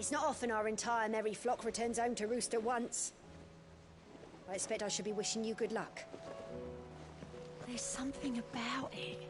It's not often our entire merry flock returns home to roost at once. I expect I should be wishing you good luck. There's something about it.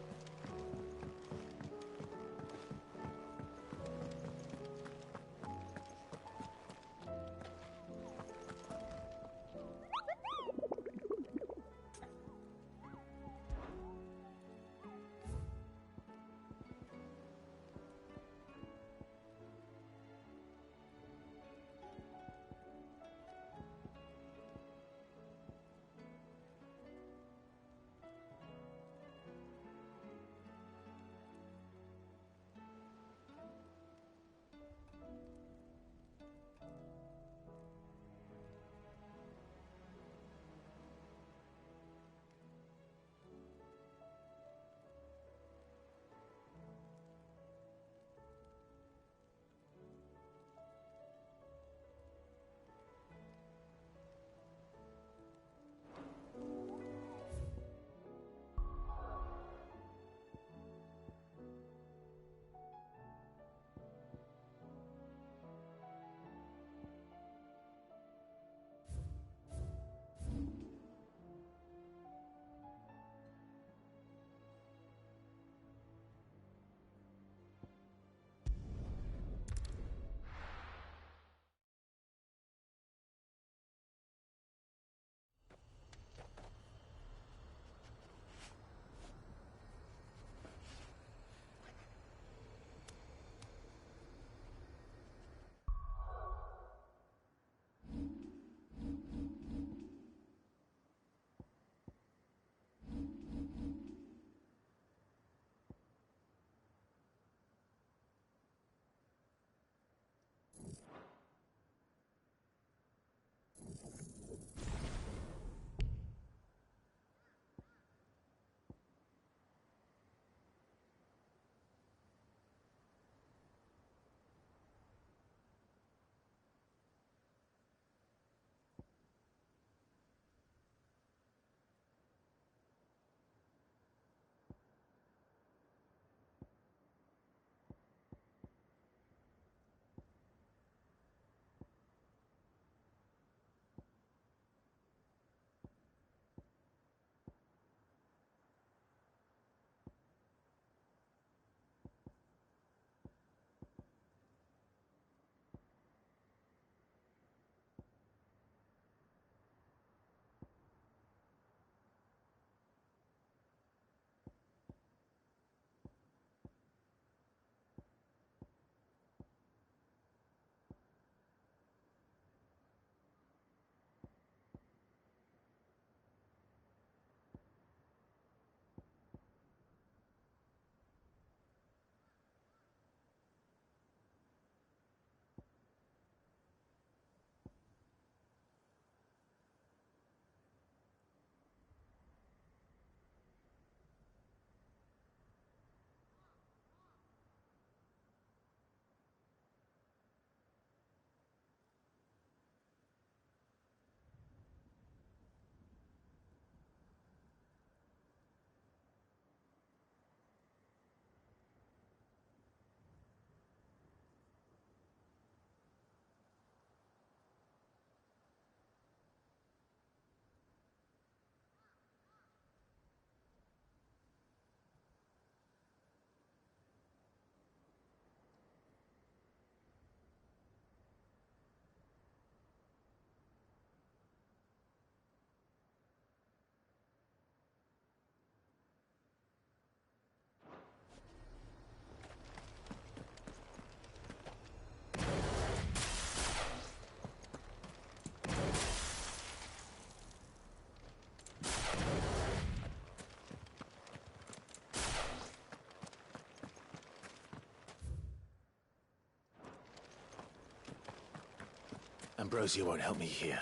Ambrosia won't help me here.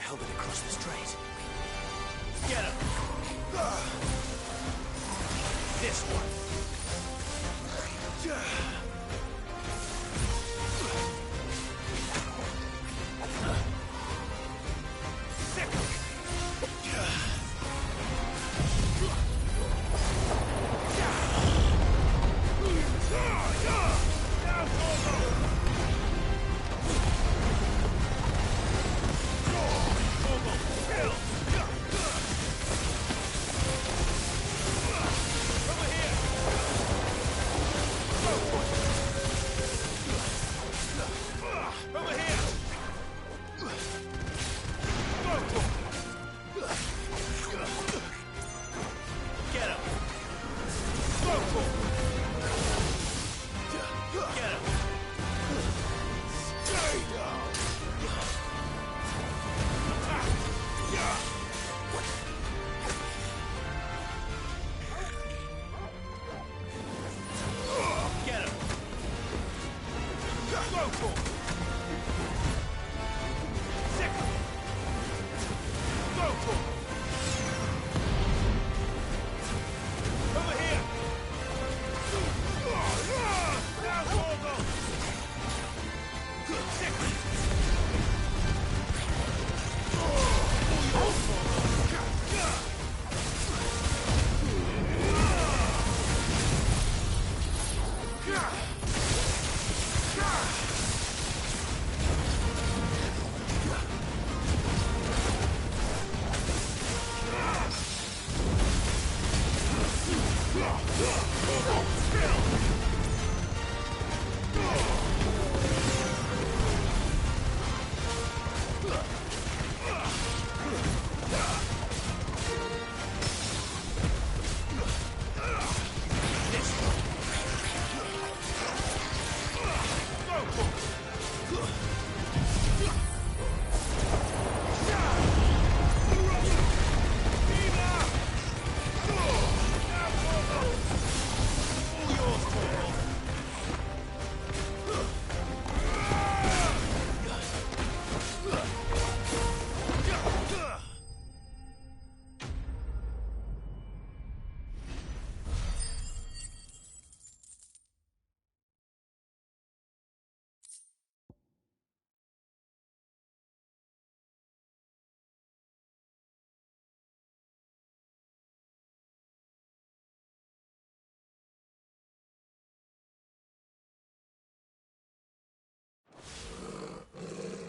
hell did it cross the strait? Get him! This one.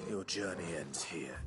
Your journey ends here.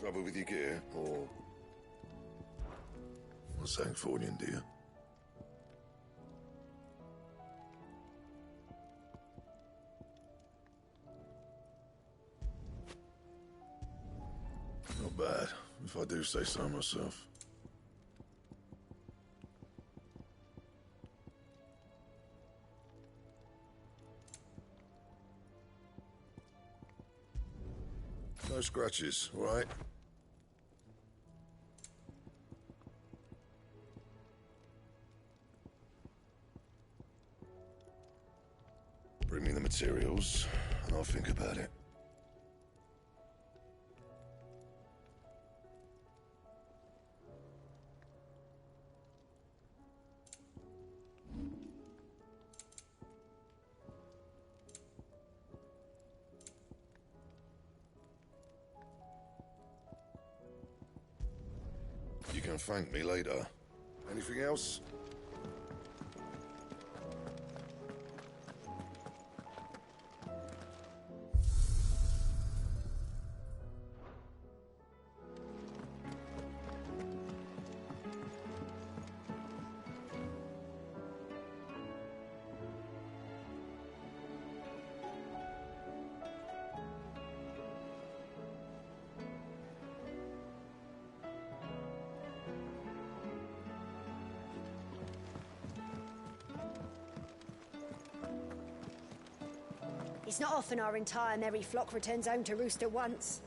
Trouble with your gear, or... Not saying Fornian, do you? Not bad, if I do say so myself. No scratches, all right? Bring me the materials, and I'll think about it. You can thank me later. Anything else? It's not often our entire merry flock returns home to roost at once.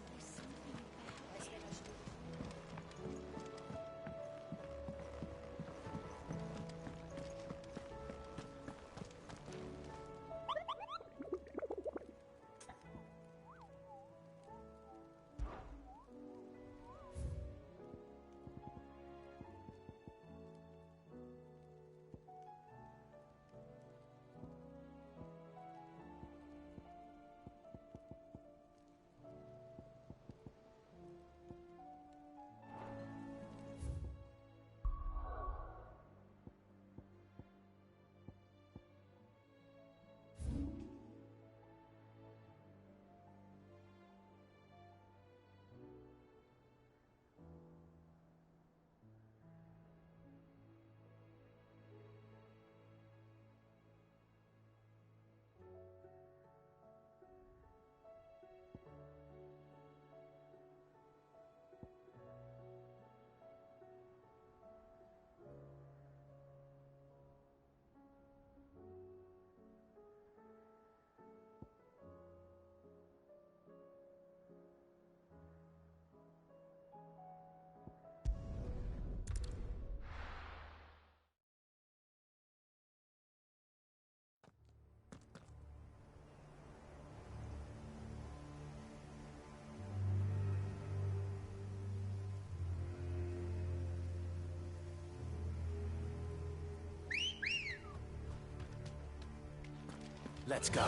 Let's go.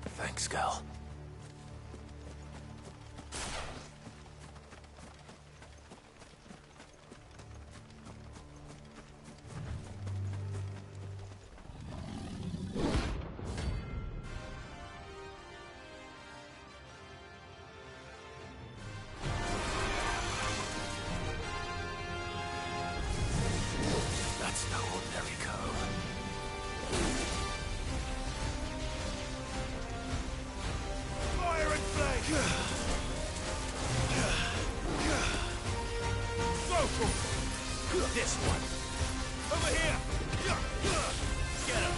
Thanks, girl. This one. Over here! Get him!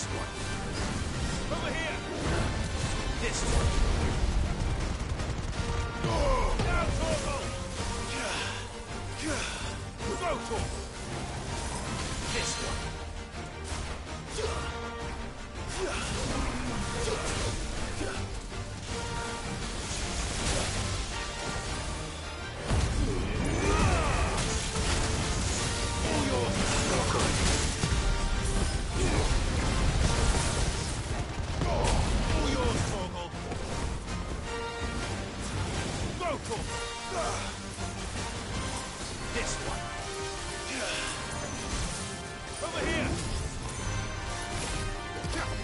This one. Over here! This one. Now, Torgal! Go, Torgal! This one. This one. Over here. Kill.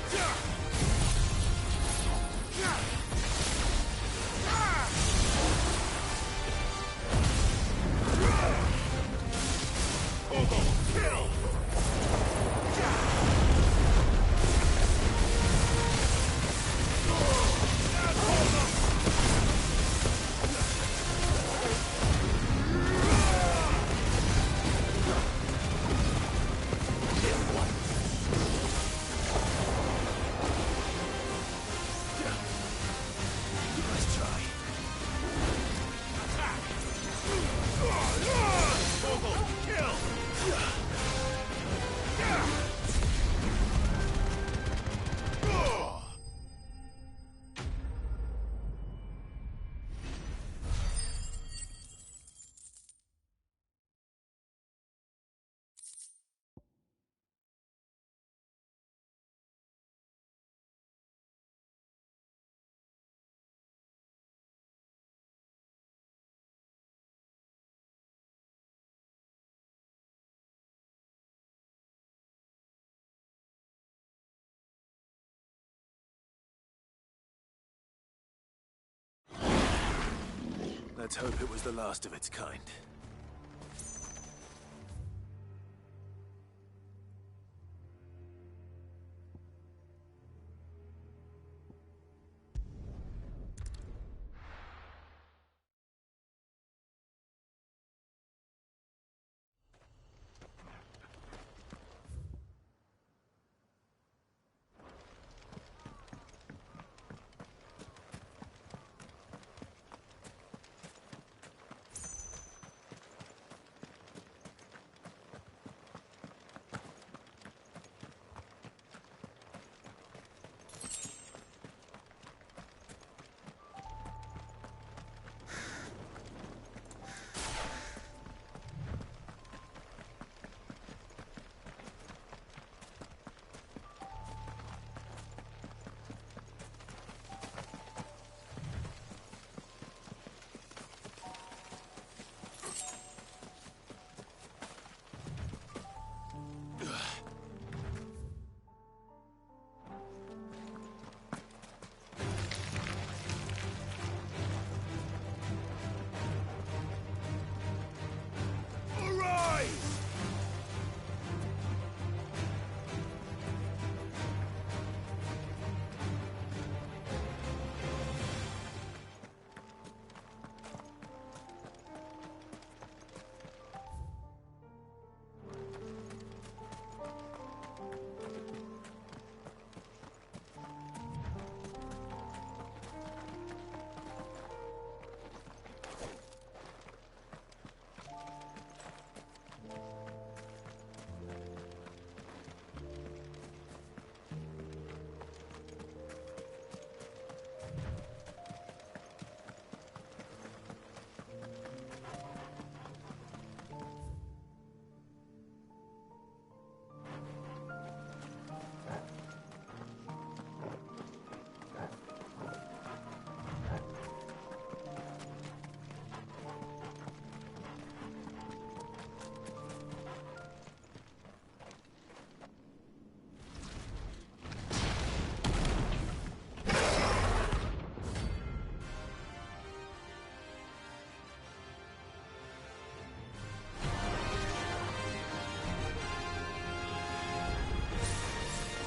Let's hope it was the last of its kind.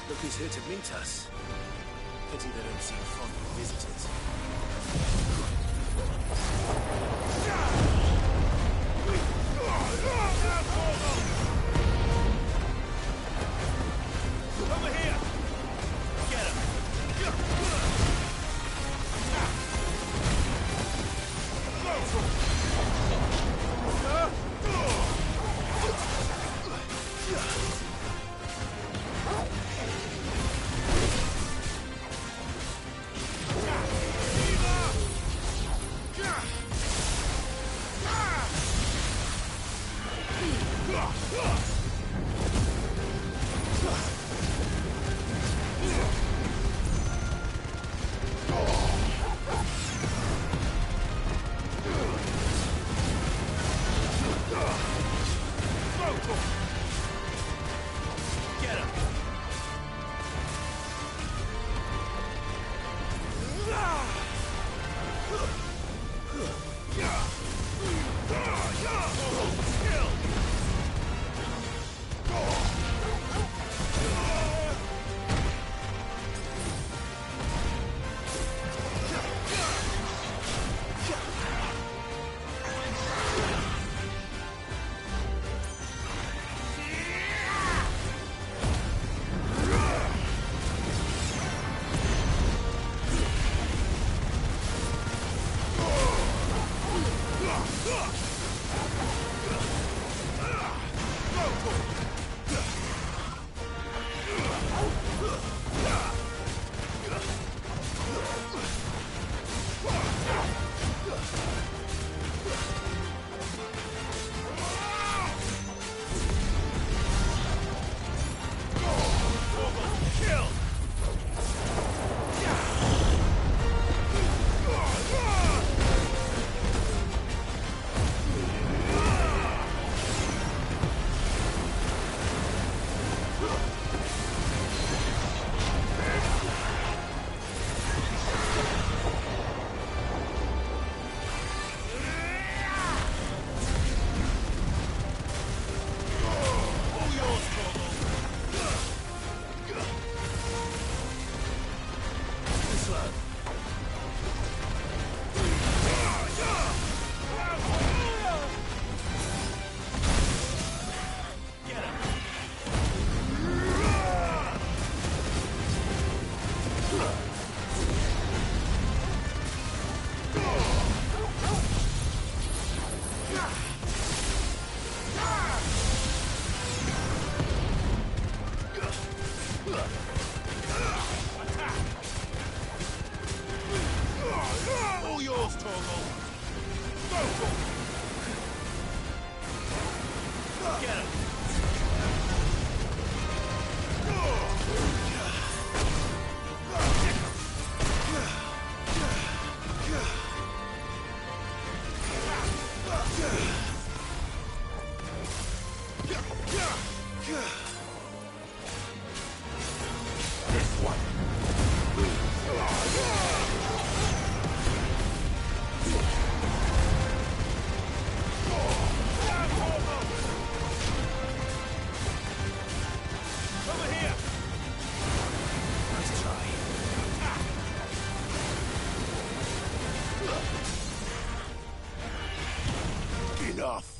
Look who's here to meet us. Pity they don't seem fond of visitors. Over here! All yours, Torgal. Go! Get him! Enough!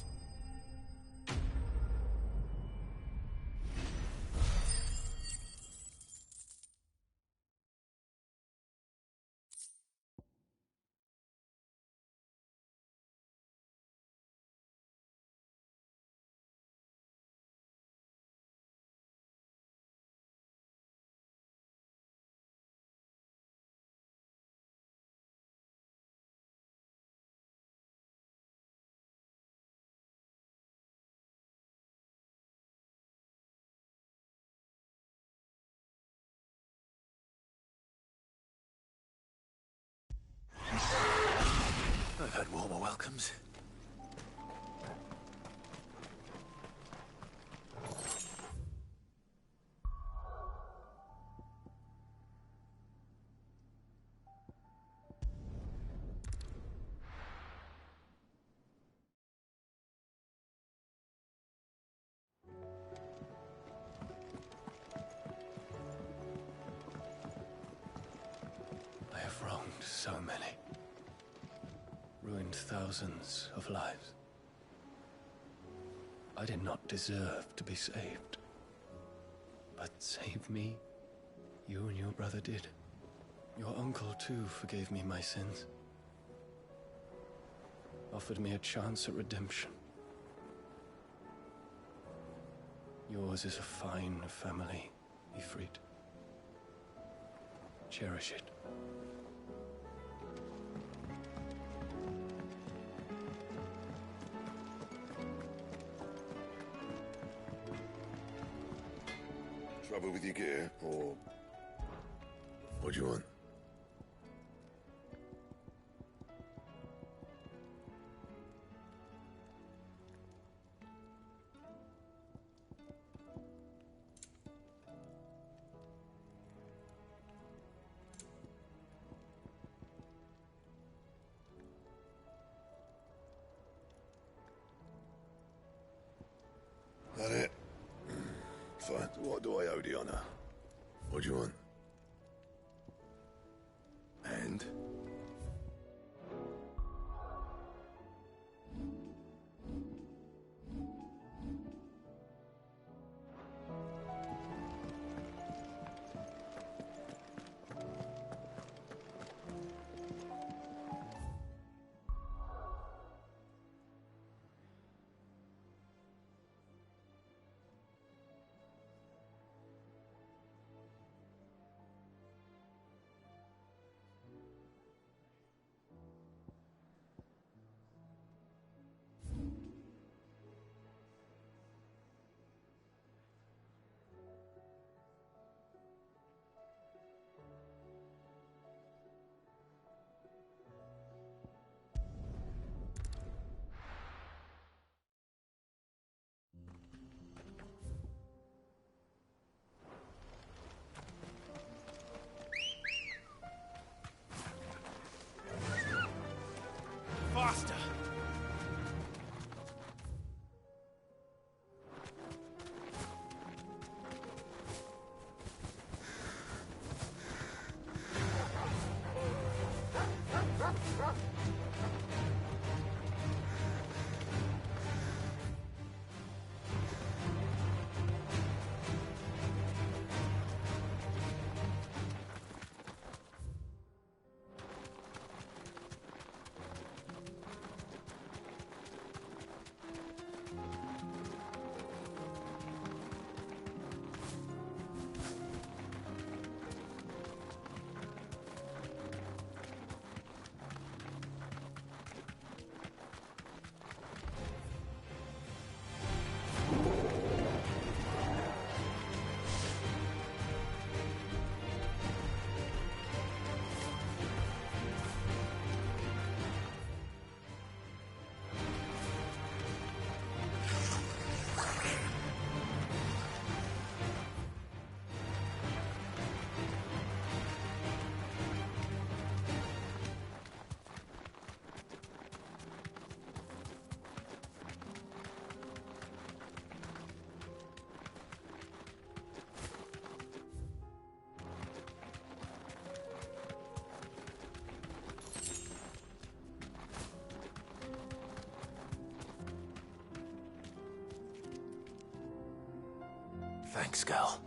I've had warmer welcomes. I have wronged so many. Ruined thousands of lives. I did not deserve to be saved. But save me, you and your brother did. Your uncle too forgave me my sins. Offered me a chance at redemption. Yours is a fine family, Ifrit. Cherish it. Trouble with your gear, or what do you want? That it? Fine. What do I owe the honor? What do you want? And? Thanks, girl.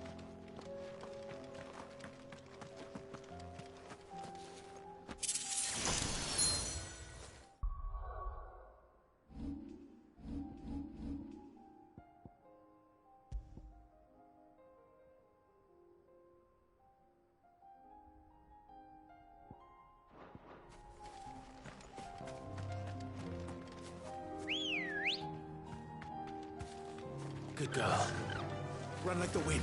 Good girl. Run like the wind.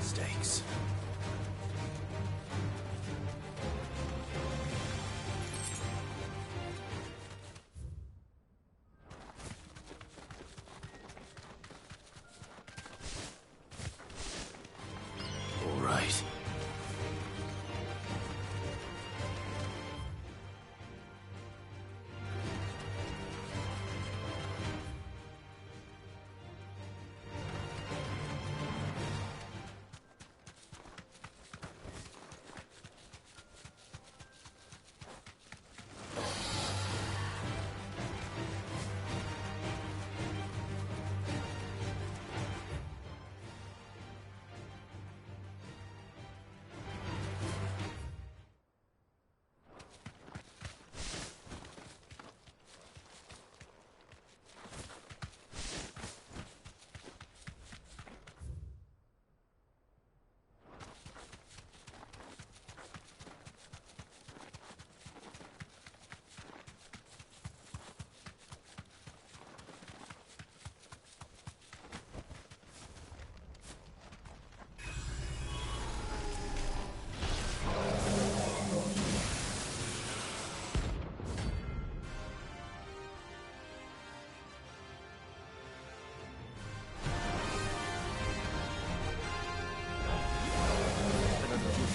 Stakes. All right.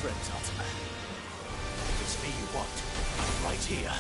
Friends, Ultima. If it's me you want, I'm right here.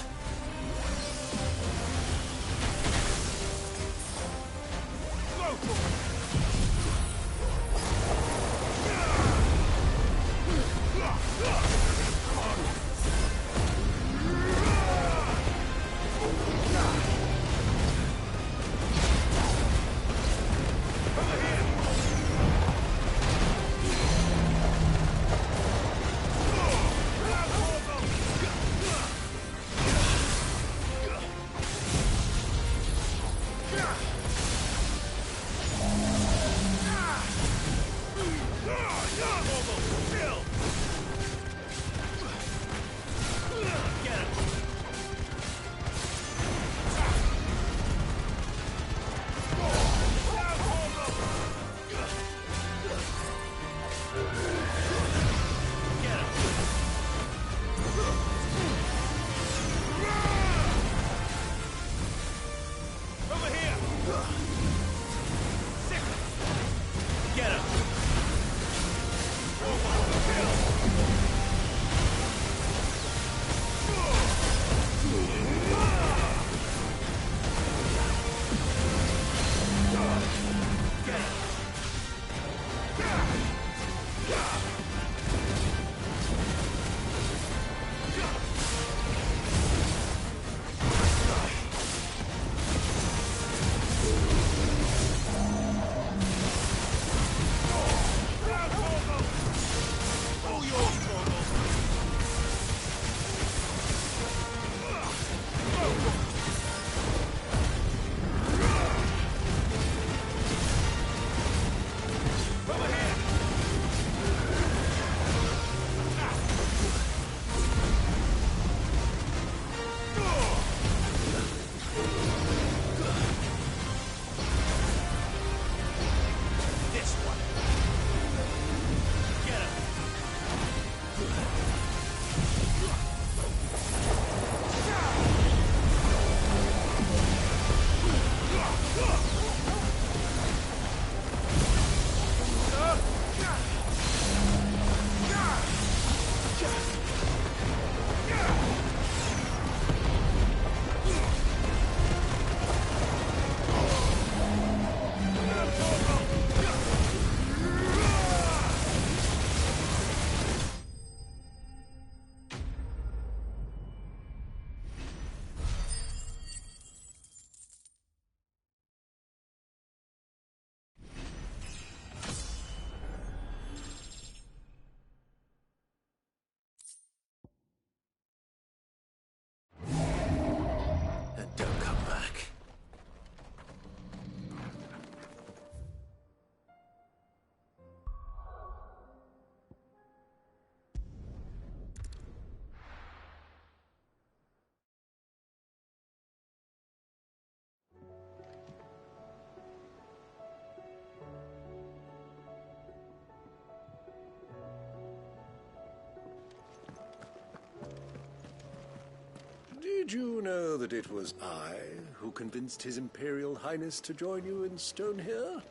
Did you know that it was I who convinced His Imperial Highness to join you in Stone here?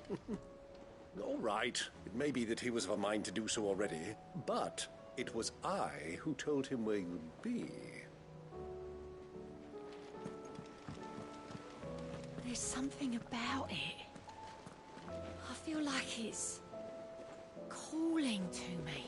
All right, it may be that he was of a mind to do so already, but it was I who told him where you'd be. There's something about it. I feel like it's calling to me.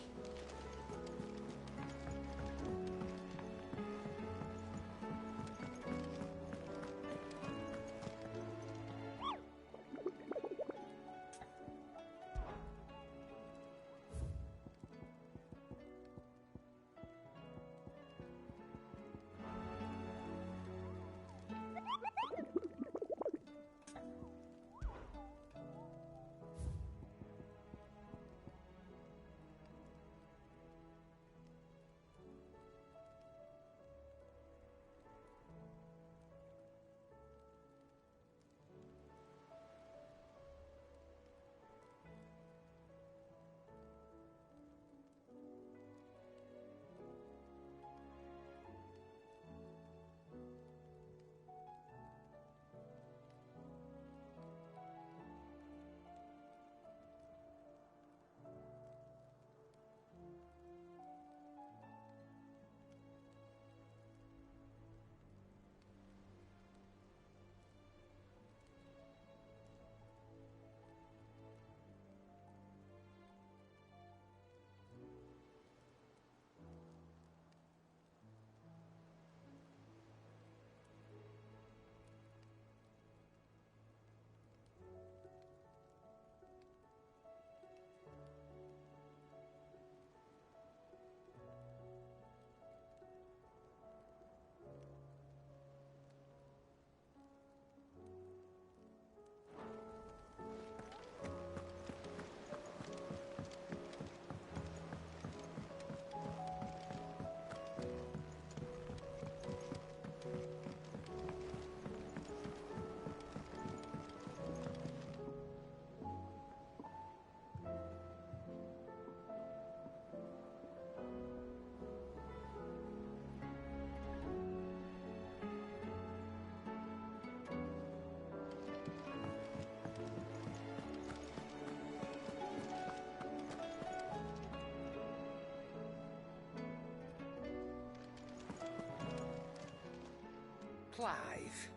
Clive.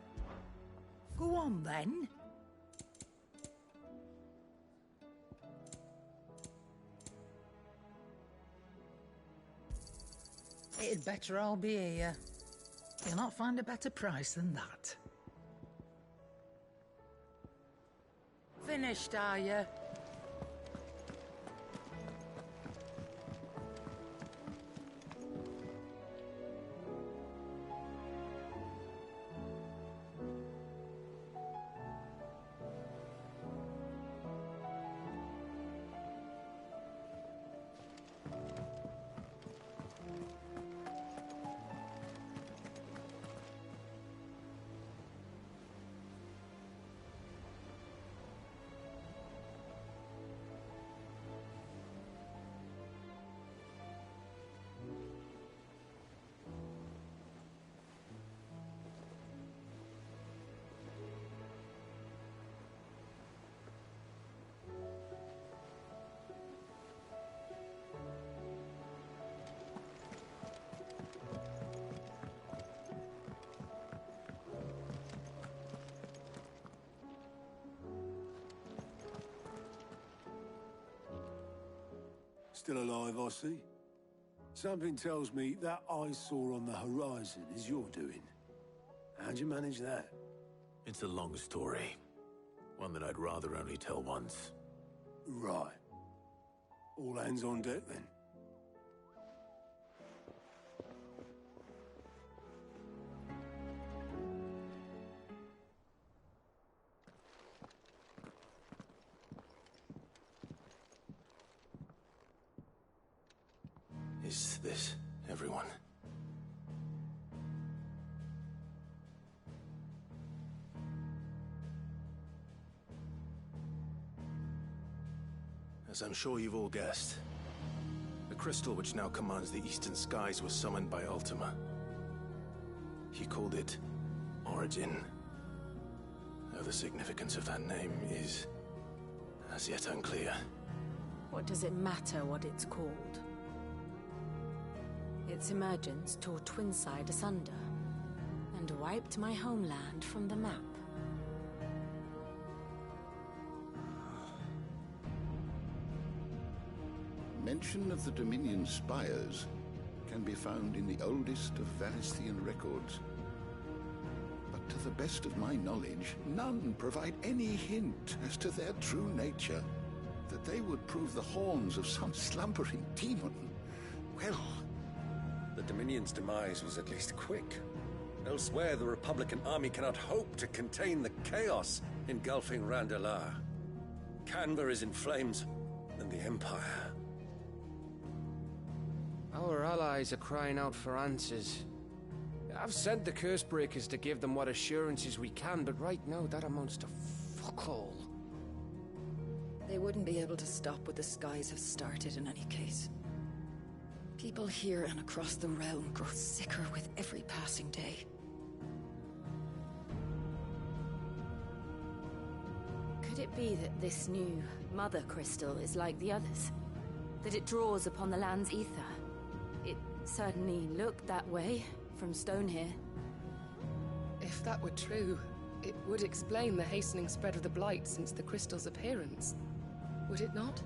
Go on, then. It'd better all be here. You'll not find a better price than that. Finished, are you? Still alive, I see. Something tells me that eyesore on the horizon is your doing. How'd you manage that? It's a long story. One that I'd rather only tell once. Right. All hands on deck, then. Is this everyone? As I'm sure you've all guessed, the crystal which now commands the eastern skies was summoned by Ultima. He called it Origin. Though the significance of that name is as yet unclear. What does it matter what it's called? Its emergence tore Twinside asunder, and wiped my homeland from the map. Mention of the Dominion spires can be found in the oldest of Varisthian records. But to the best of my knowledge, none provide any hint as to their true nature. That they would prove the horns of some slumbering demon. Well, the Dominion's demise was at least quick. Elsewhere, the Republican army cannot hope to contain the chaos engulfing Randalar. Canva is in flames, and the Empire. Our allies are crying out for answers. I've sent the Cursebreakers to give them what assurances we can, but right now that amounts to fuck all. They wouldn't be able to stop what the skies have started in any case. People here and across the realm grow sicker with every passing day. Could it be that this new Mother Crystal is like the others? That it draws upon the land's ether? It certainly looked that way from stone here. If that were true, it would explain the hastening spread of the Blight since the crystal's appearance. Would it not?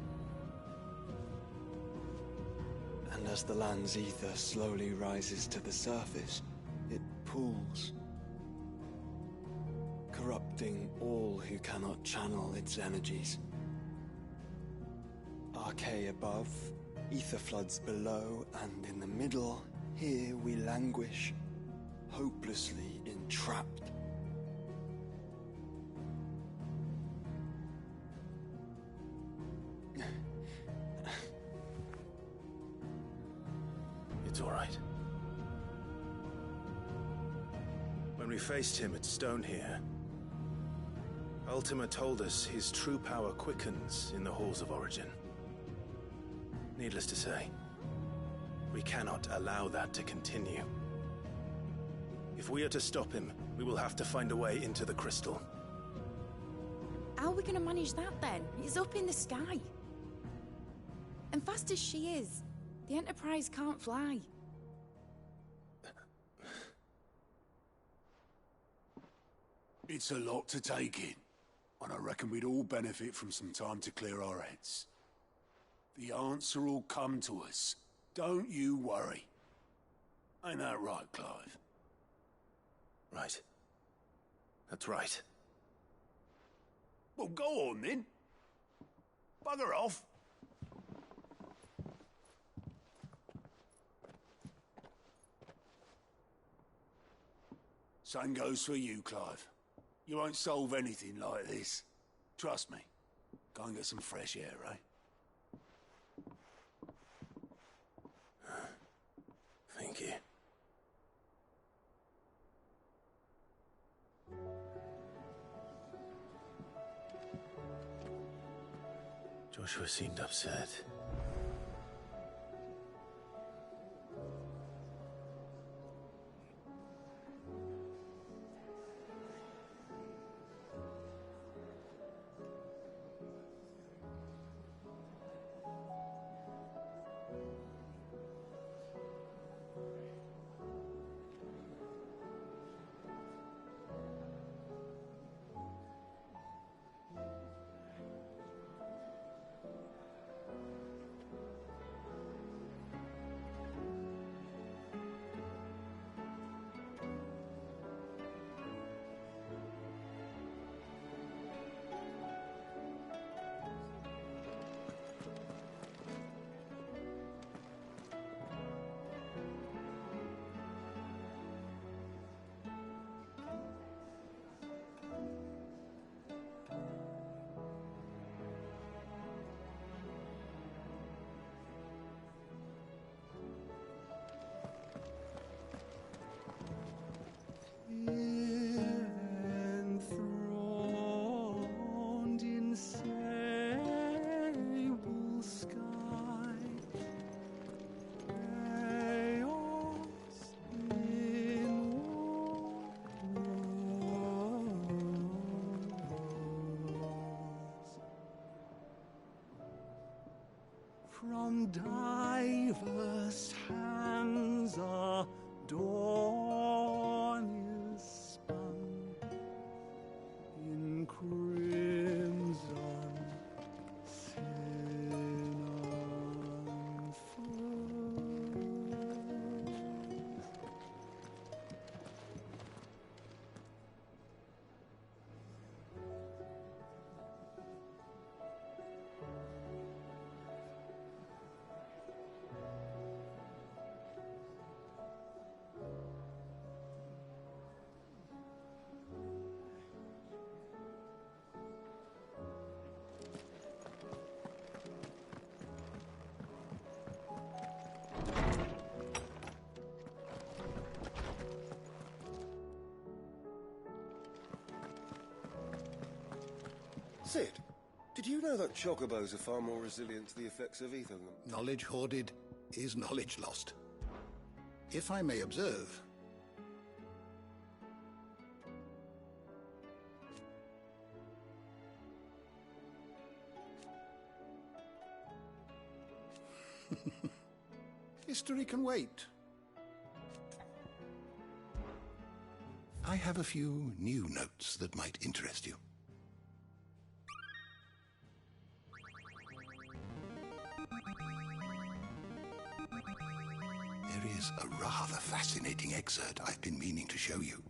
And as the land's ether slowly rises to the surface, it pools, corrupting all who cannot channel its energies. Archay above, ether floods below, and in the middle, here we languish, hopelessly entrapped. It's all right. When we faced him at Stone here, Ultima told us his true power quickens in the halls of Origin. Needless to say, we cannot allow that to continue. If we are to stop him, we will have to find a way into the crystal. How are we going to manage that then? It's up in the sky. And fast as she is, the Enterprise can't fly. It's a lot to take in, and I reckon we'd all benefit from some time to clear our heads. The answer will come to us. Don't you worry. Ain't that right, Clive? Right. That's right. Well, go on then. Bugger off. Same goes for you, Clive. You won't solve anything like this. Trust me. Go and get some fresh air, eh? Thank you. Joshua seemed upset. Sid, did you know that chocobos are far more resilient to the effects of ether than... Knowledge hoarded is knowledge lost. If I may observe... History can wait. I have a few new notes that might interest you. There is a rather fascinating excerpt I've been meaning to show you.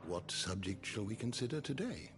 What subject shall we consider today?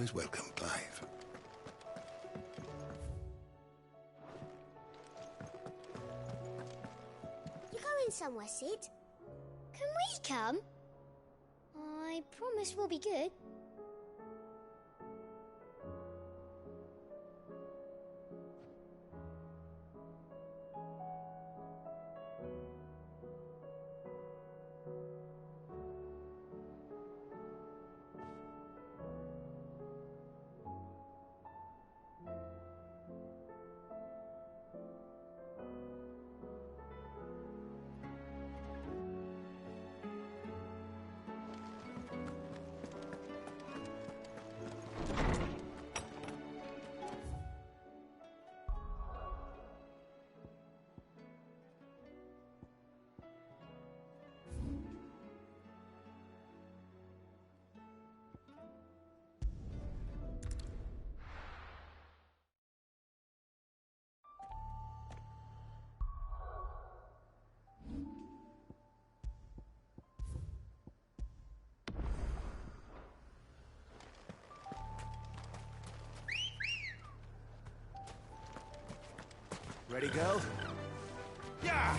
always welcome, Clive. You're going somewhere, Sid? Can we come? I promise we'll be good. Ready, girl? Yeah!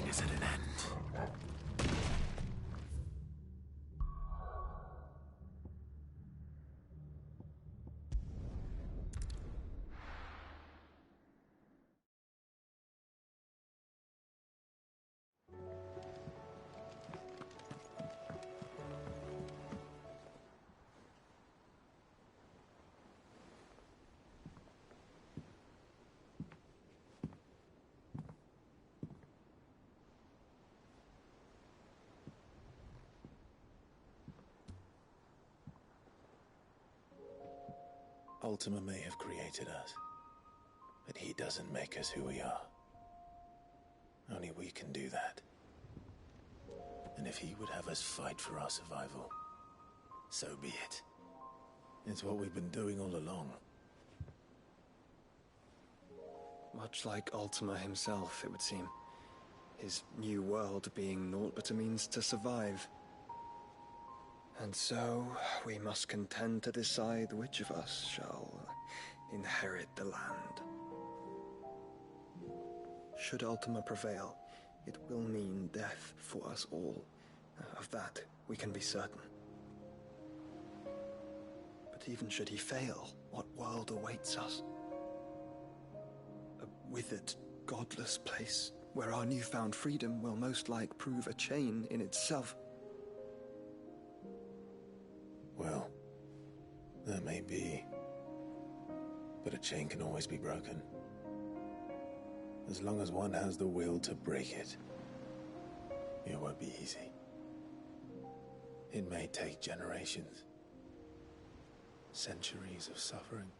is at an end. Ultima may have created us, but he doesn't make us who we are. Only we can do that. And if he would have us fight for our survival, so be it. It's what we've been doing all along. Much like Ultima himself, it would seem. His new world being naught but a means to survive. And so, we must contend to decide which of us shall inherit the land. Should Ultima prevail, it will mean death for us all. Of that, we can be certain. But even should he fail, what world awaits us? A withered, godless place where our newfound freedom will most like prove a chain in itself. Well, that may be. But a chain can always be broken. As long as one has the will to break it. It won't be easy. It may take generations. Centuries of suffering.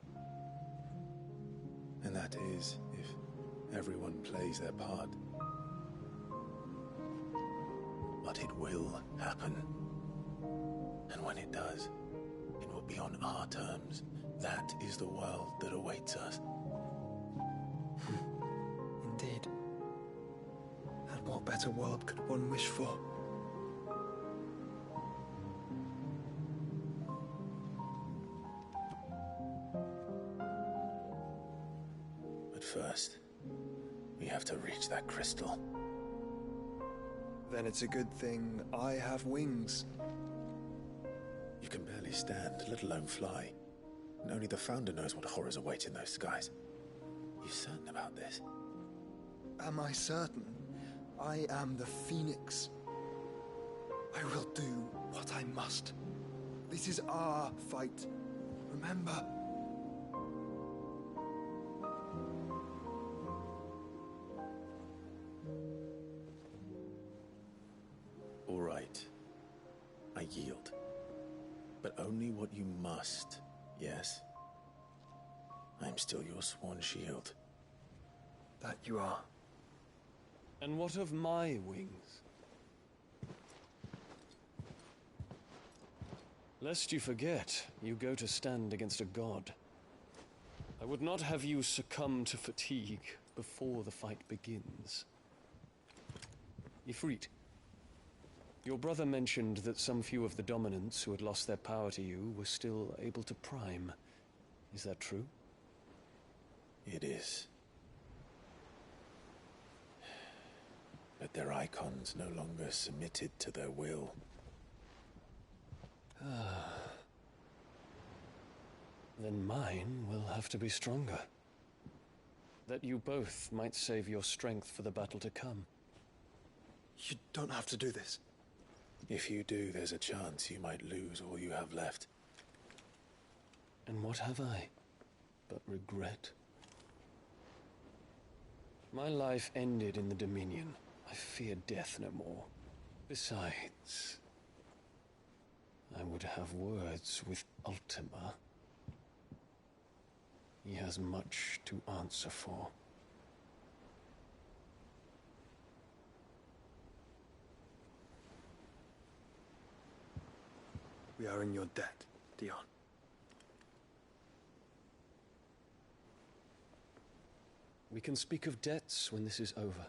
And that is, if everyone plays their part. But it will happen. And when it does, it will be on our terms. That is the world that awaits us. Indeed. And what better world could one wish for? But first, we have to reach that crystal. Then it's a good thing I have wings. You can barely stand, let alone fly. And only the Founder knows what horrors await in those skies. You certain about this? Am I certain? I am the Phoenix. I will do what I must. This is our fight. Remember? All right. I yield. But only what you must, yes? I'm still your sworn shield. That you are. And what of my wings? Lest you forget, you go to stand against a god. I would not have you succumb to fatigue before the fight begins. Ifrit, your brother mentioned that some few of the dominants who had lost their power to you were still able to prime. Is that true? It is. But their icons no longer submitted to their will. Then mine will have to be stronger. That you both might save your strength for the battle to come. You don't have to do this. If you do, there's a chance you might lose all you have left. And what have I but regret? My life ended in the Dominion. I fear death no more. Besides, I would have words with Ultima. He has much to answer for. We are in your debt, Dion. We can speak of debts when this is over.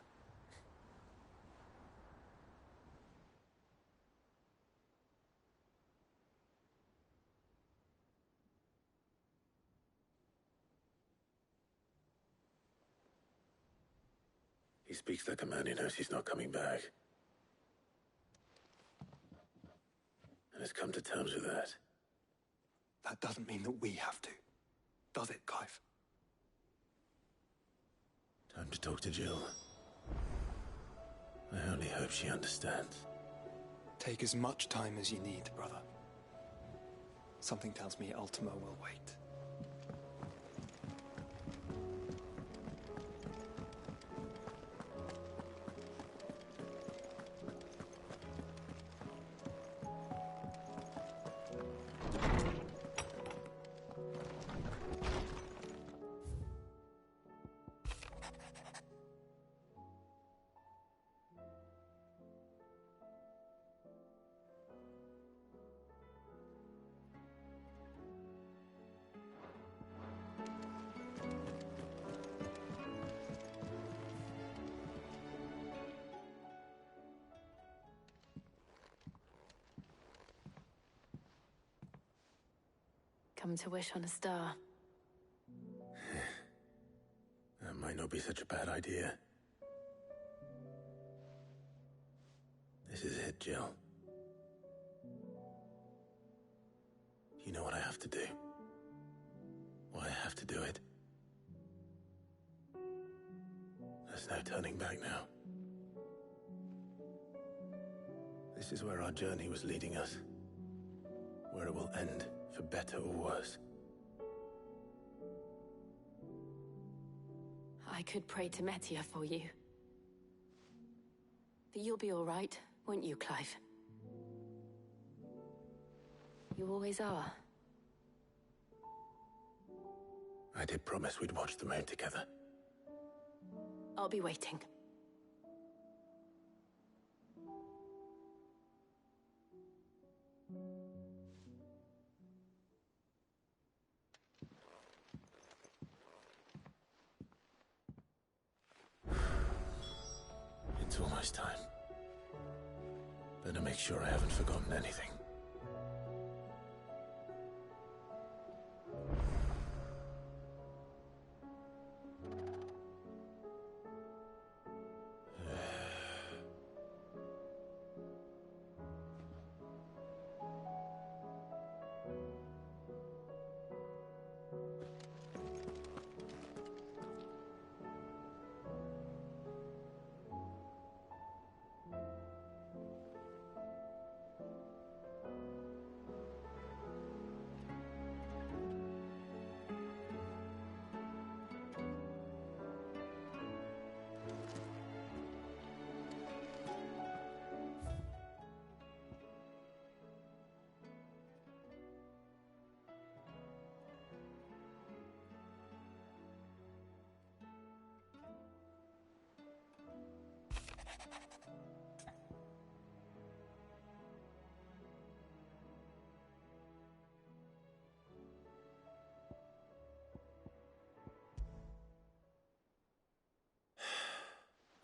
speaks like a man who knows he's not coming back. And has come to terms with that. That doesn't mean that we have to, does it, Clive? Time to talk to Jill. I only hope she understands. Take as much time as you need, brother. Something tells me Ultima will wait. Come to wish on a star. That might not be such a bad idea. This is it, Jill. You know what I have to do. Why I have to do it. There's no turning back now. This is where our journey was leading us. Where it will end, for better or worse. I could pray to Metia for you. But you'll be all right, won't you, Clive? You always are. I did promise we'd watch the moon together. I'll be waiting. It's almost time. Better make sure I haven't forgotten anything.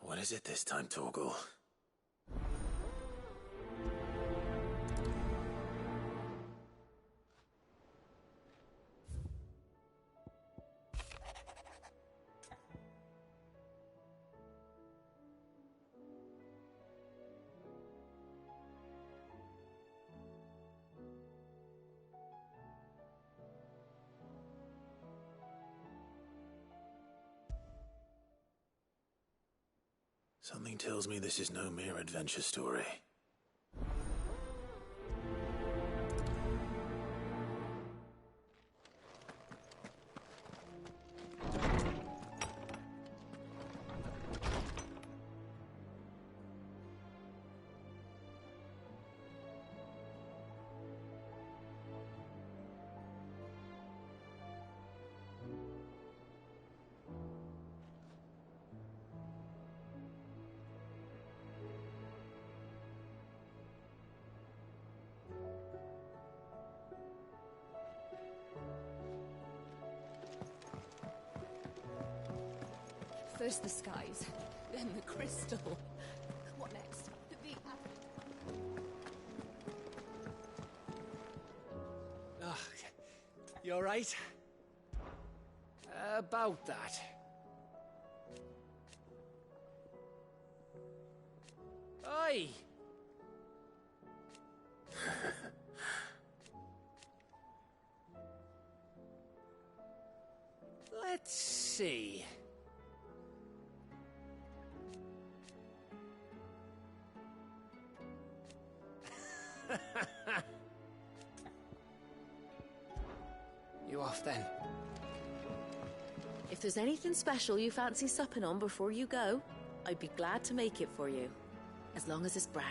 What is it this time, Torgal? Something tells me this is no mere adventure story. First the skies, then the crystal. What next? You all right? About that. Aye. Let's see. You off then? If there's anything special you fancy supping on before you go, I'd be glad to make it for you. As long as it's brown.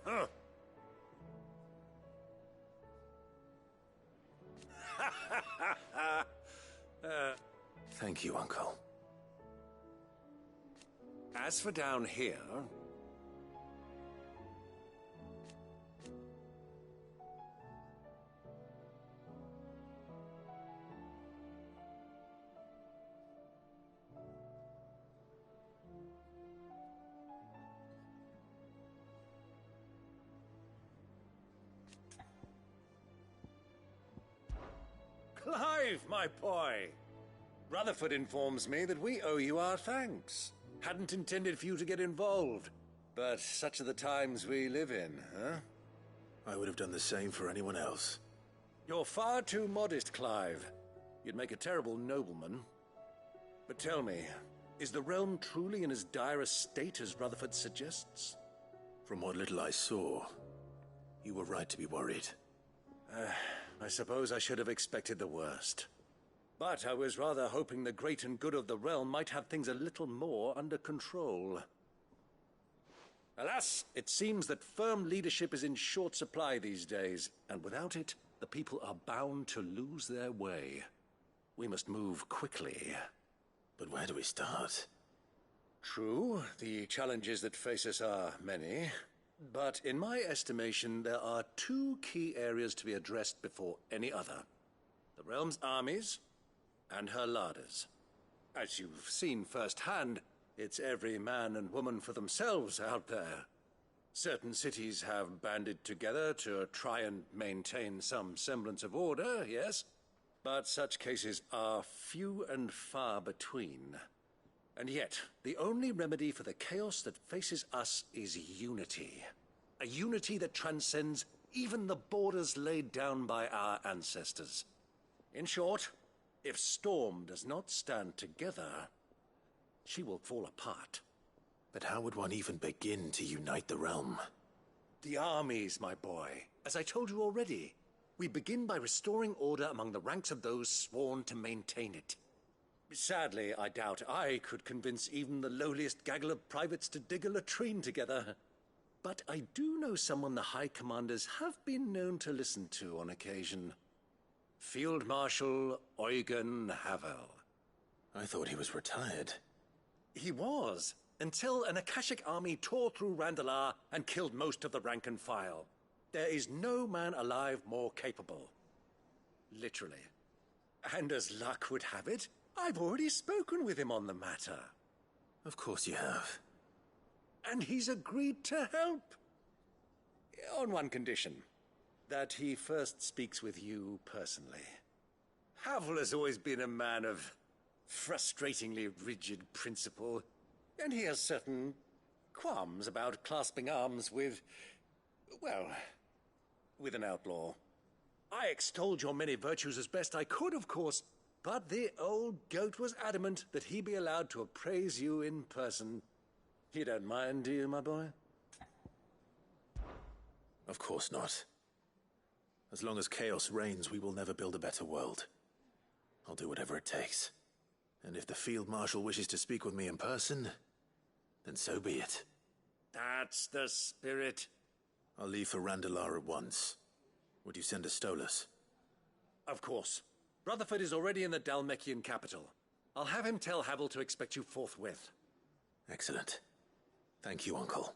Huh. Thank you, Uncle. As for down here... Clive, my boy! Rutherford informs me that we owe you our thanks. Hadn't intended for you to get involved, but such are the times we live in, huh? I would have done the same for anyone else. You're far too modest, Clive. You'd make a terrible nobleman. But tell me, is the realm truly in as dire a state as Rutherford suggests? From what little I saw, you were right to be worried. I suppose I should have expected the worst. But I was rather hoping the great and good of the realm might have things a little more under control. Alas, it seems that firm leadership is in short supply these days, and without it, the people are bound to lose their way. We must move quickly. But where do we start? True, the challenges that face us are many. But in my estimation, there are two key areas to be addressed before any other. The realm's armies and her larders. As you've seen firsthand, it's every man and woman for themselves out there. Certain cities have banded together to try and maintain some semblance of order, yes, but such cases are few and far between. And yet, the only remedy for the chaos that faces us is unity. A unity that transcends even the borders laid down by our ancestors. In short, if Storm does not stand together, she will fall apart. But how would one even begin to unite the realm? The armies, my boy. As I told you already, we begin by restoring order among the ranks of those sworn to maintain it. Sadly, I doubt I could convince even the lowliest gaggle of privates to dig a latrine together. But I do know someone the High Commanders have been known to listen to on occasion. Field Marshal Eugen Havel. I thought he was retired. He was, until an Akashic army tore through Randalar and killed most of the rank and file. There is no man alive more capable. Literally. And as luck would have it, I've already spoken with him on the matter. Of course you have. And he's agreed to help. On one condition. That he first speaks with you personally. Havel has always been a man of frustratingly rigid principle, and he has certain qualms about clasping arms with, well, with an outlaw. I extolled your many virtues as best I could, of course, but the old goat was adamant that he be allowed to appraise you in person. You don't mind, do you, my boy? Of course not. As long as chaos reigns, we will never build a better world. I'll do whatever it takes. And if the Field Marshal wishes to speak with me in person, then so be it. That's the spirit. I'll leave for Randalar at once. Would you send a Stolas? Of course. Rutherford is already in the Dalmekian capital. I'll have him tell Havel to expect you forthwith. Excellent. Thank you, Uncle.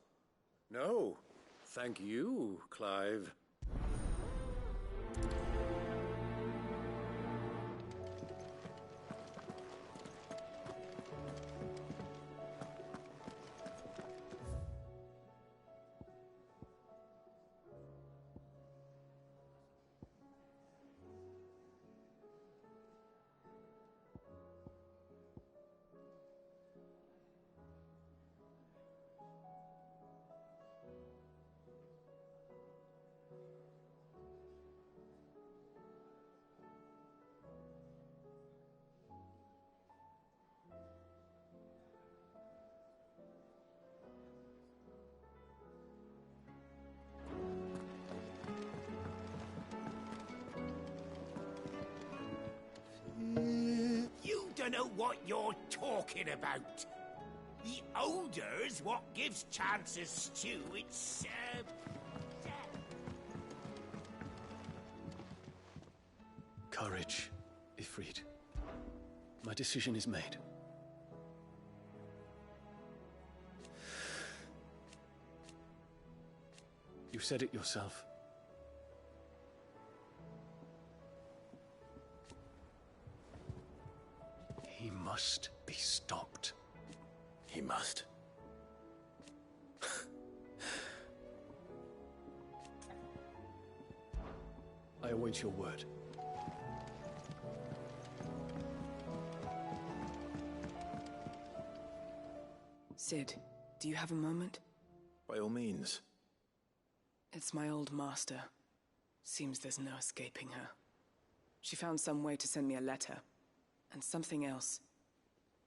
No, thank you, Clive. dunno what you're talking about. The odor's what gives chances stew its, Courage, Ifrit. My decision is made. You said it yourself. He must be stopped. He must. I await your word. Sid, do you have a moment? By all means. It's my old master. Seems there's no escaping her. She found some way to send me a letter. And something else.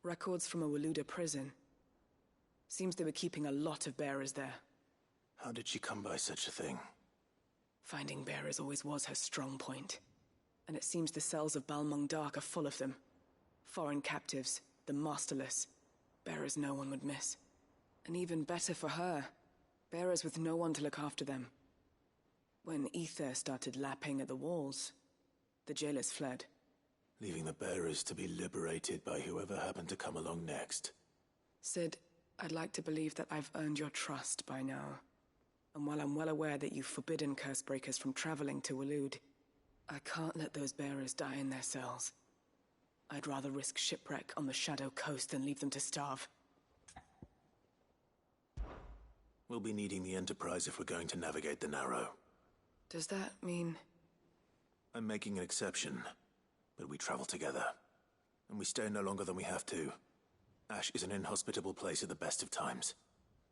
Records from a Waluda prison. Seems they were keeping a lot of bearers there. How did she come by such a thing? Finding bearers always was her strong point. And it seems the cells of Balmung Dark are full of them. Foreign captives, the masterless. Bearers no one would miss. And even better for her, bearers with no one to look after them. When ether started lapping at the walls, the jailers fled. Leaving the bearers to be liberated by whoever happened to come along next. Sid, I'd like to believe that I've earned your trust by now. And while I'm well aware that you've forbidden Cursebreakers from traveling to Waloed, I can't let those bearers die in their cells. I'd rather risk shipwreck on the Shadow Coast than leave them to starve. We'll be needing the Enterprise if we're going to navigate the Narrow. Does that mean... I'm making an exception, but we travel together. And we stay no longer than we have to. Ash is an inhospitable place at the best of times.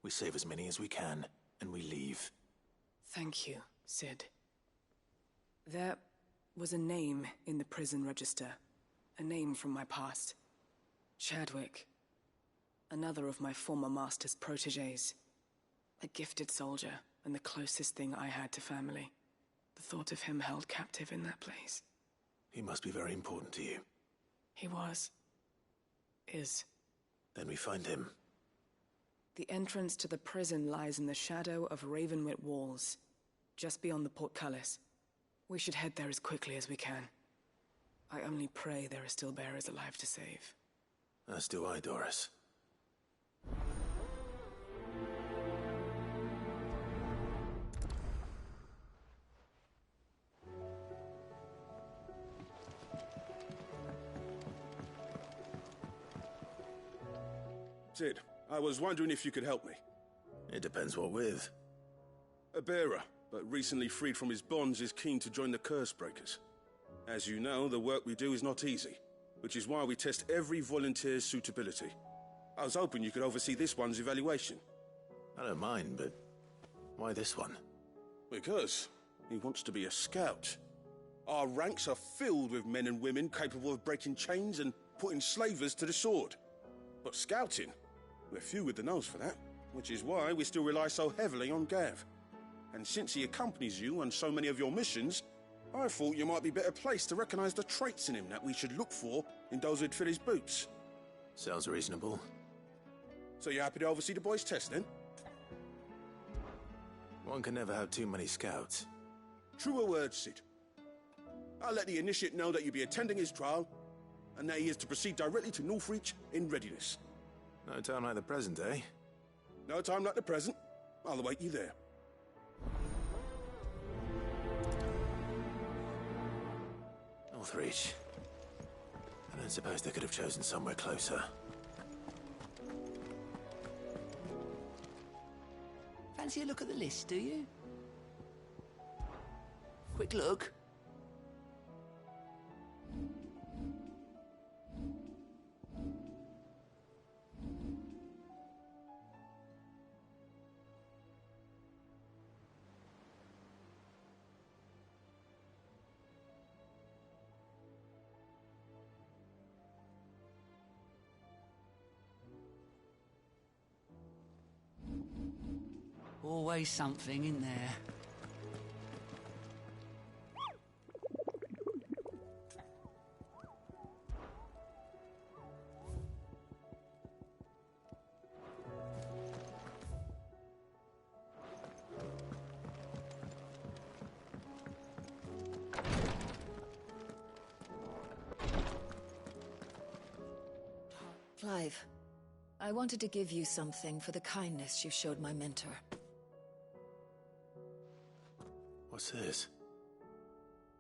We save as many as we can, and we leave. Thank you, Sid. There was a name in the prison register. A name from my past. Chadwick. Another of my former master's protégés. A gifted soldier, and the closest thing I had to family. The thought of him held captive in that place. He must be very important to you. He was. Is. Then we find him. The entrance to the prison lies in the shadow of Ravenwit Walls, just beyond the portcullis. We should head there as quickly as we can. I only pray there are still bearers alive to save. As do I, Doris. Sid, I was wondering if you could help me. It depends what with. A bearer, but recently freed from his bonds, is keen to join the Cursebreakers. As you know, the work we do is not easy, which is why we test every volunteer's suitability. I was hoping you could oversee this one's evaluation. I don't mind, but why this one? Because he wants to be a scout. Our ranks are filled with men and women capable of breaking chains and putting slavers to the sword. But scouting, we're few with the nose for that, which is why we still rely so heavily on Gav. And since he accompanies you on so many of your missions, I thought you might be better placed to recognize the traits in him that we should look for in those who'd fill his boots. Sounds reasonable. So you're happy to oversee the boys' test, then? One can never have too many scouts. Truer words, Sid. I'll let the initiate know that you'll be attending his trial, and that he is to proceed directly to Northreach in readiness. No time like the present, eh? No time like the present. I'll await you there. Northreach. I don't suppose they could have chosen somewhere closer. Fancy a look at the list, do you? Quick look. Always something in there. Clive, I wanted to give you something for the kindness you showed my mentor. What's this?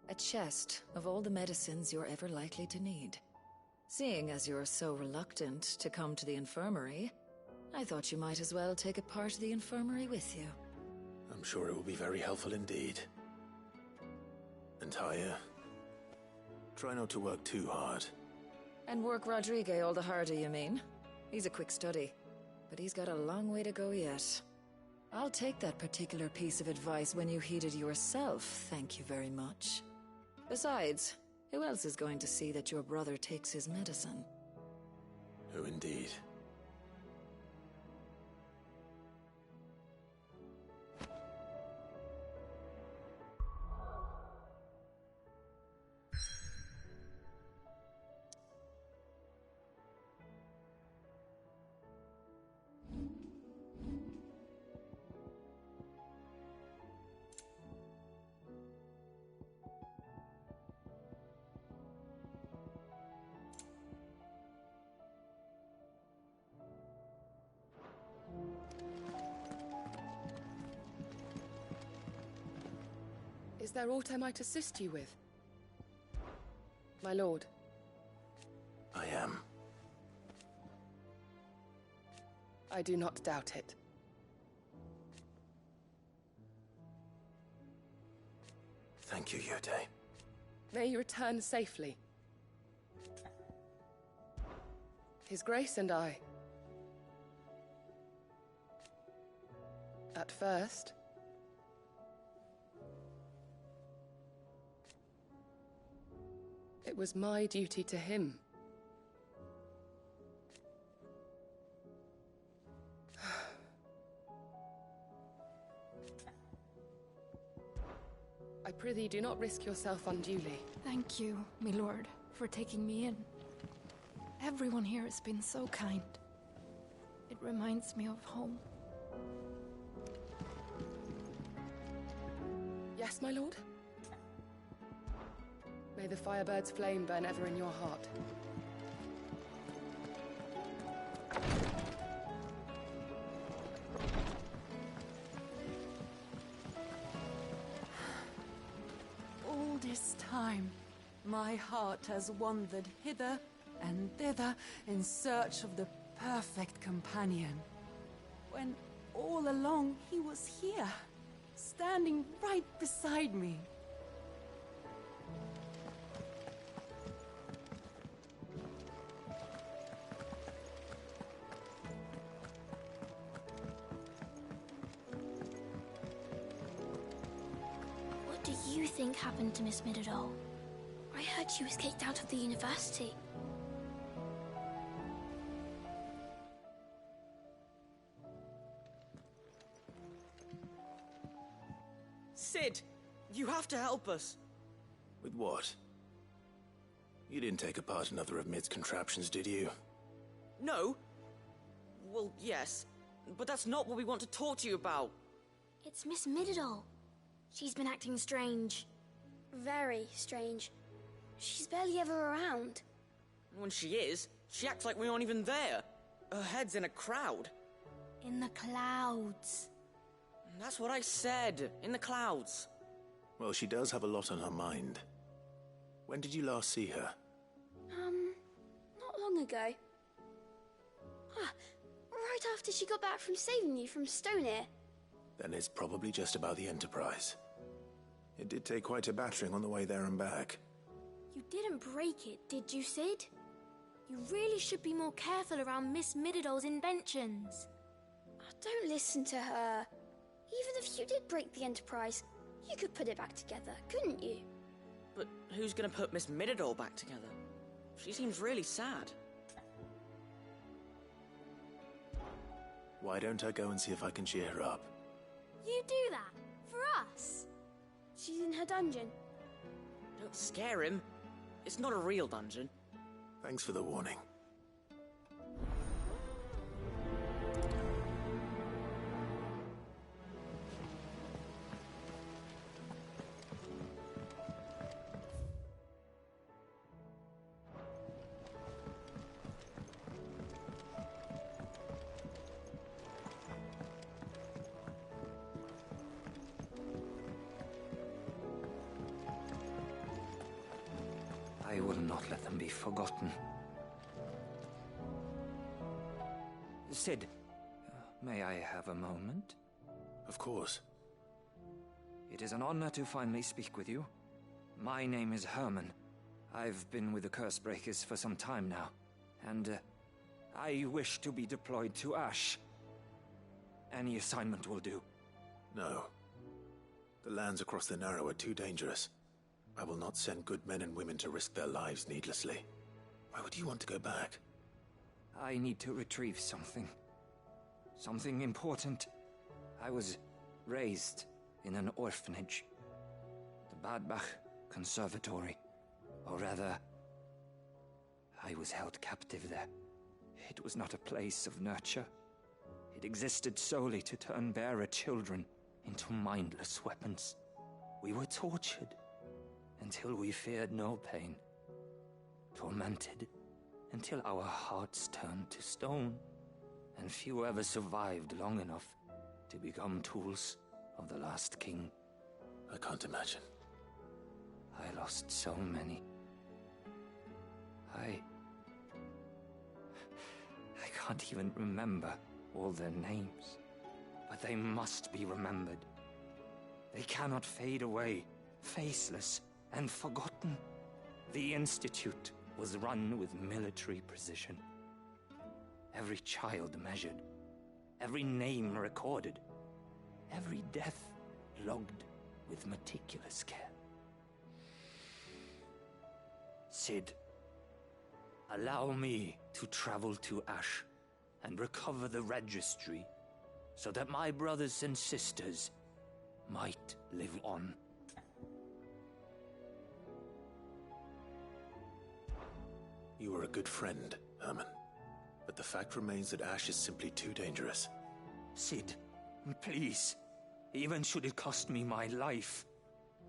A chest of all the medicines you're ever likely to need. Seeing as you're so reluctant to come to the infirmary, I thought you might as well take a part of the infirmary with you. I'm sure it will be very helpful indeed. And Taya, try not to work too hard. And work Rodrigue all the harder, you mean? He's a quick study, but he's got a long way to go yet. I'll take that particular piece of advice when you heed it yourself, thank you very much. Besides, who else is going to see that your brother takes his medicine? Who indeed? Is there aught I might assist you with? My lord. I am. I do not doubt it. Thank you, Yute. May you return safely. His Grace and I. At first, it was my duty to him. I prithee, do not risk yourself unduly. Thank you, my lord, for taking me in. Everyone here has been so kind. It reminds me of home. Yes, my lord? May the Firebird's flame burn ever in your heart. All this time, my heart has wandered hither and thither in search of the perfect companion. When all along he was here, standing right beside me. What do you think happened to Miss Midadol? I heard she was kicked out of the university. Sid, you have to help us. With what? You didn't take apart another of Mid's contraptions, did you? No. Well, yes, but that's not what we want to talk to you about. It's Miss Midadol. She's been acting strange. Very strange. She's barely ever around. When she is, she acts like we aren't even there. Her head's in a crowd. In the clouds. That's what I said. In the clouds. Well, she does have a lot on her mind. When did you last see her? Not long ago. Right after she got back from saving you from Stoneir. Then it's probably just about the Enterprise. It did take quite a battering on the way there and back. You didn't break it, did you, Sid? You really should be more careful around Miss Midadol's inventions. Don't listen to her. Even if you did break the Enterprise, you could put it back together, couldn't you? But who's gonna put Miss Midadol back together? She seems really sad. Why don't I go and see if I can cheer her up? You do that? For us? She's in her dungeon. Don't scare him. It's not a real dungeon. Thanks for the warning. I will not let them be forgotten. Sid, may I have a moment? Of course. It is an honor to finally speak with you. My name is Herman. I've been with the Cursebreakers for some time now, and I wish to be deployed to Ash. Any assignment will do. No. The lands across the Narrow are too dangerous. I will not send good men and women to risk their lives needlessly. Why would you want to go back? I need to retrieve something. Something important. I was raised in an orphanage. The Badbach Conservatory. Or rather, I was held captive there. It was not a place of nurture. It existed solely to turn bearer children into mindless weapons. We were tortured until we feared no pain. Tormented until our hearts turned to stone. And few ever survived long enough to become tools of the last king. I can't imagine. I lost so many. I can't even remember all their names. But they must be remembered. They cannot fade away, faceless and forgotten. The Institute was run with military precision. Every child measured, every name recorded, every death logged with meticulous care. Sid, allow me to travel to Ash and recover the registry so that my brothers and sisters might live on. You were a good friend, Herman. But the fact remains that Ash is simply too dangerous. Sid, please. Even should it cost me my life.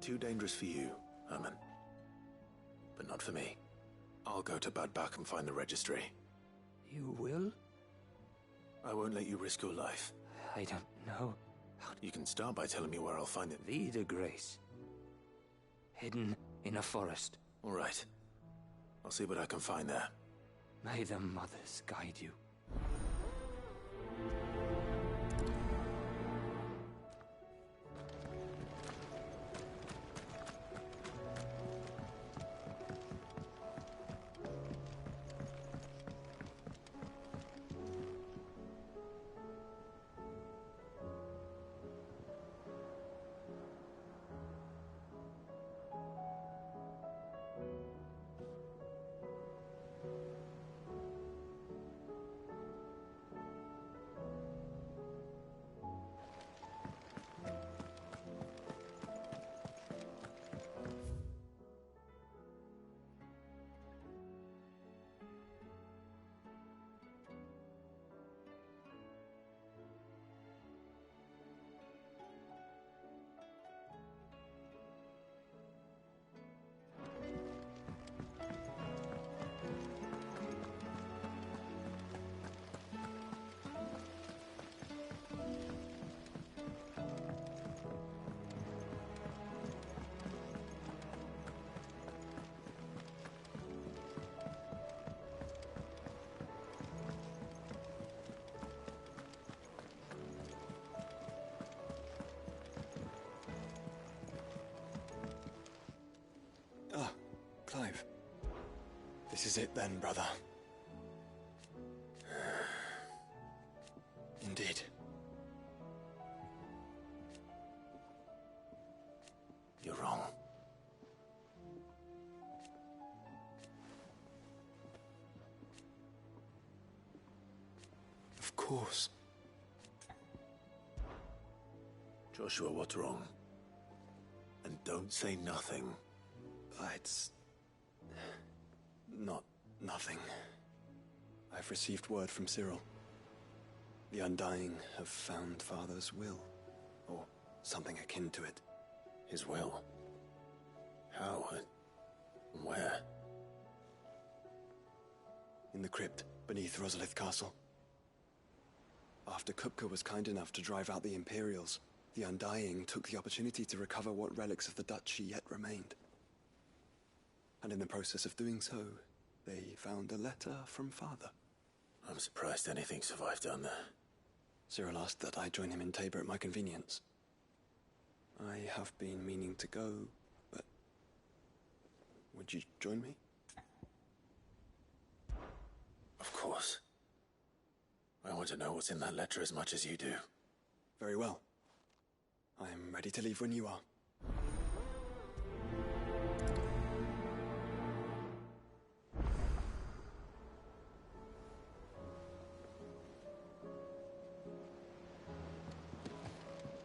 Too dangerous for you, Herman. But not for me. I'll go to Bad Bach and find the registry. You will? I won't let you risk your life. I don't know. You can start by telling me where I'll find it. Vida Grace. Hidden in a forest. All right. I'll see what I can find there. May the mothers guide you. Clive. This is it then, brother. Indeed. You're wrong. Of course. Joshua, what's wrong? And don't say nothing. It's... not nothing. I've received word from Cyril. The Undying have found Father's will, or something akin to it. His will? How? Where? In the crypt, beneath Rosalith Castle. After Kupka was kind enough to drive out the Imperials, the Undying took the opportunity to recover what relics of the Duchy yet remained. And in the process of doing so, they found a letter from Father. I'm surprised anything survived down there. Cyril asked that I join him in Tabor at my convenience. I have been meaning to go, but... would you join me? Of course. I want to know what's in that letter as much as you do. Very well. I am ready to leave when you are.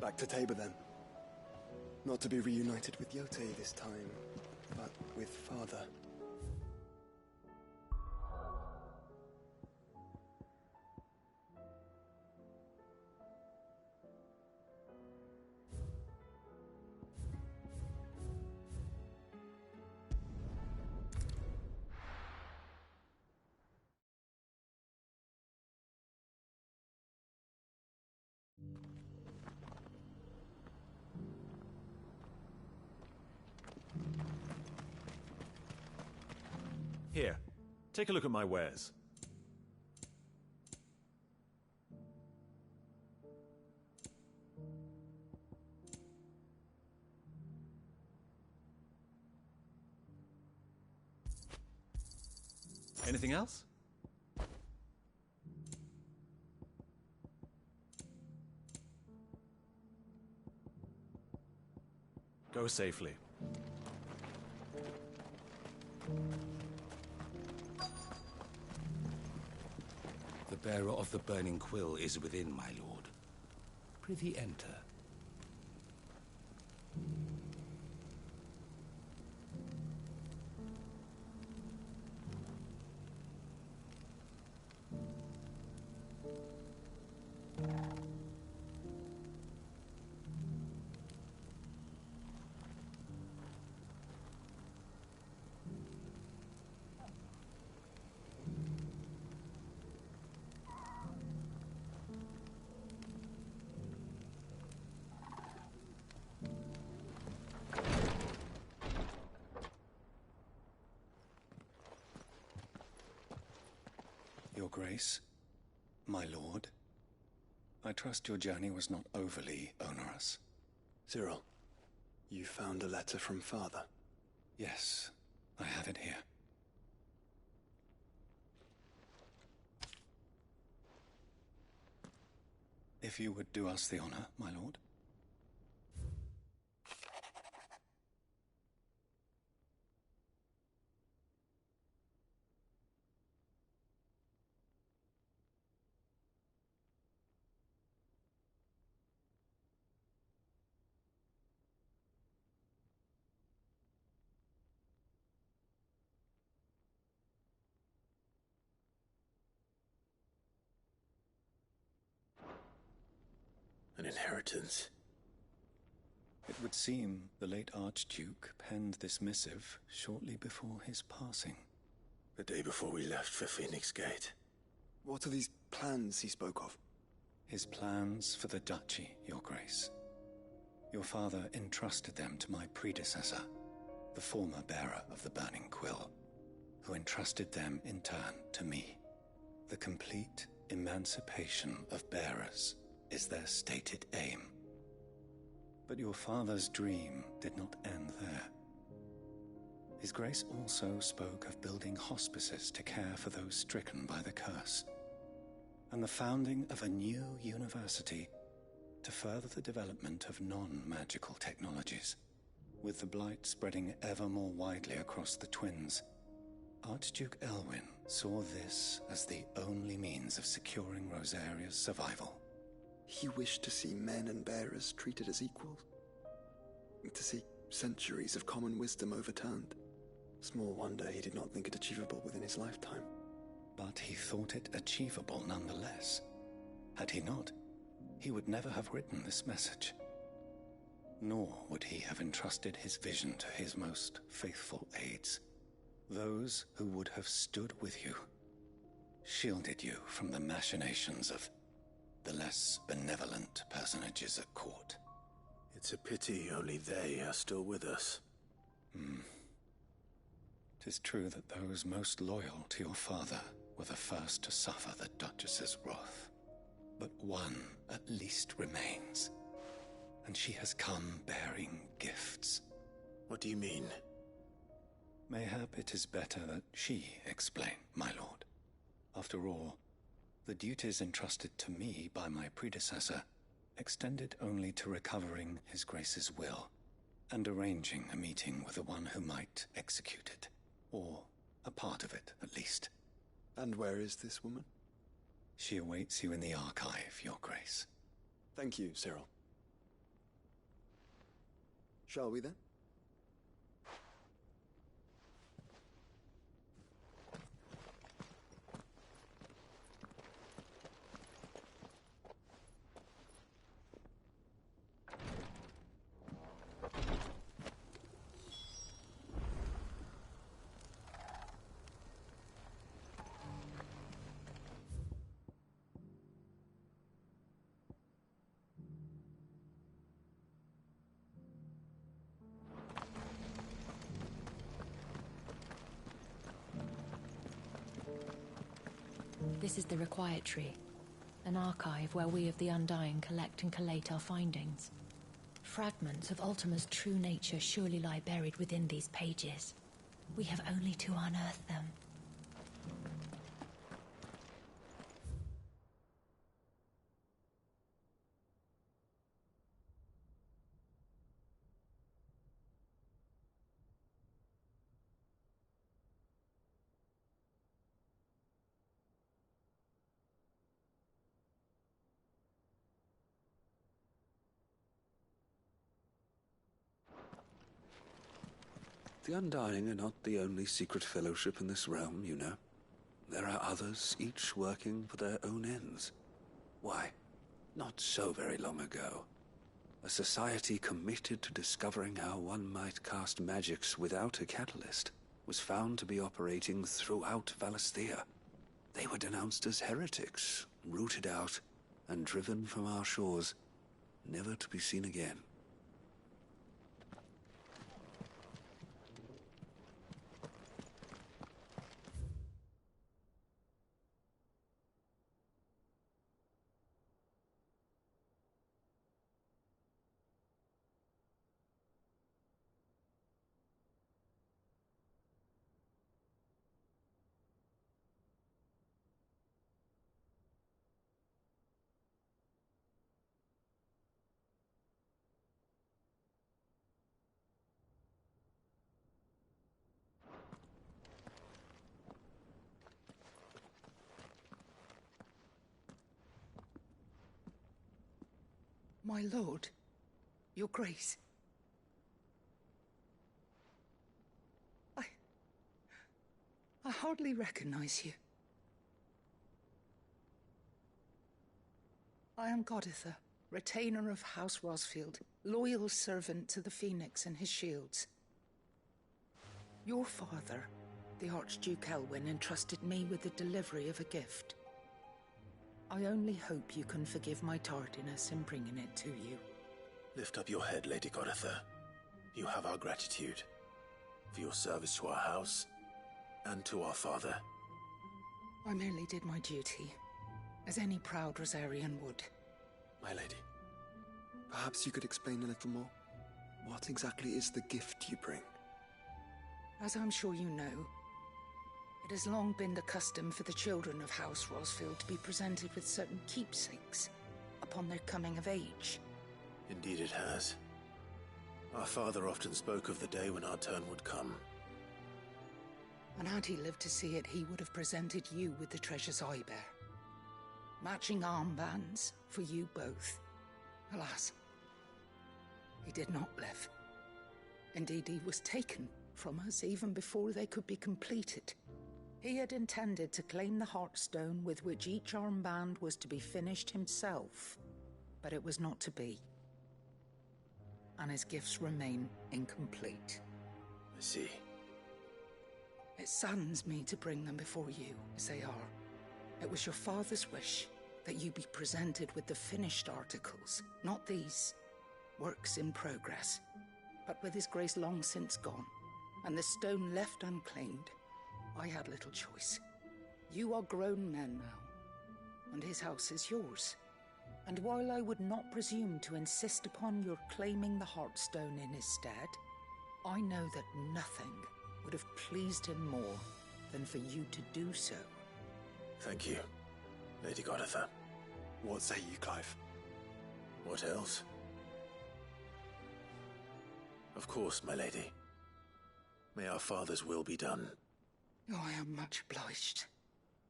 Back to Tabor then. Not to be reunited with Yote this time, but with Father. Here, take a look at my wares. Anything else? Go safely. The bearer of the burning quill is within, my lord. Prithee enter. Your Grace, my lord, I trust your journey was not overly onerous. Cyril, you found a letter from Father? Yes, I have it here. If you would do us the honor, my lord. An inheritance. It would seem the late Archduke penned this missive shortly before his passing. The day before we left for Phoenix Gate. What are these plans he spoke of? His plans for the duchy, Your Grace. Your father entrusted them to my predecessor, the former bearer of the Burning Quill, who entrusted them in turn to me. The complete emancipation of bearers is their stated aim. But your father's dream did not end there. His Grace also spoke of building hospices to care for those stricken by the curse, and the founding of a new university to further the development of non-magical technologies. With the blight spreading ever more widely across the twins, Archduke Elwyn saw this as the only means of securing Rosaria's survival. He wished to see men and bearers treated as equals. To see centuries of common wisdom overturned. Small wonder he did not think it achievable within his lifetime. But he thought it achievable nonetheless. Had he not, he would never have written this message. Nor would he have entrusted his vision to his most faithful aides. Those who would have stood with you, shielded you from the machinations of the less benevolent personages at court. It's a pity only they are still with us. 'Tis true that those most loyal to your father were the first to suffer the Duchess's wrath. But one at least remains, and she has come bearing gifts. What do you mean? Mayhap it is better that she explain, my lord. After all, the duties entrusted to me by my predecessor extended only to recovering His Grace's will and arranging a meeting with the one who might execute it, or a part of it, at least. And where is this woman? She awaits you in the archive, Your Grace. Thank you, Cyril. Shall we then? This is the Required Tree, an archive where we of the Undying collect and collate our findings. Fragments of Ultima's true nature surely lie buried within these pages. We have only to unearth them. The Undying are not the only secret fellowship in this realm, you know. There are others, each working for their own ends. Why, not so very long ago, a society committed to discovering how one might cast magics without a catalyst was found to be operating throughout Valisthea. They were denounced as heretics, rooted out, and driven from our shores, never to be seen again. My lord, your grace. I hardly recognize you. I am Goditha, retainer of House Rosfield, loyal servant to the Phoenix and his shields. Your father, the Archduke Elwyn, entrusted me with the delivery of a gift. I only hope you can forgive my tardiness in bringing it to you. Lift up your head, Lady Goditha. You have our gratitude for your service to our house and to our father. I merely did my duty, as any proud Rosarian would. My lady, perhaps you could explain a little more? What exactly is the gift you bring? As I'm sure you know, it has long been the custom for the children of House Rosfield to be presented with certain keepsakes upon their coming of age. Indeed it has. Our father often spoke of the day when our turn would come. And had he lived to see it, he would have presented you with the treasures I bear. Matching armbands for you both. Alas, he did not live. Indeed, he was taken from us even before they could be completed. He had intended to claim the Heartstone with which each armband was to be finished himself, but it was not to be. And his gifts remain incomplete. I see. It saddens me to bring them before you, as they are. It was your father's wish that you be presented with the finished articles, not these, works in progress, but with his grace long since gone. and the stone left unclaimed, I had little choice. You are grown men now, and his house is yours. And while I would not presume to insist upon your claiming the Heartstone in his stead, I know that nothing would have pleased him more than for you to do so. Thank you, Lady Goditha. What say you, Clive? What else? Of course, my lady. May our father's will be done. Oh, I am much obliged.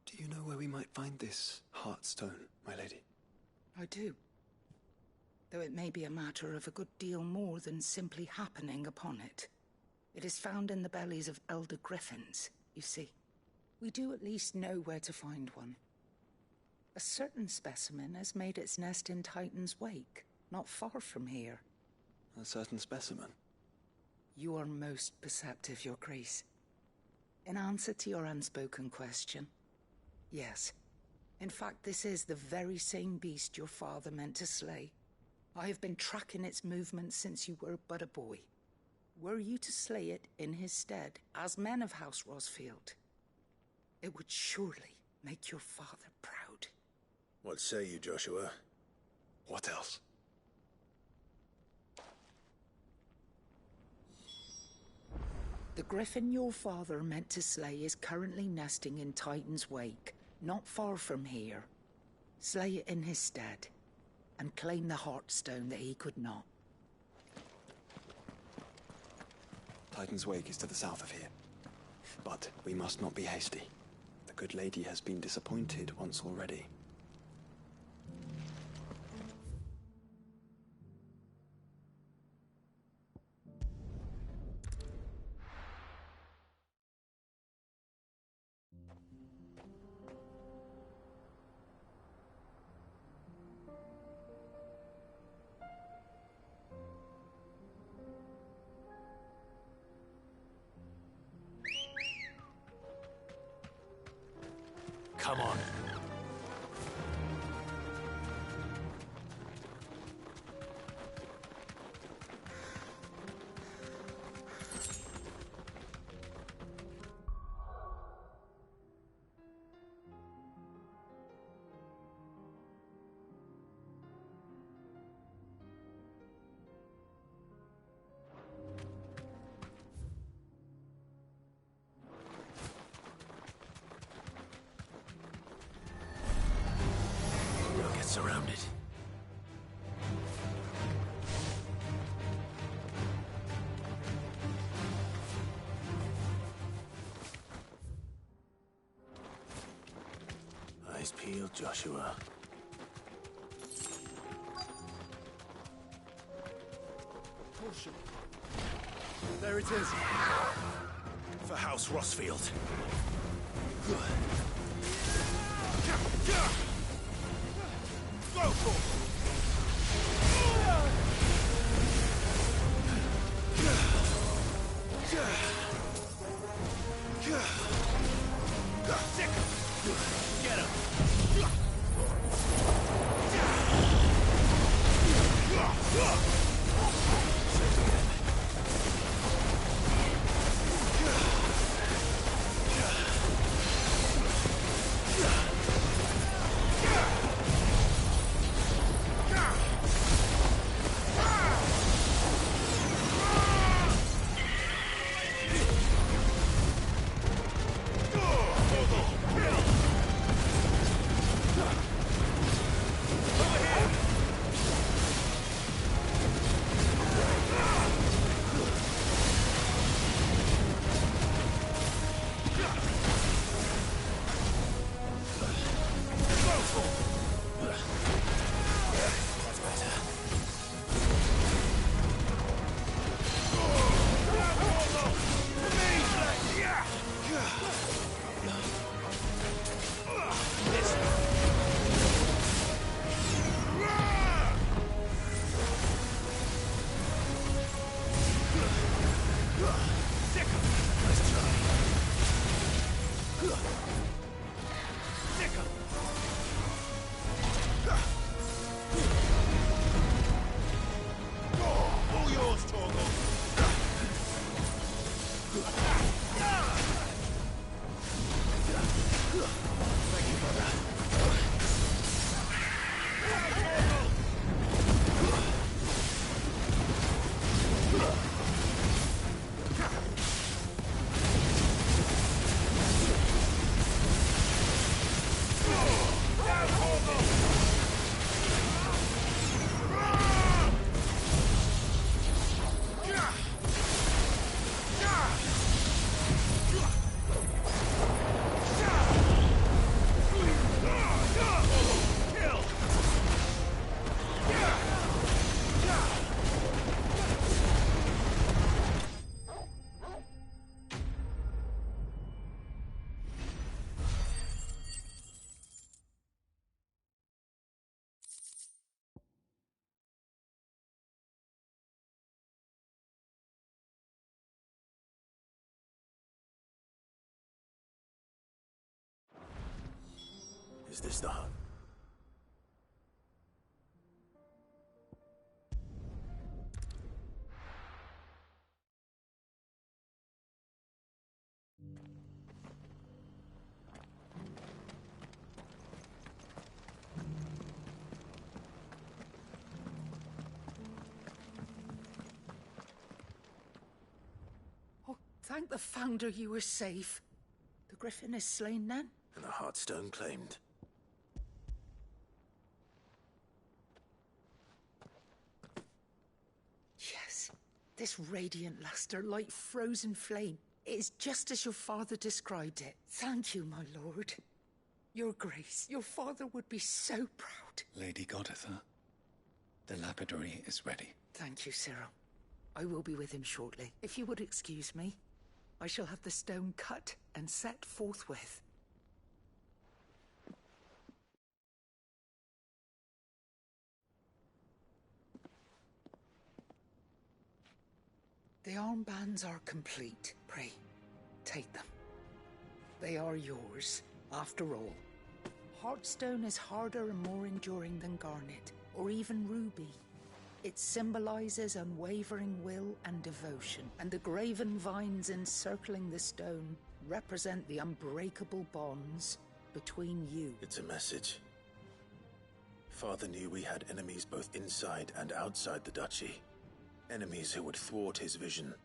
Do you know where we might find this Heartstone, my lady? I do. Though it may be a matter of a good deal more than simply happening upon it. It is found in the bellies of elder griffins, you see. We do at least know where to find one. A certain specimen has made its nest in Titan's Wake, not far from here. A certain specimen? You are most perceptive, Your Grace. In answer to your unspoken question, yes. In fact, this is the very same beast your father meant to slay. I have been tracking its movements since you were but a boy. Were you to slay it in his stead, as men of House Rosfield, it would surely make your father proud. What say you, Joshua? What else? The griffin your father meant to slay is currently nesting in Titan's Wake, not far from here. Slay it in his stead, and claim the Heartstone that he could not. Titan's Wake is to the south of here. But we must not be hasty. The good lady has been disappointed once already. Come on. Surrounded. Eyes peeled, Joshua. Caution. There it is. For House Rosfield. Go for it! Get him! Is this the hut? Thank the Founder you were safe. The Griffin is slain then? And the Heartstone claimed. Yes. This radiant luster, like frozen flame, is just as your father described it. Thank you, my lord. Your Grace, your father would be so proud. Lady Goditha, the lapidary is ready. Thank you, Cyril. I will be with him shortly. If you would excuse me, I shall have the stone cut and set forthwith. The armbands are complete. Pray, take them. They are yours, after all. Heartstone is harder and more enduring than garnet, or even ruby. It symbolizes unwavering will and devotion, and the graven vines encircling the stone represent the unbreakable bonds between you. It's a message. Father knew we had enemies both inside and outside the duchy. Enemies who would thwart his vision.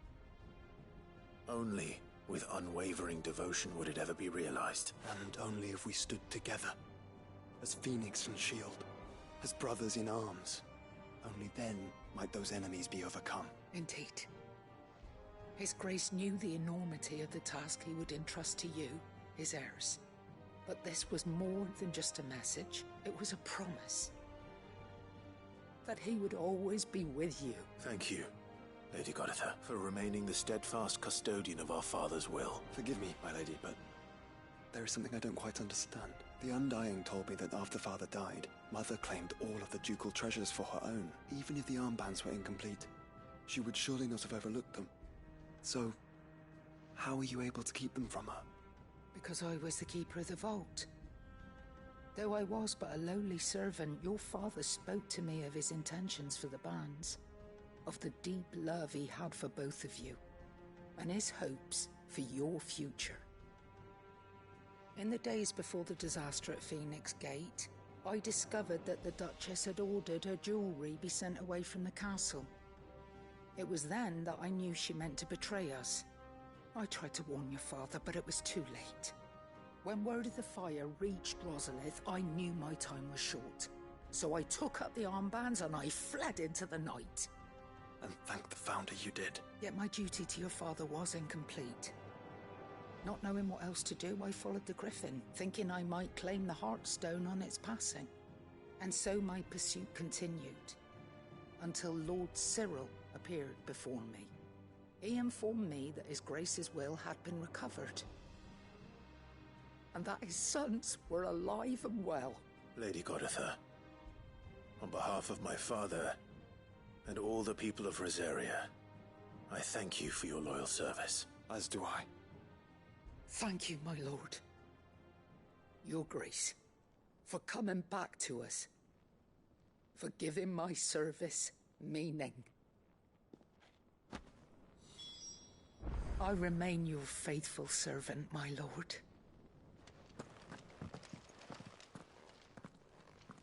Only with unwavering devotion would it ever be realized. And only if we stood together, as Phoenix and Shield, as brothers in arms. Only then might those enemies be overcome. Indeed. His Grace knew the enormity of the task he would entrust to you, his heirs. But this was more than just a message. It was a promise. That he would always be with you. Thank you, Lady Goditha, for remaining the steadfast custodian of our father's will. Forgive me, my lady, but there is something I don't quite understand. The Undying told me that after Father died, Mother claimed all of the ducal treasures for her own. Even if the armbands were incomplete, she would surely not have overlooked them. So, how were you able to keep them from her? Because I was the keeper of the vault. Though I was but a lowly servant, your father spoke to me of his intentions for the bands, of the deep love he had for both of you, and his hopes for your future. In the days before the disaster at Phoenix Gate, I discovered that the Duchess had ordered her jewelry be sent away from the castle. It was then that I knew she meant to betray us. I tried to warn your father, but it was too late. When word of the fire reached Rosalith, I knew my time was short. So I took up the armbands and I fled into the night. And thank the Founder you did. Yet my duty to your father was incomplete. Not knowing what else to do, I followed the Griffin, thinking I might claim the Heartstone on its passing. And so my pursuit continued, until Lord Cyril appeared before me. He informed me that His Grace's will had been recovered, and that his sons were alive and well. Lady Goditha, on behalf of my father and all the people of Rosaria, I thank you for your loyal service. As do I. Thank you, my lord. Your Grace, for coming back to us, for giving my service meaning. I remain your faithful servant, my lord.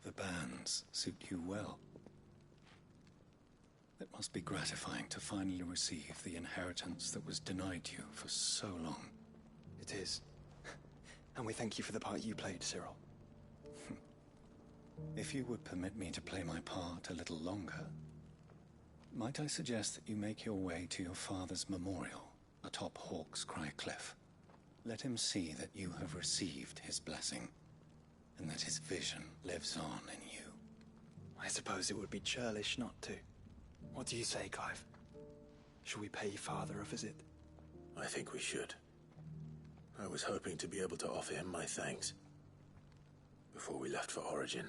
The bands suit you well. It must be gratifying to finally receive the inheritance that was denied you for so long. It is. And we thank you for the part you played, Cyril. If you would permit me to play my part a little longer, might I suggest that you make your way to your father's memorial atop Hawk's Cry Cliff? Let him see that you have received his blessing, and that his vision lives on in you. I suppose it would be churlish not to. What do you say, Clive? Shall we pay Father a visit? I think we should. I was hoping to be able to offer him my thanks before we left for Origin.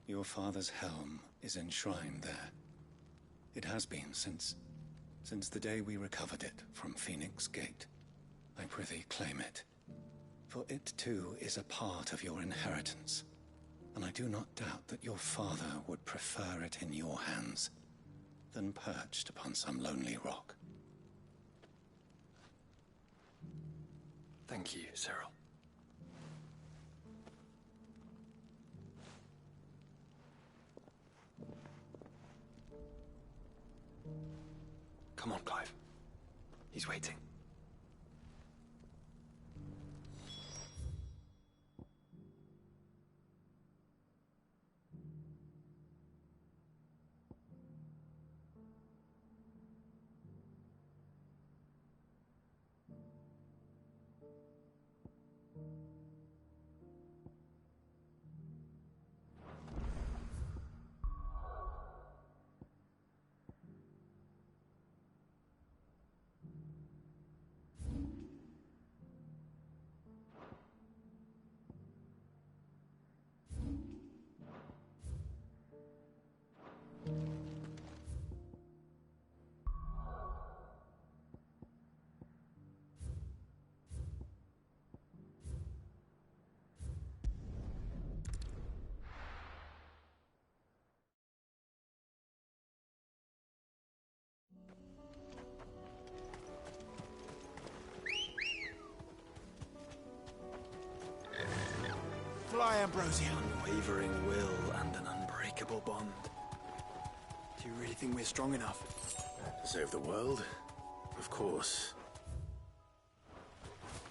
Your father's helm is enshrined there. It has been since the day we recovered it from Phoenix Gate. I prithee claim it, For it too is a part of your inheritance, and I do not doubt that your father would prefer it in your hands than perched upon some lonely rock. Thank you, Cyril. Come on, Clive. He's waiting. Fly, Ambrosia. Unwavering will and an unbreakable bond. Do you really think we're strong enough? To save the world? Of course.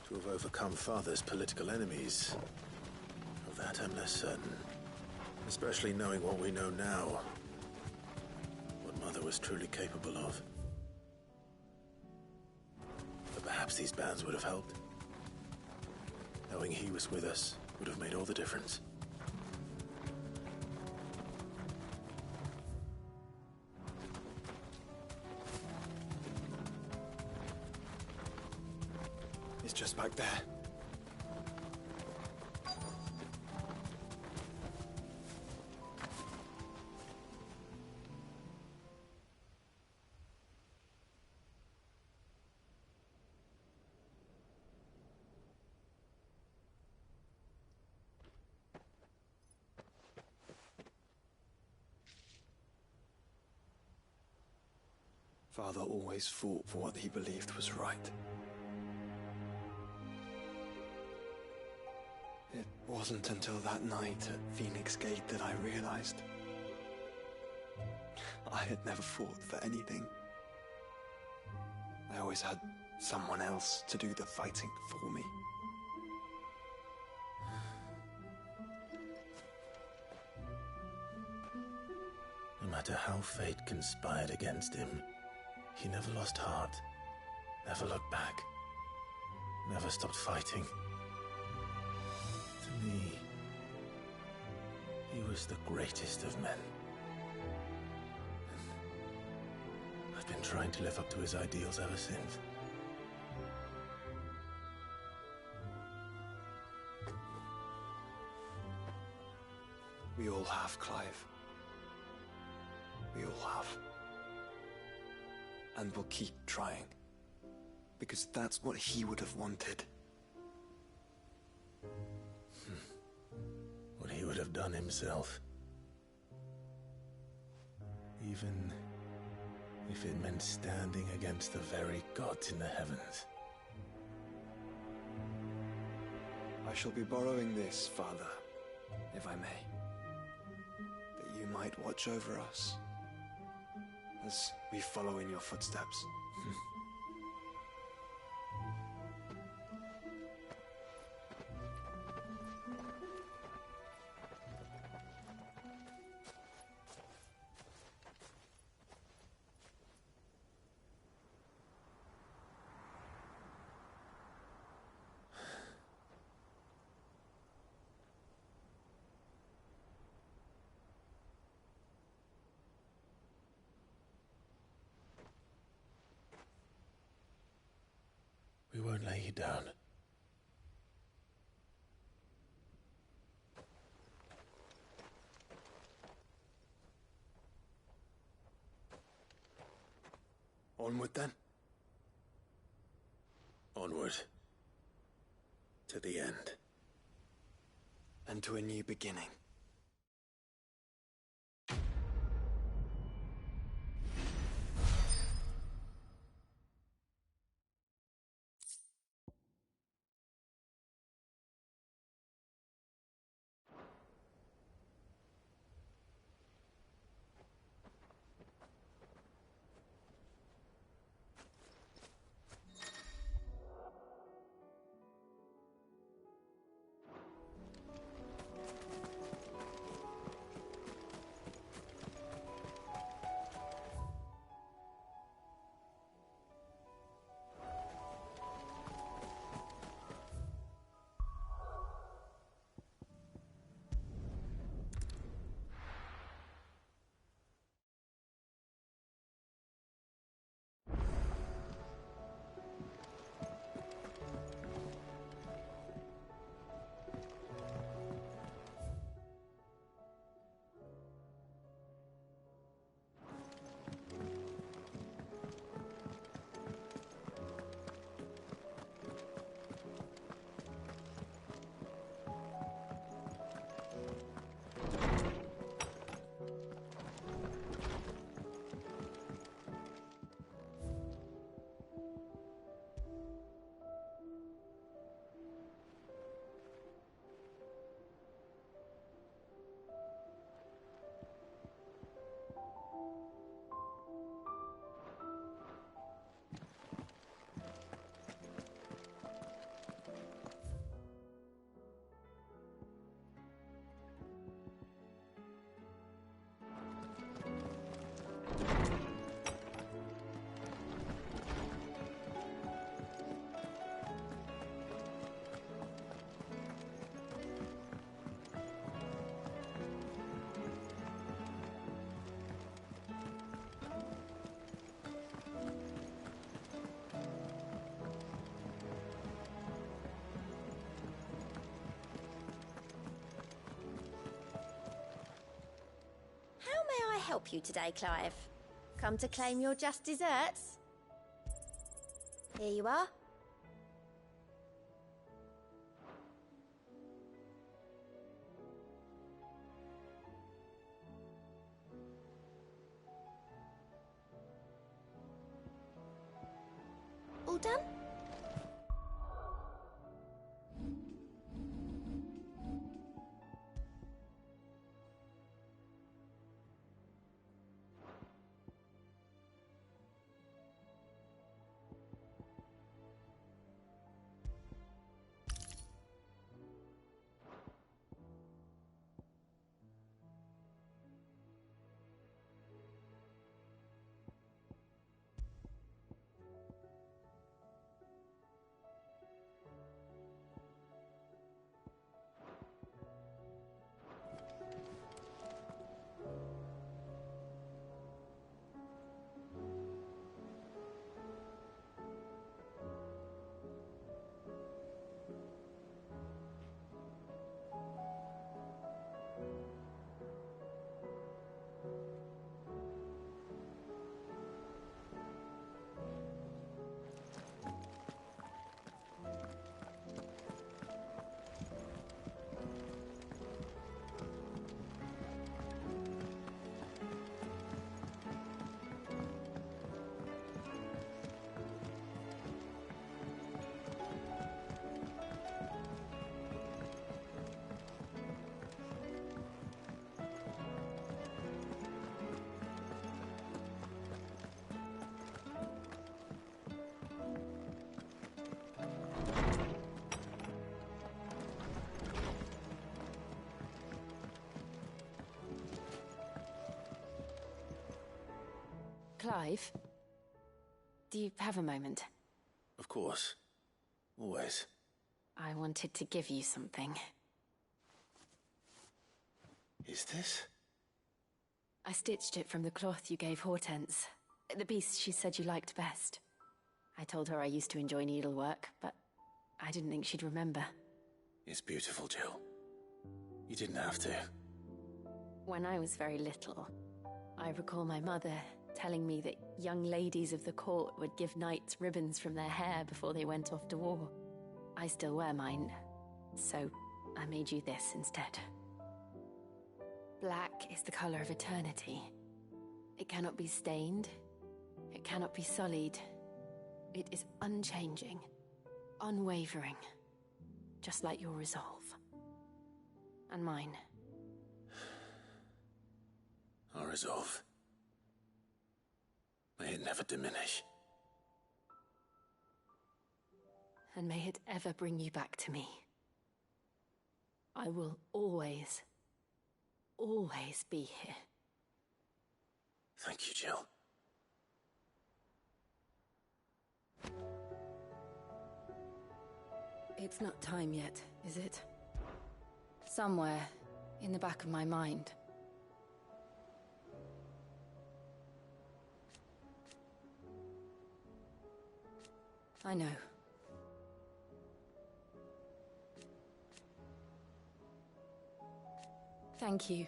To have overcome Father's political enemies? Of that I'm less certain. Especially knowing what we know now. What Mother was truly capable of. But perhaps these bands would have helped. Knowing he was with us would have made all the difference. It's just back there. Father always fought for what he believed was right. It wasn't until that night at Phoenix Gate that I realized I had never fought for anything. I always had someone else to do the fighting for me. No matter how fate conspired against him, he never lost heart, never looked back, never stopped fighting. To me, he was the greatest of men. I've been trying to live up to his ideals ever since. We all have, Clive. We all have. And we'll keep trying. Because that's what he would have wanted. What he would have done himself. Even if it meant standing against the very gods in the heavens. I shall be borrowing this, Father, if I may. That you might watch over us as we follow in your footsteps. We won't lay you down. Onward then. Onward. To the end. And to a new beginning. How may I help you today, Clive? Come to claim your just desserts? Here you are. All done? Clive, do you have a moment? Of course. Always. I wanted to give you something. Is this? I stitched it from the cloth you gave Hortense. The piece she said you liked best. I told her I used to enjoy needlework, but I didn't think she'd remember. It's beautiful, Jill. You didn't have to. When I was very little, I recall my mother telling me that young ladies of the court would give knights ribbons from their hair before they went off to war. I still wear mine, so I made you this instead. Black is the color of eternity. It cannot be stained. It cannot be sullied. It is unchanging, unwavering, just like your resolve. And mine. Our resolve. May it never diminish. And may it ever bring you back to me. I will always, always be here. Thank you, Jill. It's not time yet, is it? Somewhere in the back of my mind. I know. Thank you.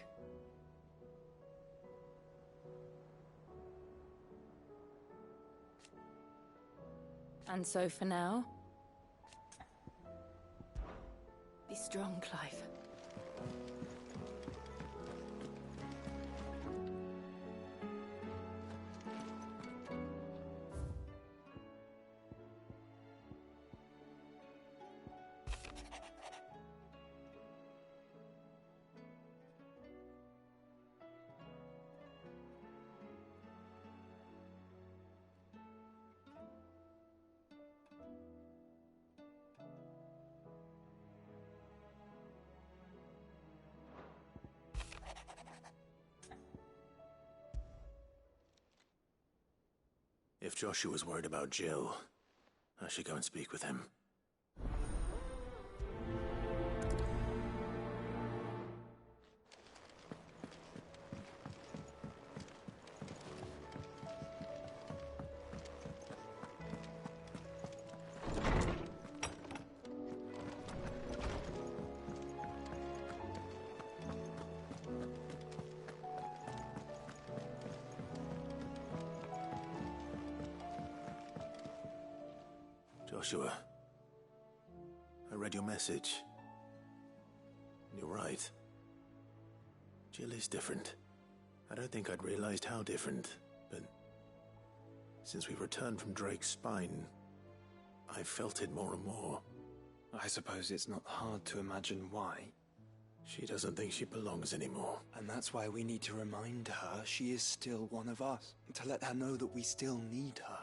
And so for now, be strong, Clive. If Joshua's worried about Jill, I should go and speak with him. Joshua, I read your message. You're right. Jill is different. I don't think I'd realized how different, but since we returned from Drake's spine, I've felt it more and more. I suppose it's not hard to imagine why. She doesn't think she belongs anymore. And that's why we need to remind her she is still one of us. To let her know that we still need her.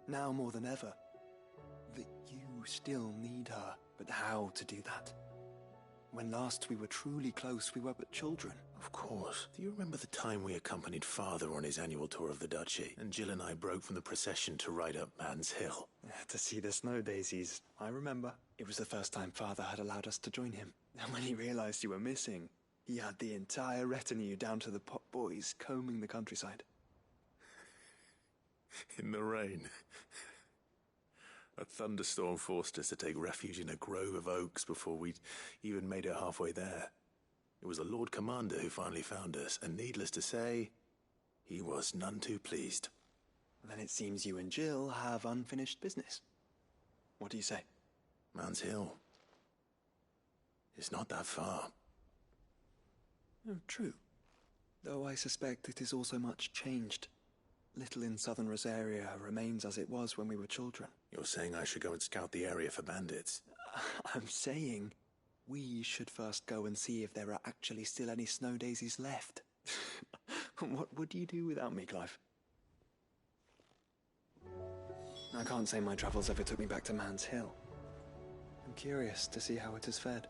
Now more than ever. That you still need her. But how to do that? When last we were truly close, we were but children. Of course. Do you remember the time we accompanied Father on his annual tour of the Duchy, and Jill and I broke from the procession to ride up Man's Hill? To see the snow daisies, I remember. It was the first time Father had allowed us to join him. And when he realized you were missing, he had the entire retinue down to the pot boys combing the countryside. In the rain. A thunderstorm forced us to take refuge in a grove of oaks before we'd even made it halfway there. It was the Lord Commander who finally found us, and needless to say, he was none too pleased. Then it seems you and Jill have unfinished business. What do you say? Man's Hill. It's not that far. Oh, true. Though I suspect it is also much changed. Little in southern Rosaria remains as it was when we were children. You're saying I should go and scout the area for bandits? I'm saying we should first go and see if there are actually still any snow daisies left. What would you do without me, Clive? I can't say my travels ever took me back to Man's Hill. I'm curious to see how it has fared.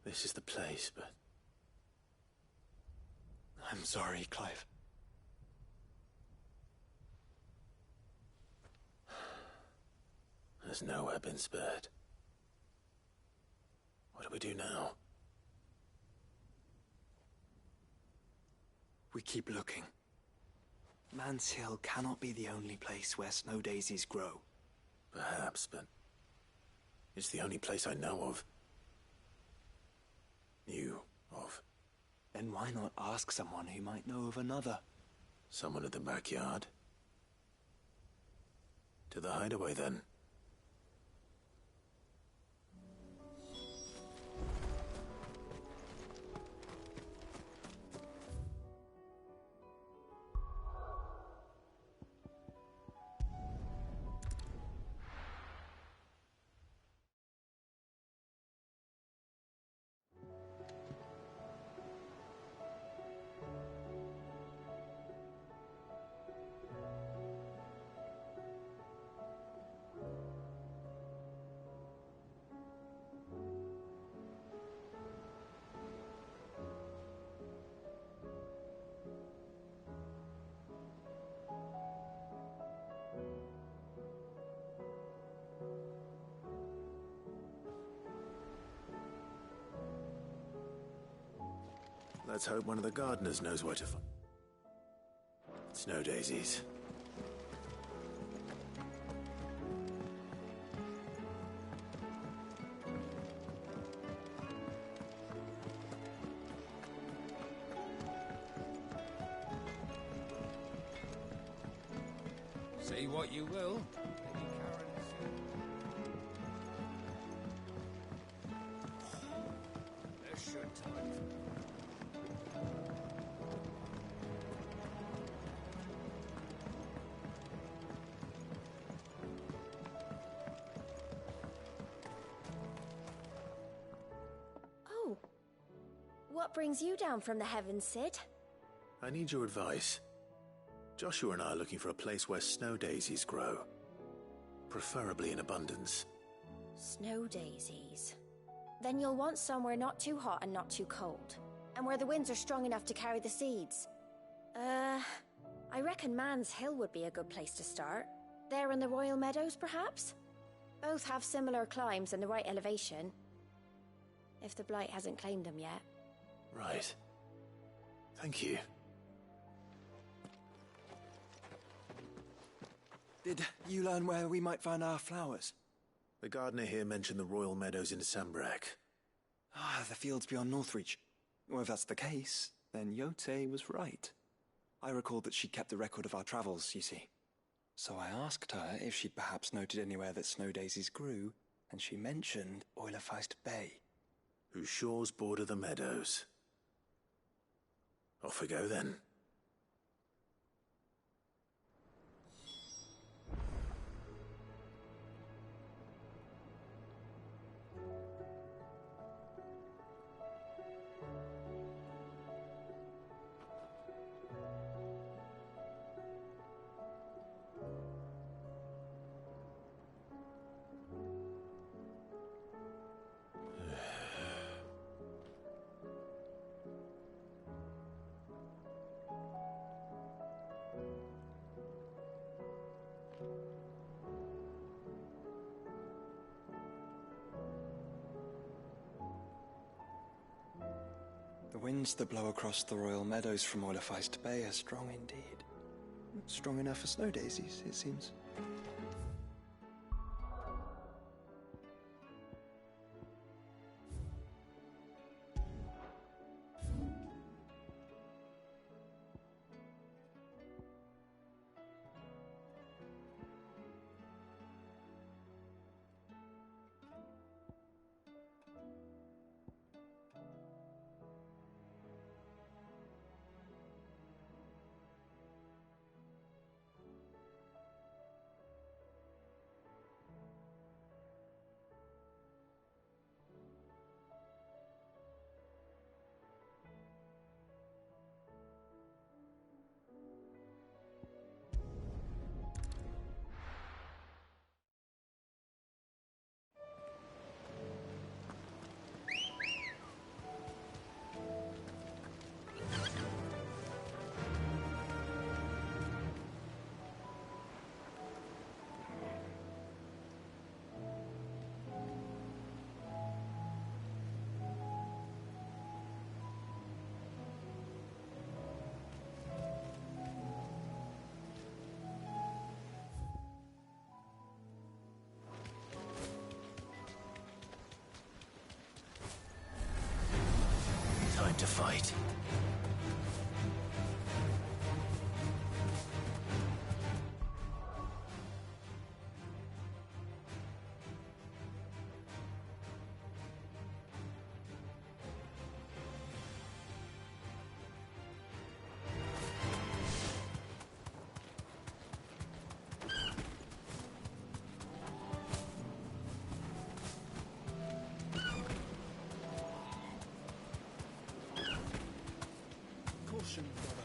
This is the place, but... I'm sorry, Clive. has nowhere been spared. What do we do now? We keep looking. Man's Hill cannot be the only place where snow daisies grow. Perhaps, but it's the only place I know of. Knew of. Then why not ask someone who might know of another? Someone at the backyard? To the hideaway, then. Let's hope one of the gardeners knows where to find snow daisies. Say what you will. Lady Karen is... Bless your time. Oh. What brings you down from the heavens, Sid? I need your advice. Joshua and I are looking for a place where snow daisies grow. Preferably in abundance. Snow daisies. Then you'll want somewhere not too hot and not too cold. And where the winds are strong enough to carry the seeds. I reckon Man's Hill would be a good place to start. There in the Royal Meadows, perhaps? Both have similar climbs and the right elevation. If the Blight hasn't claimed them yet. Right. Thank you. Did you learn where we might find our flowers? The gardener here mentioned the Royal Meadows in Sambrak. Ah, the fields beyond Northreach. Well, if that's the case, then Yote was right. I recalled that she kept a record of our travels, you see. So I asked her if she'd perhaps noted anywhere that snow daisies grew, and she mentioned Oilafeist Bay. Whose shores border the meadows. Off we go then. The winds that blow across the Royal Meadows from Oilafeist Bay are strong indeed. Strong enough for snow daisies, it seems. to fight. Caution, brother.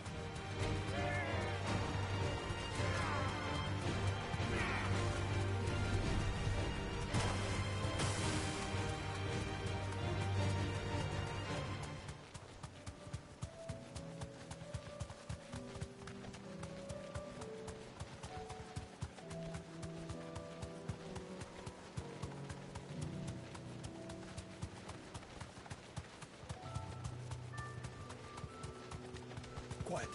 Quiet.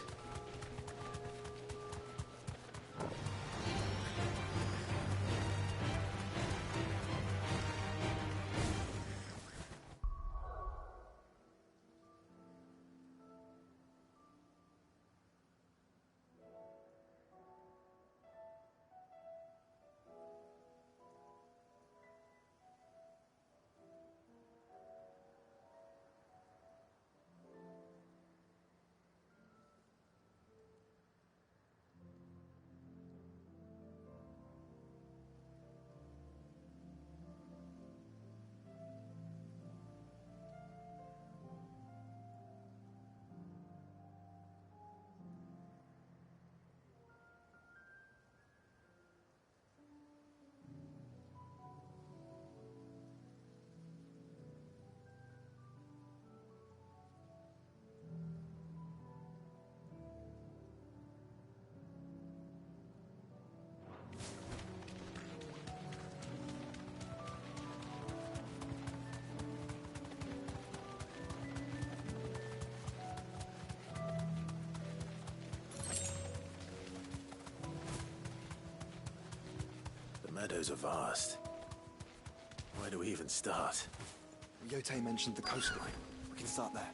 The meadows are vast. Where do we even start? Yote mentioned the coastline. We can start there.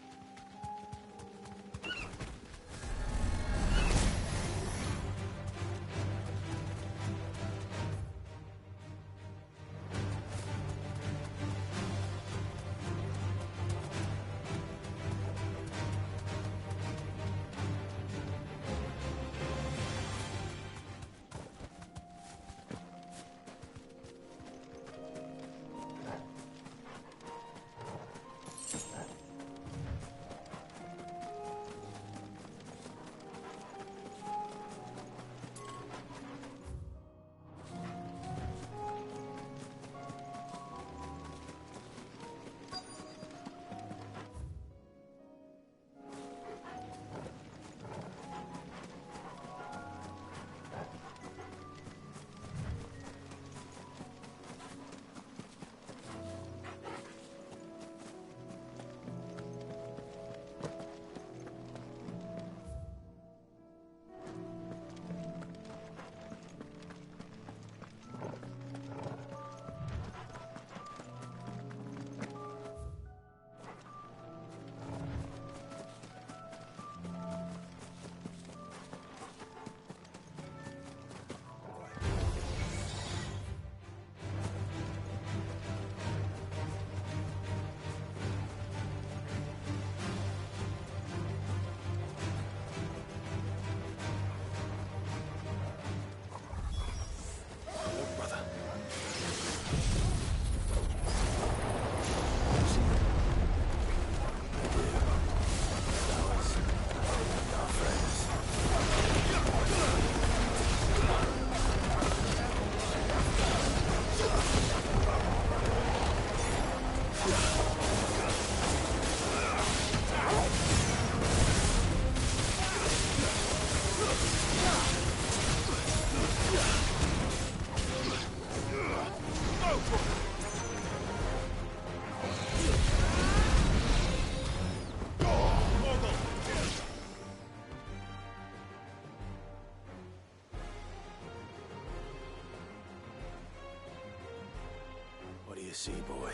See, boy.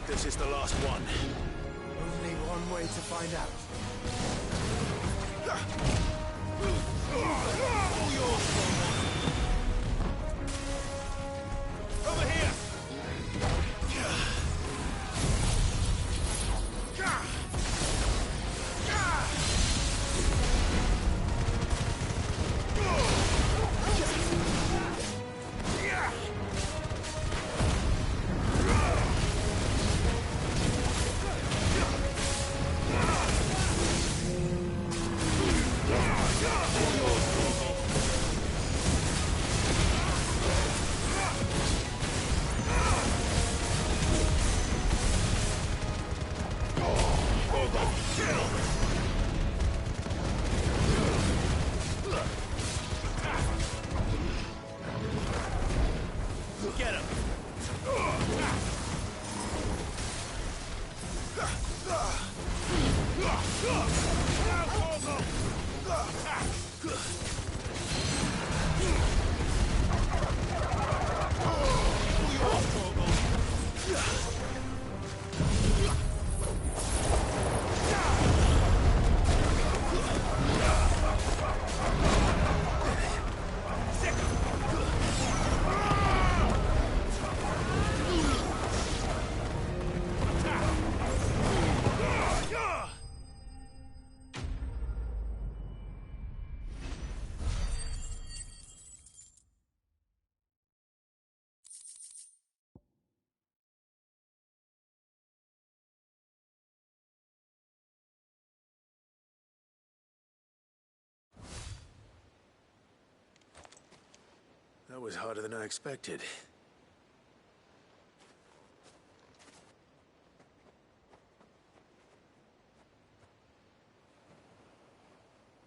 hope this is the last one. Only one way to find out. All yours, over here! Get him! That was harder than I expected.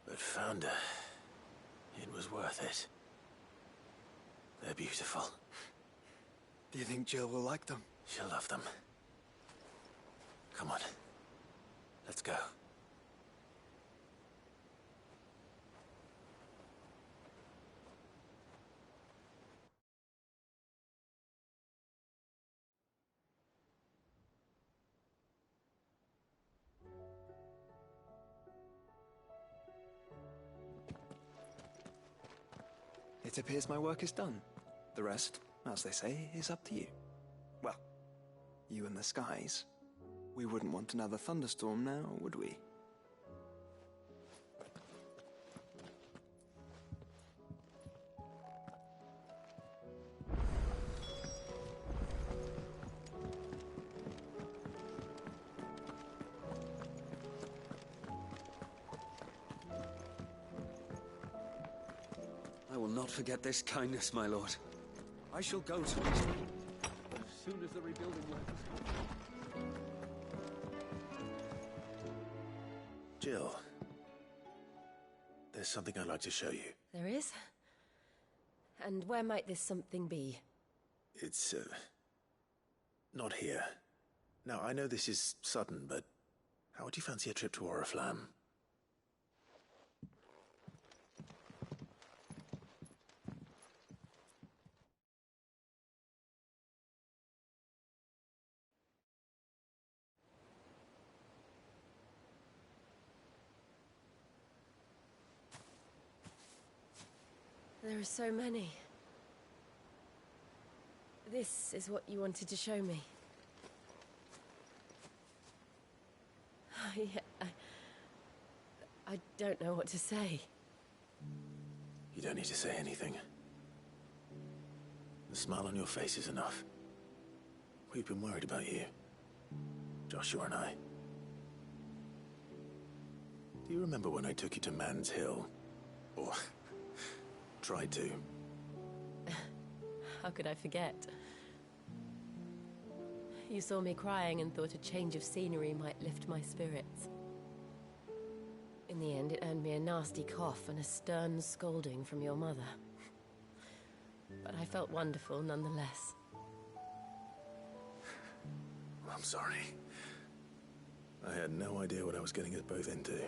But found her. It was worth it. They're beautiful. Do you think Jill will like them? She'll love them. Come on. Let's go. It appears my work is done. The rest, as they say, is up to you. Well, you and the skies. We wouldn't want another thunderstorm now, would we? I will not forget this kindness, my lord. I shall go to it as soon as the rebuilding work is complete. Jill, there's something I'd like to show you. There is? And where might this something be? It's, not here. Now, I know this is sudden, but how would you fancy a trip to Oriflamme? There are so many. This is what you wanted to show me. I don't know what to say. You don't need to say anything. The smile on your face is enough. We've been worried about you. Joshua and I. Do you remember when I took you to Man's Hill? Or tried to? How could I forget? You saw me crying and thought a change of scenery might lift my spirits. In the end, it earned me a nasty cough and a stern scolding from your mother. But I felt wonderful nonetheless. I'm sorry. I had no idea what I was getting us both into.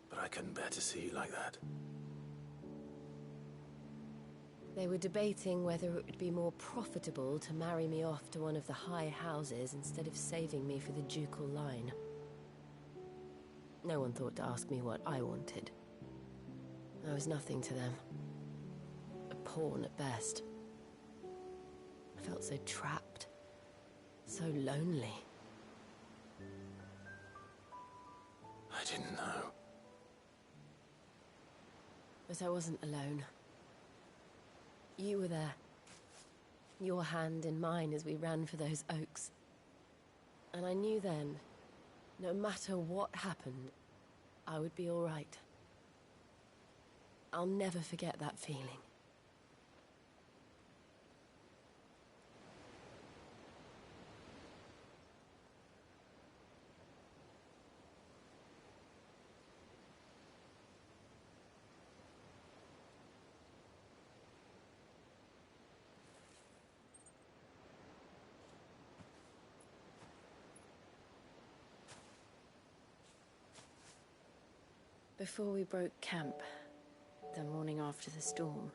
But I couldn't bear to see you like that. They were debating whether it would be more profitable to marry me off to one of the high houses instead of saving me for the ducal line. No one thought to ask me what I wanted. I was nothing to them. A pawn at best. I felt so trapped. So lonely. I didn't know. But I wasn't alone. You were there. Your hand in mine as we ran for those oaks. And I knew then, no matter what happened, I would be all right. I'll never forget that feeling. Before we broke camp, the morning after the storm,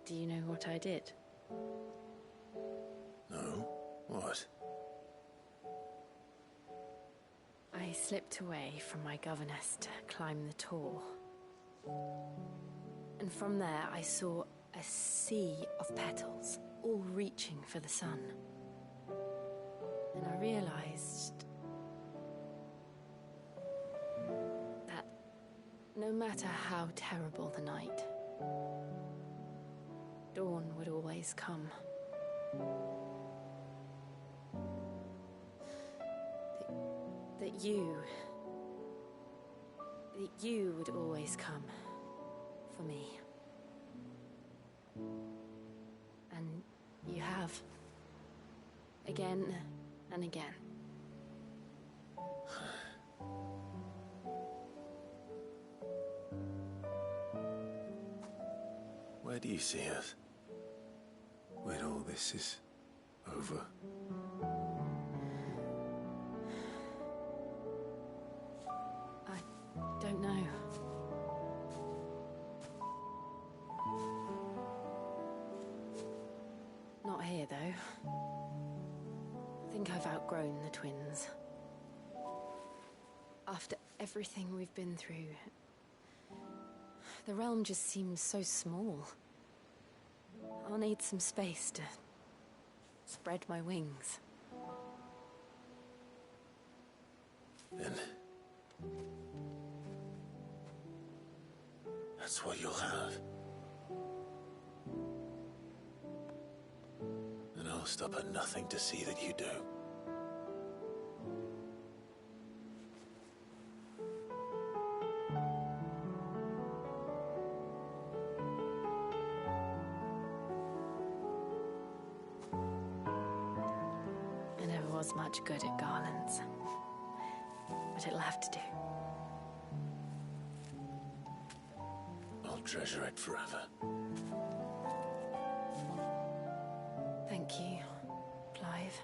do you know what I did? No? What? I slipped away from my governess to climb the tor. And from there I saw a sea of petals, all reaching for the sun. And I realized that no matter how terrible the night, dawn would always come. That you would always come for me. And you have. Again and again. Where do you see us? When all this is over? I don't know. Not here, though. I think I've outgrown the twins. After everything we've been through, the realm just seems so small. I'll need some space to spread my wings. Then that's what you'll have. And I'll stop at nothing to see that you do. I never was much good at garlands, but it'll have to do. I'll treasure it forever. Thank you, Clive.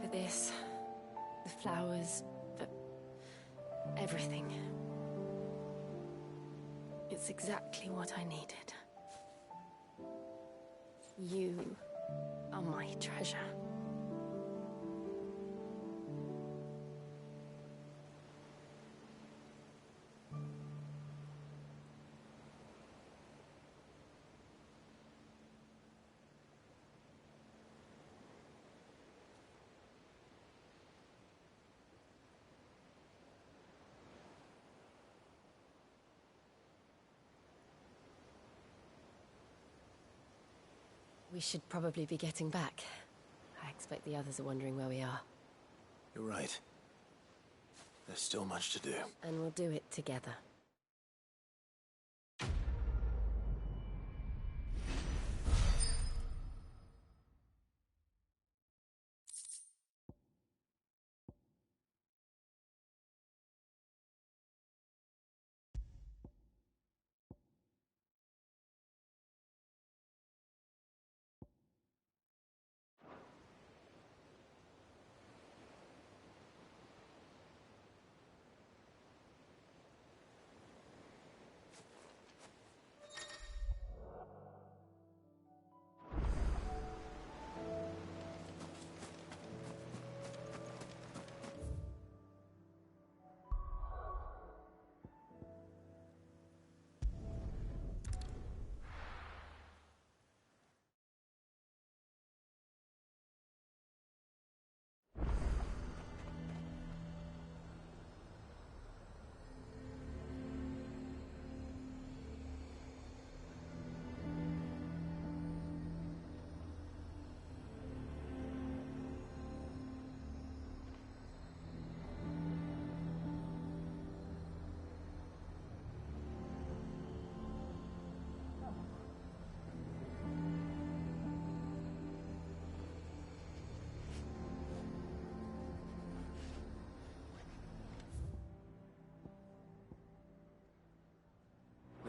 For this, the flowers, for everything. It's exactly what I needed. You are my treasure. We should probably be getting back. I expect the others are wondering where we are. You're right. There's still much to do. And we'll do it together.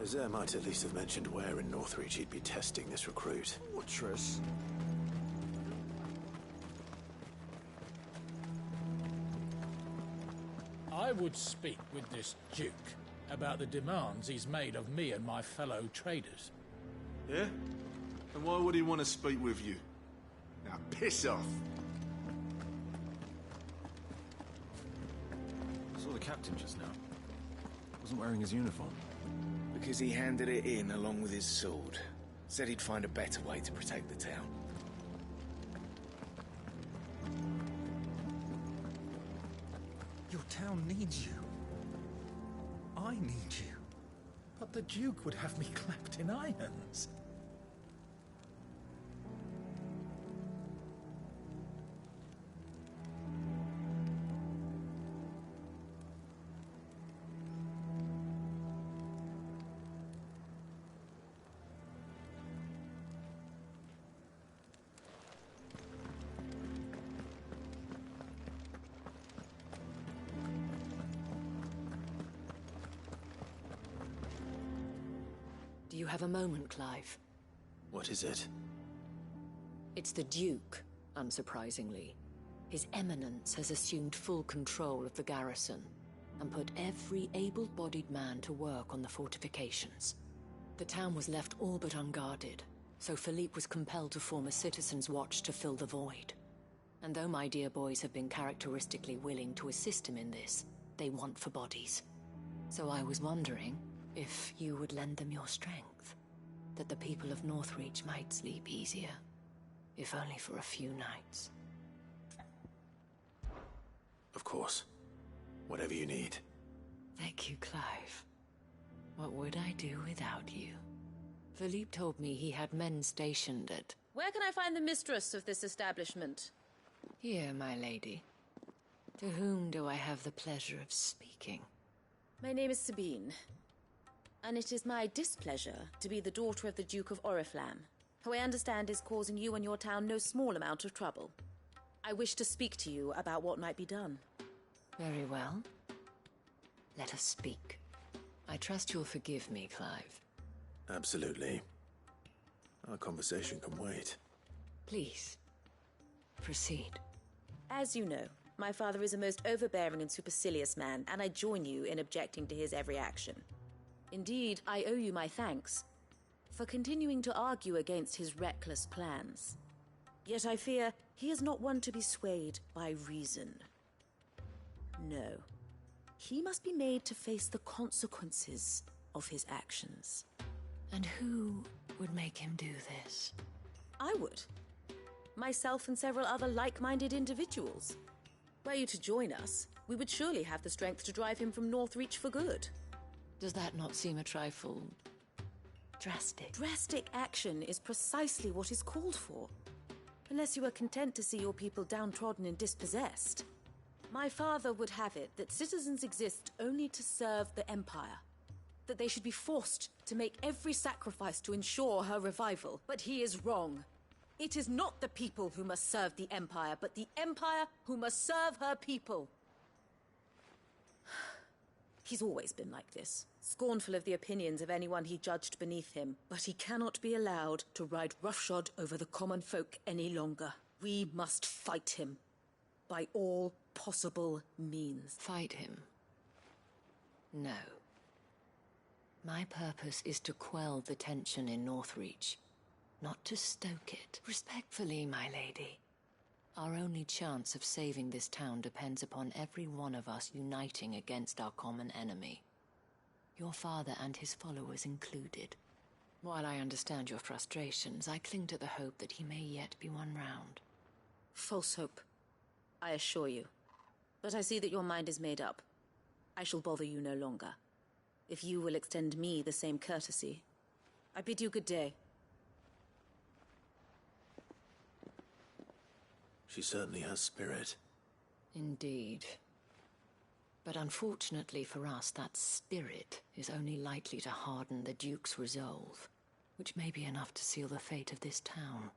Azir might at least have mentioned where in Northreach he'd be testing this recruit. Fortress? I would speak with this Duke about the demands he's made of me and my fellow traders. Yeah? And why would he want to speak with you? Now, piss off! I saw the captain just now. Wasn't wearing his uniform. Because he handed it in along with his sword. Said he'd find a better way to protect the town. Your town needs you. I need you. But the Duke would have me clapped in irons. Do you have a moment, Clive? What is it? It's the Duke, unsurprisingly. His Eminence has assumed full control of the garrison and put every able-bodied man to work on the fortifications. The town was left all but unguarded, so Philippe was compelled to form a citizens' watch to fill the void. And though my dear boys have been characteristically willing to assist him in this, they want for bodies. So I was wondering if you would lend them your strength, that the people of Northreach might sleep easier, if only for a few nights. Of course. Whatever you need. Thank you, Clive. What would I do without you? Philippe told me he had men stationed at... Where can I find the mistress of this establishment? Here, my lady. To whom do I have the pleasure of speaking? My name is Sabine, and it is my displeasure to be the daughter of the Duke of Oriflamme, who I understand is causing you and your town no small amount of trouble. I wish to speak to you about what might be done. Very well. Let us speak. I trust you'll forgive me, Clive. Absolutely. Our conversation can wait. Please, proceed. As you know, my father is a most overbearing and supercilious man, and I join you in objecting to his every action. Indeed, I owe you my thanks for continuing to argue against his reckless plans. Yet I fear he is not one to be swayed by reason. No. He must be made to face the consequences of his actions. And who would make him do this? I would. Myself and several other like-minded individuals. Were you to join us, we would surely have the strength to drive him from Northreach for good. Does that not seem a trifle... drastic? Drastic action is precisely what is called for. Unless you are content to see your people downtrodden and dispossessed. My father would have it that citizens exist only to serve the Empire. That they should be forced to make every sacrifice to ensure her revival. But he is wrong. It is not the people who must serve the Empire, but the Empire who must serve her people. He's always been like this, scornful of the opinions of anyone he judged beneath him, but he cannot be allowed to ride roughshod over the common folk any longer. We must fight him, by all possible means. Fight him? No. My purpose is to quell the tension in Northreach, not to stoke it. Respectfully, my lady. Our only chance of saving this town depends upon every one of us uniting against our common enemy. Your father and his followers included. While I understand your frustrations, I cling to the hope that he may yet be won round. False hope, I assure you. But I see that your mind is made up. I shall bother you no longer. If you will extend me the same courtesy, I bid you good day. She certainly has spirit. Indeed. But unfortunately for us, that spirit is only likely to harden the Duke's resolve, which may be enough to seal the fate of this town.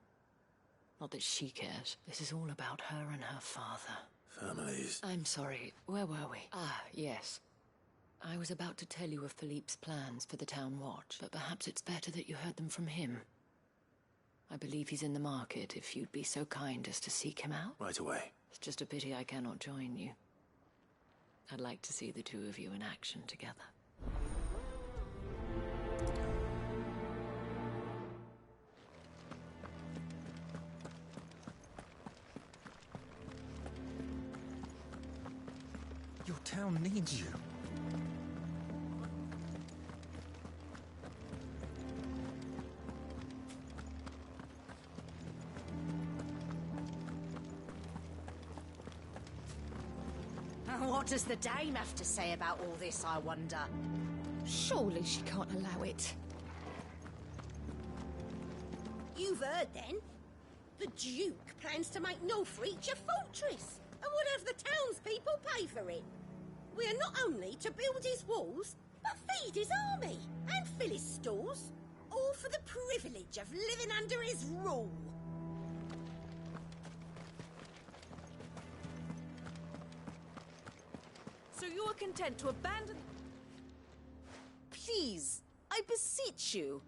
Not that she cares. This is all about her and her father. Families. I'm sorry, where were we? Ah, yes. I was about to tell you of Philippe's plans for the town watch, but perhaps it's better that you heard them from him. I believe he's in the market, if you'd be so kind as to seek him out. Right away. It's just a pity I cannot join you. I'd like to see the two of you in action together. Your town needs you. What does the dame have to say about all this, I wonder? Surely she can't allow it. You've heard, then? The Duke plans to make Northreach a fortress, and would have the townspeople pay for it. We are not only to build his walls, but feed his army, and fill his stores, all for the privilege of living under his rule. So you are content to abandon... Please, I beseech you.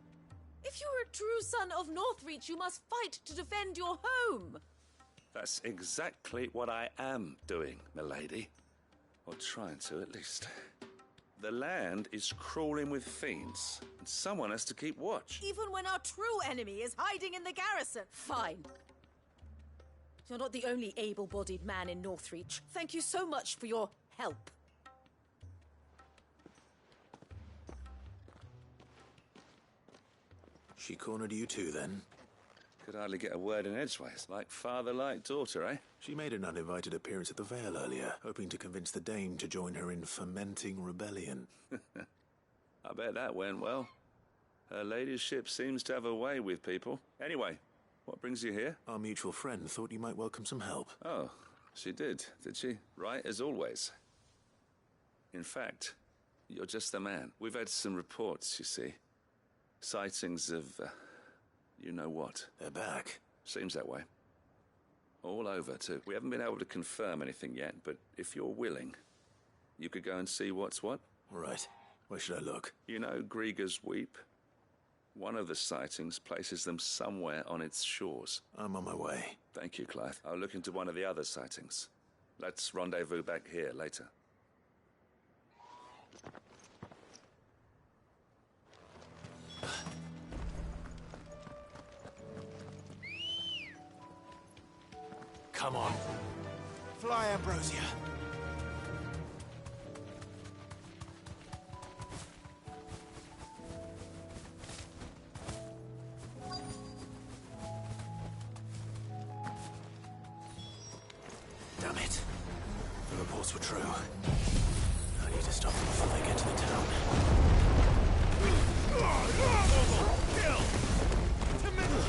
If you are a true son of Northreach, you must fight to defend your home. That's exactly what I am doing, milady. Or trying to, at least. The land is crawling with fiends, and someone has to keep watch. Even when our true enemy is hiding in the garrison. Fine. You're not the only able-bodied man in Northreach. Thank you so much for your help. She cornered you too, then? Could hardly get a word in edgeways. Like father, like daughter, eh? She made an uninvited appearance at the Vale earlier, hoping to convince the Dame to join her in fomenting rebellion. I bet that went well. Her ladyship seems to have a way with people. Anyway, what brings you here? Our mutual friend thought you might welcome some help. Oh, she did she? Right, as always. In fact, you're just the man. We've had some reports, you see. Sightings of, you know what. They're back. Seems that way. All over, too. We haven't been able to confirm anything yet, but if you're willing, you could go and see what's what. All right. Where should I look? You know Grieger's Weep? One of the sightings places them somewhere on its shores. I'm on my way. Thank you, Clive. I'll look into one of the other sightings. Let's rendezvous back here later. Come on. Fly, Ambrosia. Damn it. The reports were true. I need to stop them before they get to the town. Kill! To middle!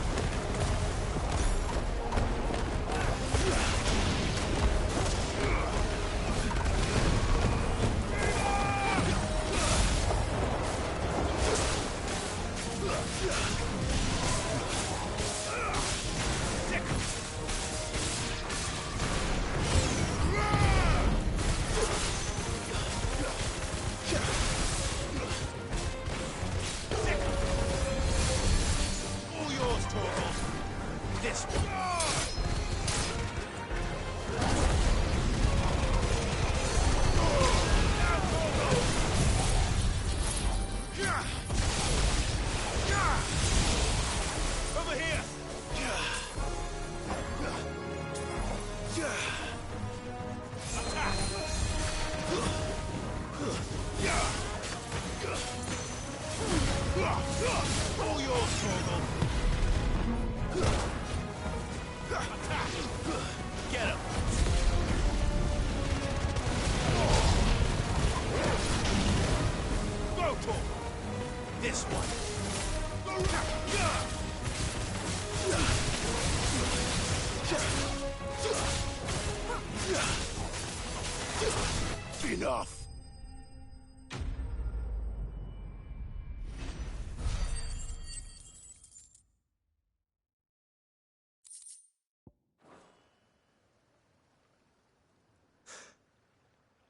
Enough!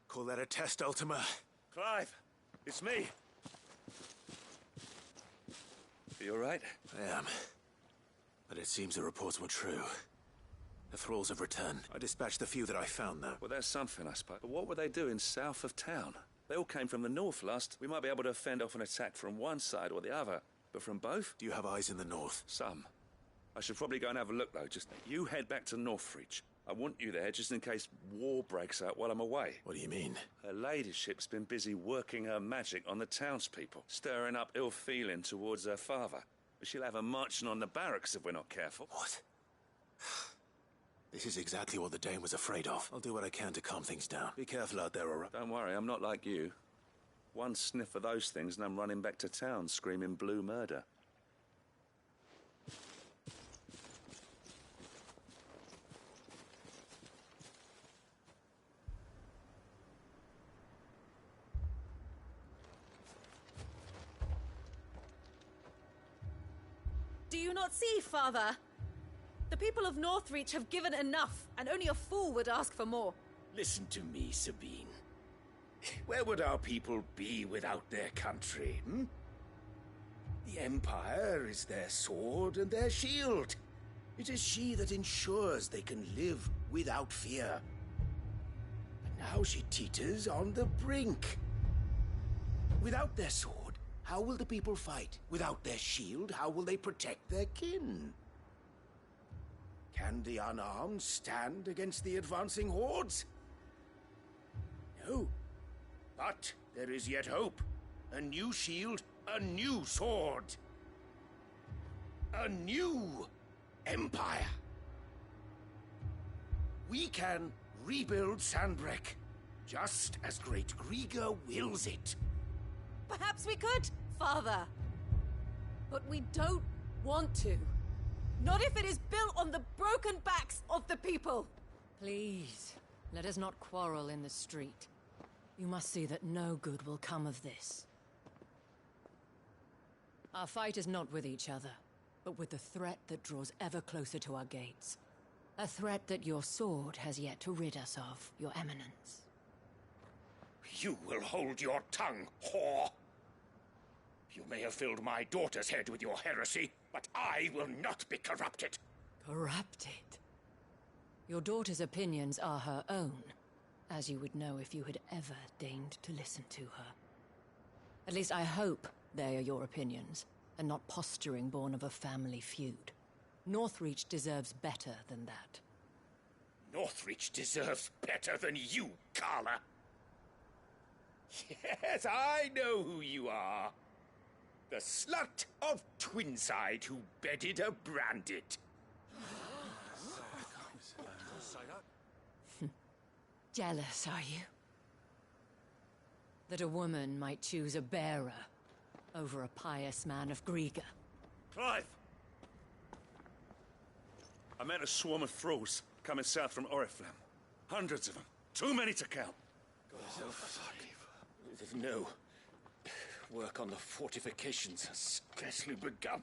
Call that a test, Ultima? Clive, It's me. Are you all right? I am. But it seems the reports were true. The thralls have returned. I dispatched the few that I found, though. Well, that's something, I suppose. But what were they doing south of town? They all came from the north last. We might be able to fend off an attack from one side or the other. But from both? Do you have eyes in the north? Some. I should probably go and have a look, though. Just you head back to Northreach. I want you there just in case war breaks out while I'm away. What do you mean? Her ladyship's been busy working her magic on the townspeople, stirring up ill feeling towards her father. But she'll have her marching on the barracks if we're not careful. What? This is exactly what the Dane was afraid of. I'll do what I can to calm things down. Be careful out there, Aurora. Don't worry, I'm not like you. One sniff of those things and I'm running back to town screaming blue murder. Do you not see, Father? The people of Northreach have given enough, and only a fool would ask for more. Listen to me, Sabine. Where would our people be without their country, hmm? The Empire is their sword and their shield. It is she that ensures they can live without fear. But now she teeters on the brink. Without their sword, how will the people fight? Without their shield, how will they protect their kin? Can the unarmed stand against the advancing hordes? No. But there is yet hope. A new shield, a new sword. A new empire. We can rebuild Sandbreck, just as Great Grieger wills it. Perhaps we could, Father. But we don't want to. Not if it is built on the broken backs of the people. Please, let us not quarrel in the street. You must see that no good will come of this. Our fight is not with each other, but with the threat that draws ever closer to our gates. A threat that your sword has yet to rid us of, Your Eminence. You will hold your tongue, whore! You may have filled my daughter's head with your heresy, but I will not be corrupted. Corrupted? Your daughter's opinions are her own, as you would know if you had ever deigned to listen to her. At least I hope they are your opinions, and not posturing born of a family feud. Northreach deserves better than that. Northreach deserves better than you, Carla. Yes, I know who you are. The slut of Twinside who bedded a Brandit. Jealous, are you? That a woman might choose a bearer over a pious man of Grieger. Clive! I met a swarm of thralls coming south from Oriflamme. Hundreds of them. Too many to count. No. Work on the fortifications has scarcely begun.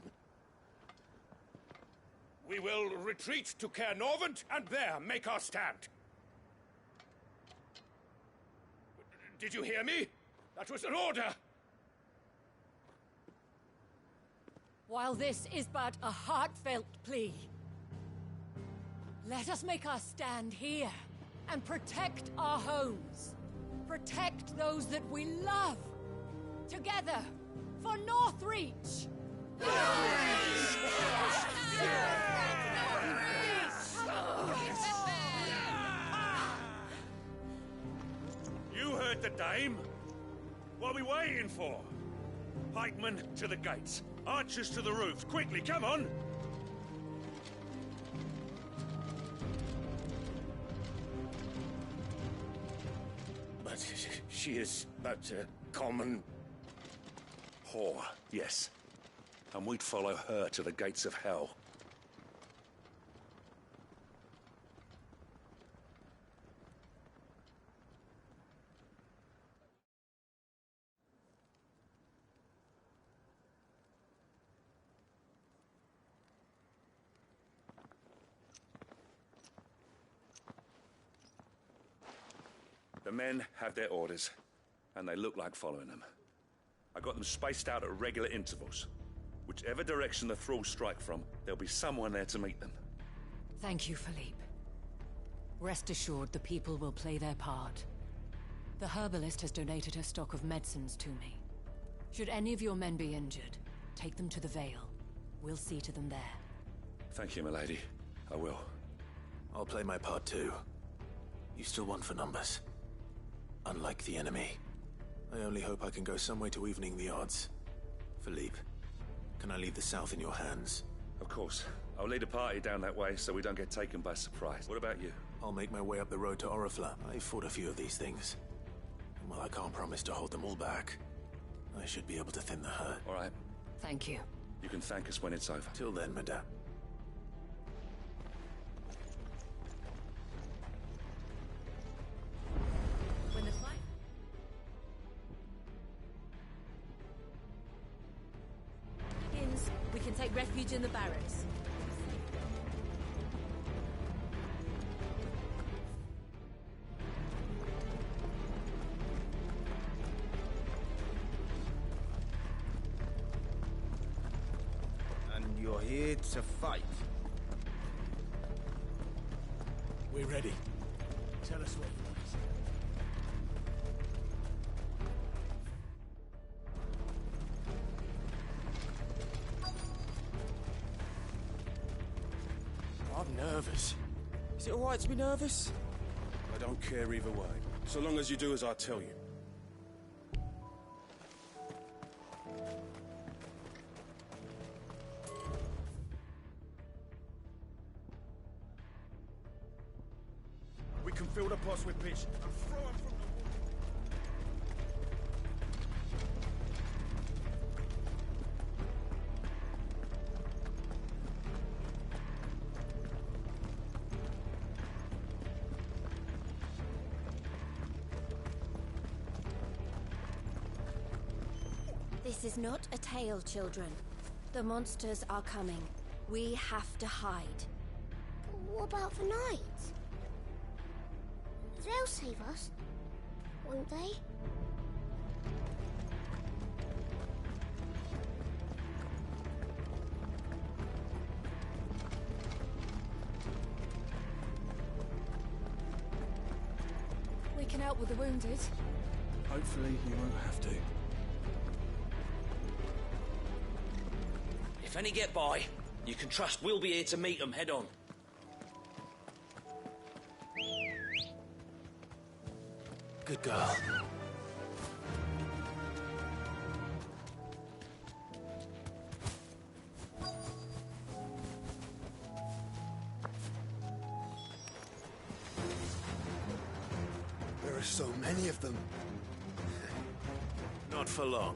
We will retreat to Caer Norvent and there make our stand. Did you hear me? That was an order! While this is but a heartfelt plea, let us make our stand here and protect our homes. Protect those that we love. Together, for Northreach! You heard the dame. What are we waiting for? Pikemen to the gates. Archers to the roofs. Quickly, come on! But she is but a common... whore, yes. And we'd follow her to the gates of hell. The men have their orders, and they look like following them. got them spaced out at regular intervals. Whichever direction the thralls strike from, there'll be someone there to meet them. Thank you, Philippe. Rest assured the people will play their part. The herbalist has donated her stock of medicines to me. Should any of your men be injured, take them to the Vale. We'll see to them there. Thank you, milady. I will. I'll play my part too. You still want for numbers. Unlike the enemy. I only hope I can go some way to evening the odds. Philippe, can I leave the south in your hands? Of course. I'll lead a party down that way so we don't get taken by surprise. What about you? I'll make my way up the road to Orifla. I've fought a few of these things. And while I can't promise to hold them all back, I should be able to thin the herd. All right. Thank you. You can thank us when it's over. Till then, madame. When the fight... begins, we can take refuge in the barracks. You're here to fight. We're ready. Tell us what you want. I'm nervous. Is it alright to be nervous? I don't care either way, so long as you do as I tell you. We can fill the pots with pitch and throw them from the wall. This is not a tale, children. The monsters are coming. We have to hide. What about the night? They'll save us, won't they? We can help with the wounded. Hopefully you won't have to. If any get by, you can trust we'll be here to meet them head on. Good girl. There are so many of them. Not for long.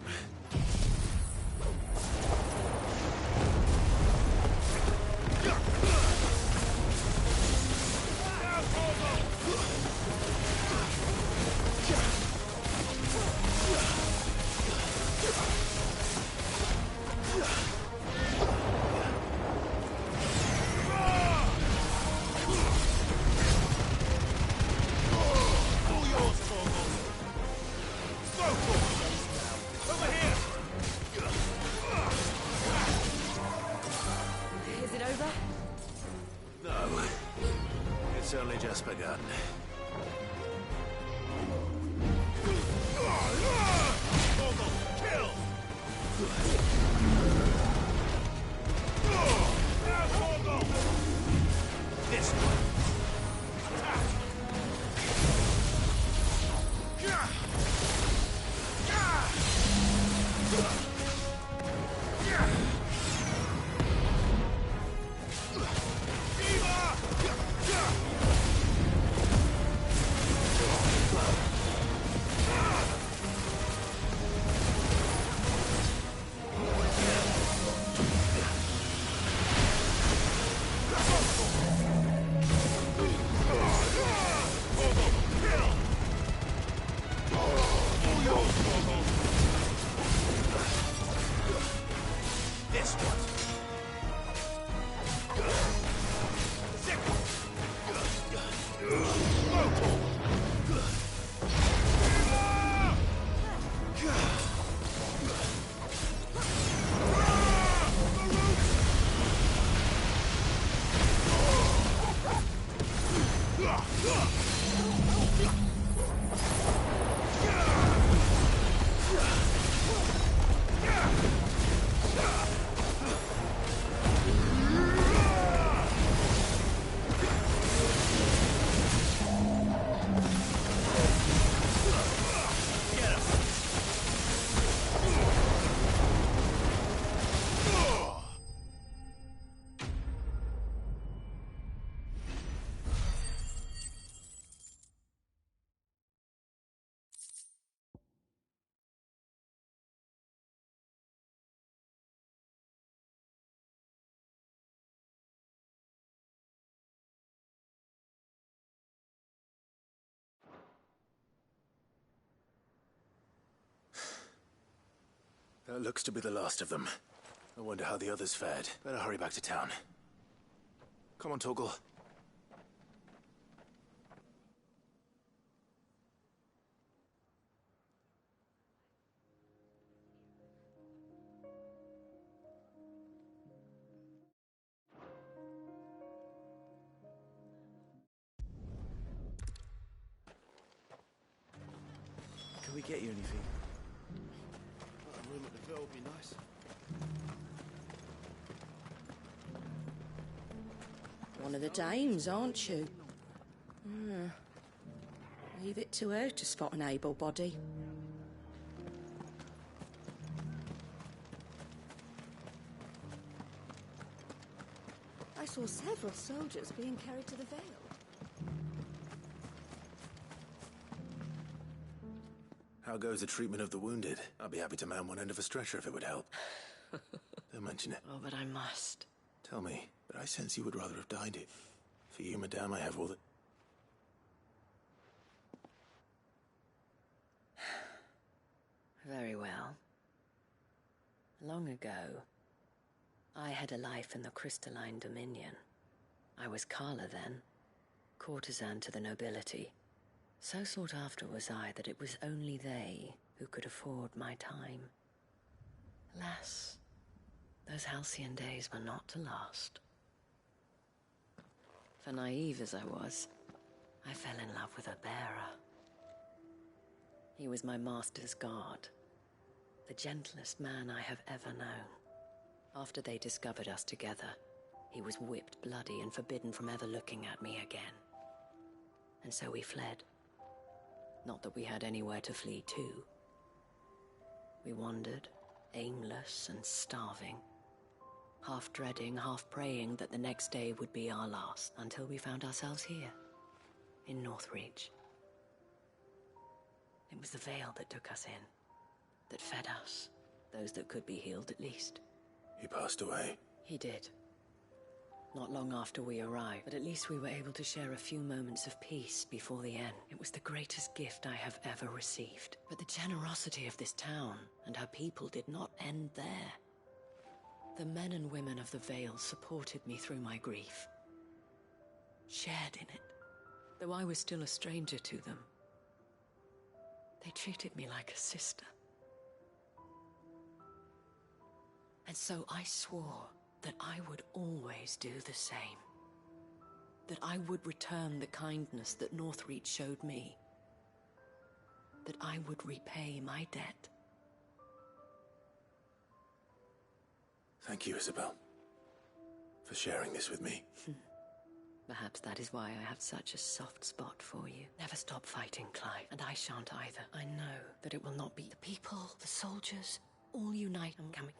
Is it over? No. It's only just begun. Kill! This one. This one. That looks to be the last of them. I wonder how the others fared. Better hurry back to town. Come on, Torgal. Can we get you anything? A room at the Girl would be nice. One of the dames, aren't you? Leave it to her to spot an able body. I saw several soldiers being carried to the Vale. How goes the treatment of the wounded? I'd be happy to man one end of a stretcher if it would help. Don't mention it. Oh, but I must. Tell me, but I sense you would rather have died it. For you, madame, I have all the... Very well. Long ago, I had a life in the Crystalline Dominion. I was Carla then, courtesan to the nobility. So sought after was I that it was only they who could afford my time. Alas, those halcyon days were not to last. For naive as I was, I fell in love with a bearer. He was my master's guard, the gentlest man I have ever known. After they discovered us together, he was whipped bloody and forbidden from ever looking at me again. And so we fled. Not that we had anywhere to flee to. We wandered, aimless and starving, half dreading, half praying that the next day would be our last, until we found ourselves here, in Northreach. It was the Vale that took us in, that fed us, those that could be healed at least. He passed away. He did. Not long after we arrived, but at least we were able to share a few moments of peace before the end. It was the greatest gift I have ever received. But the generosity of this town and her people did not end there. The men and women of the Vale supported me through my grief, shared in it, though I was still a stranger to them. They treated me like a sister. And so I swore that I would always do the same. That I would return the kindness that Northreach showed me. That I would repay my debt. Thank you, Isabel, for sharing this with me. Perhaps that is why I have such a soft spot for you. Never stop fighting, Clive, and I shan't either. I know that it will not be the people, the soldiers, all unite and can we...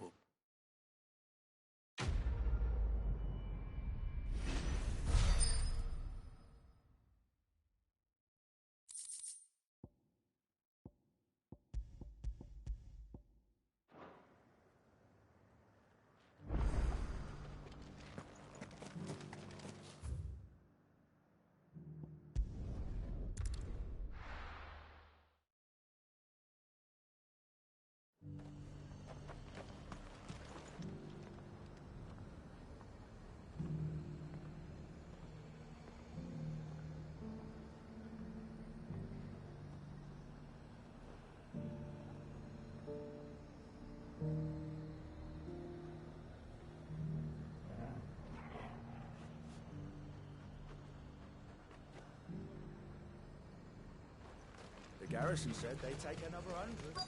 garrison said they'd take another 100.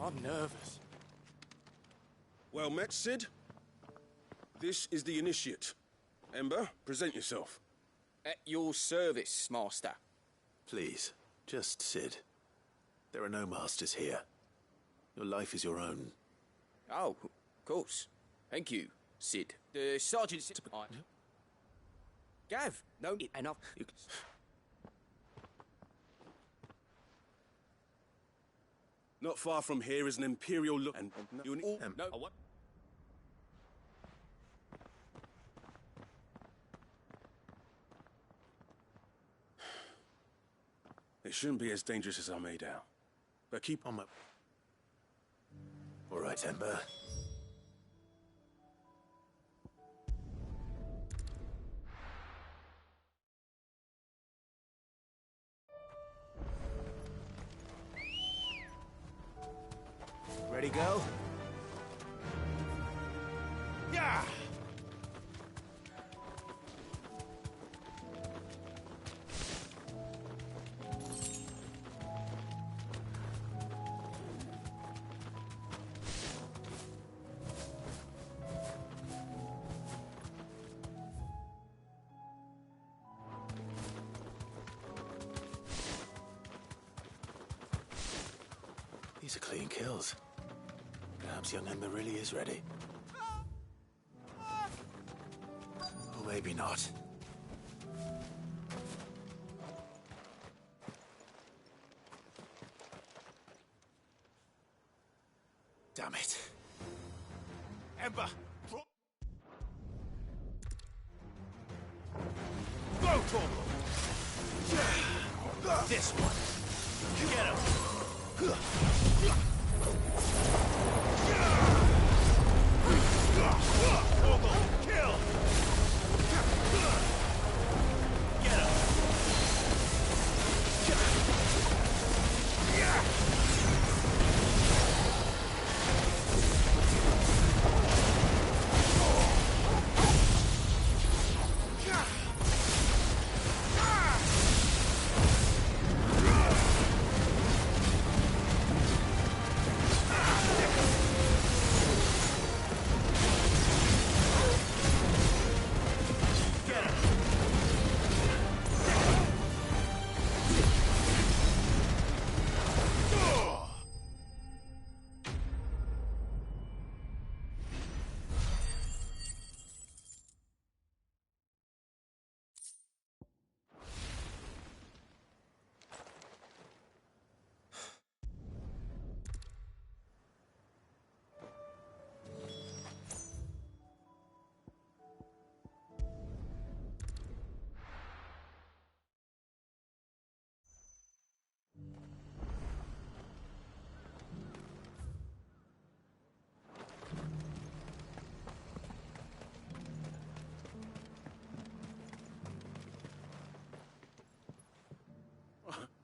I'm nervous. Well met, Sid. This is the initiate. Ember, present yourself. At your service, Master. Please, just Sid. There are no masters here. Your life is your own. Oh, of course. Thank you, Sid. The sergeant... Gav, no, enough. Not far from here is an Imperial look and unit. No, what? It shouldn't be as dangerous as I made out. But keep on my... All right, Ember. Ready, go? Yeah! These are clean kills. Perhaps young Ember really is ready. Or maybe not. Damn it. Ember! Go, Torgal! This one! Get him! Torgal, kill! Get him!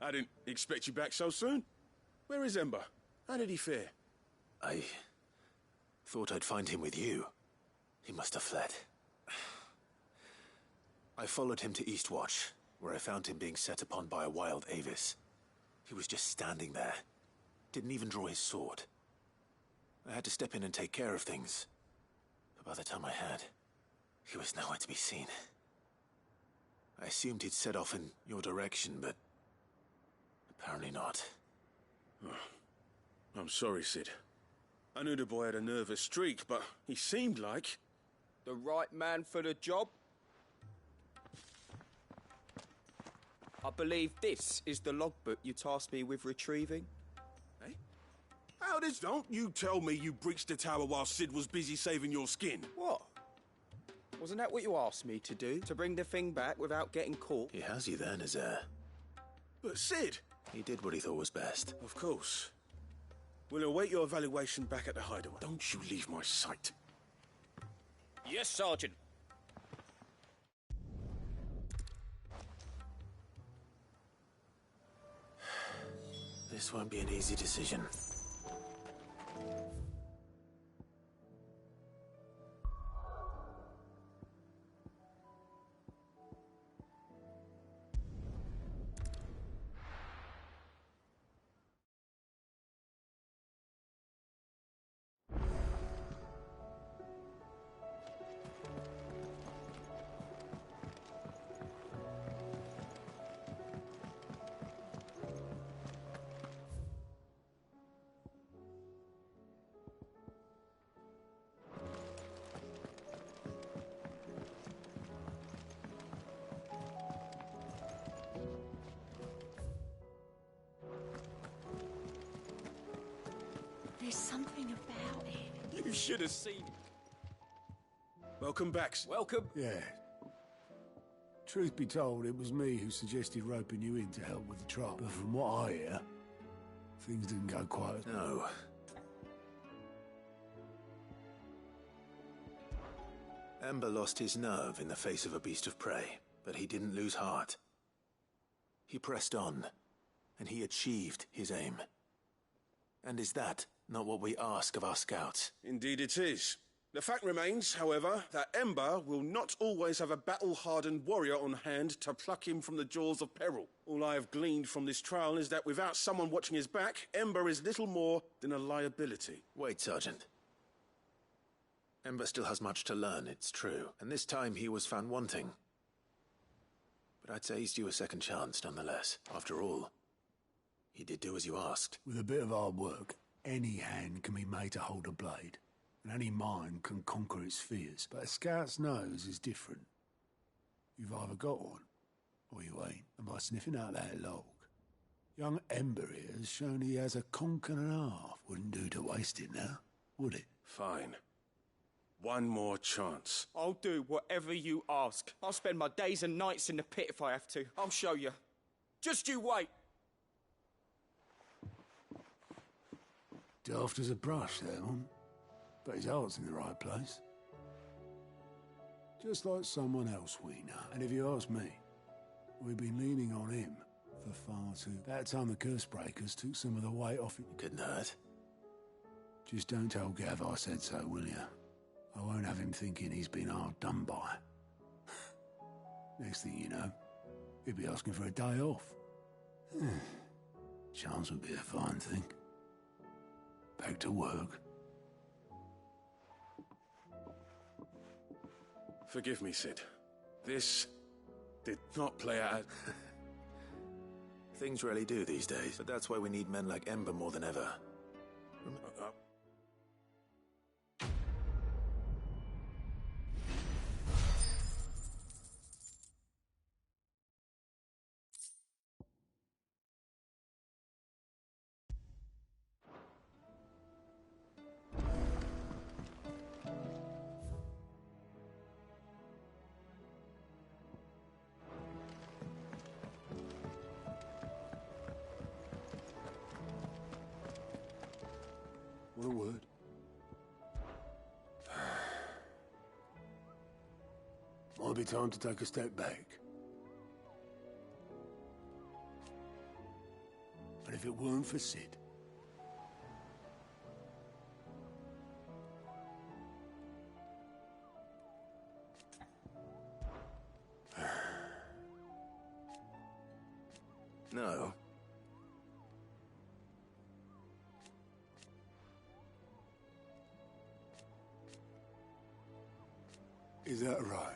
I didn't expect you back so soon. Where is Ember? How did he fare? I thought I'd find him with you. He must have fled. I followed him to Eastwatch, where I found him being set upon by a wild Avis. He was just standing there. Didn't even draw his sword. I had to step in and take care of things. But by the time I had, he was nowhere to be seen. I assumed he'd set off in your direction, but apparently not. I'm sorry, Sid. I knew the boy had a nervous streak, but he seemed like... The right man for the job? I believe this is the logbook you tasked me with retrieving. Eh? How does... Don't you tell me you breached the tower while Sid was busy saving your skin. What? Wasn't that what you asked me to do? To bring the thing back without getting caught? He has you then, as heir. But Sid... He did what he thought was best. Of course. We'll await your evaluation back at the hideaway. Don't you leave my sight. Yes, Sergeant. This won't be an easy decision. There's something about it. You should have seen it. Welcome back. Welcome. Yeah. Truth be told, it was me who suggested roping you in to help with the trial. But from what I hear, things didn't go quite as... No. Ember lost his nerve in the face of a beast of prey, but he didn't lose heart. He pressed on, and he achieved his aim. And is that not what we ask of our scouts? Indeed it is. The fact remains, however, that Ember will not always have a battle-hardened warrior on hand to pluck him from the jaws of peril. All I have gleaned from this trial is that without someone watching his back, Ember is little more than a liability. Wait, Sergeant. Ember still has much to learn, it's true, and this time he was found wanting. But I'd say he's due a second chance, nonetheless. After all, he did do as you asked. With a bit of hard work, any hand can be made to hold a blade, and any mind can conquer its fears. But a scout's nose is different. You've either got one, or you ain't. And by sniffing out that log, young Ember here has shown he has a conk and a half. Wouldn't do to waste it now, would it? Fine. One more chance. I'll do whatever you ask. I'll spend my days and nights in the pit if I have to. I'll show you. Just you wait. Daft as a brush, that one. But his heart's in the right place. Just like someone else we know. And if you ask me, we've been leaning on him for far too... That time the curse breakers took some of the weight off it. Couldn't hurt. Just don't tell Gav I said so, will you? I won't have him thinking he's been hard done by. Next thing you know, he'll be asking for a day off. Chance would be a fine thing. Back to work. Forgive me, Sid. This did not play out. Things really do these days, but that's why we need men like Ember more than ever. What a word. Might be time to take a step back. But if it weren't for Sid... No. Is that right?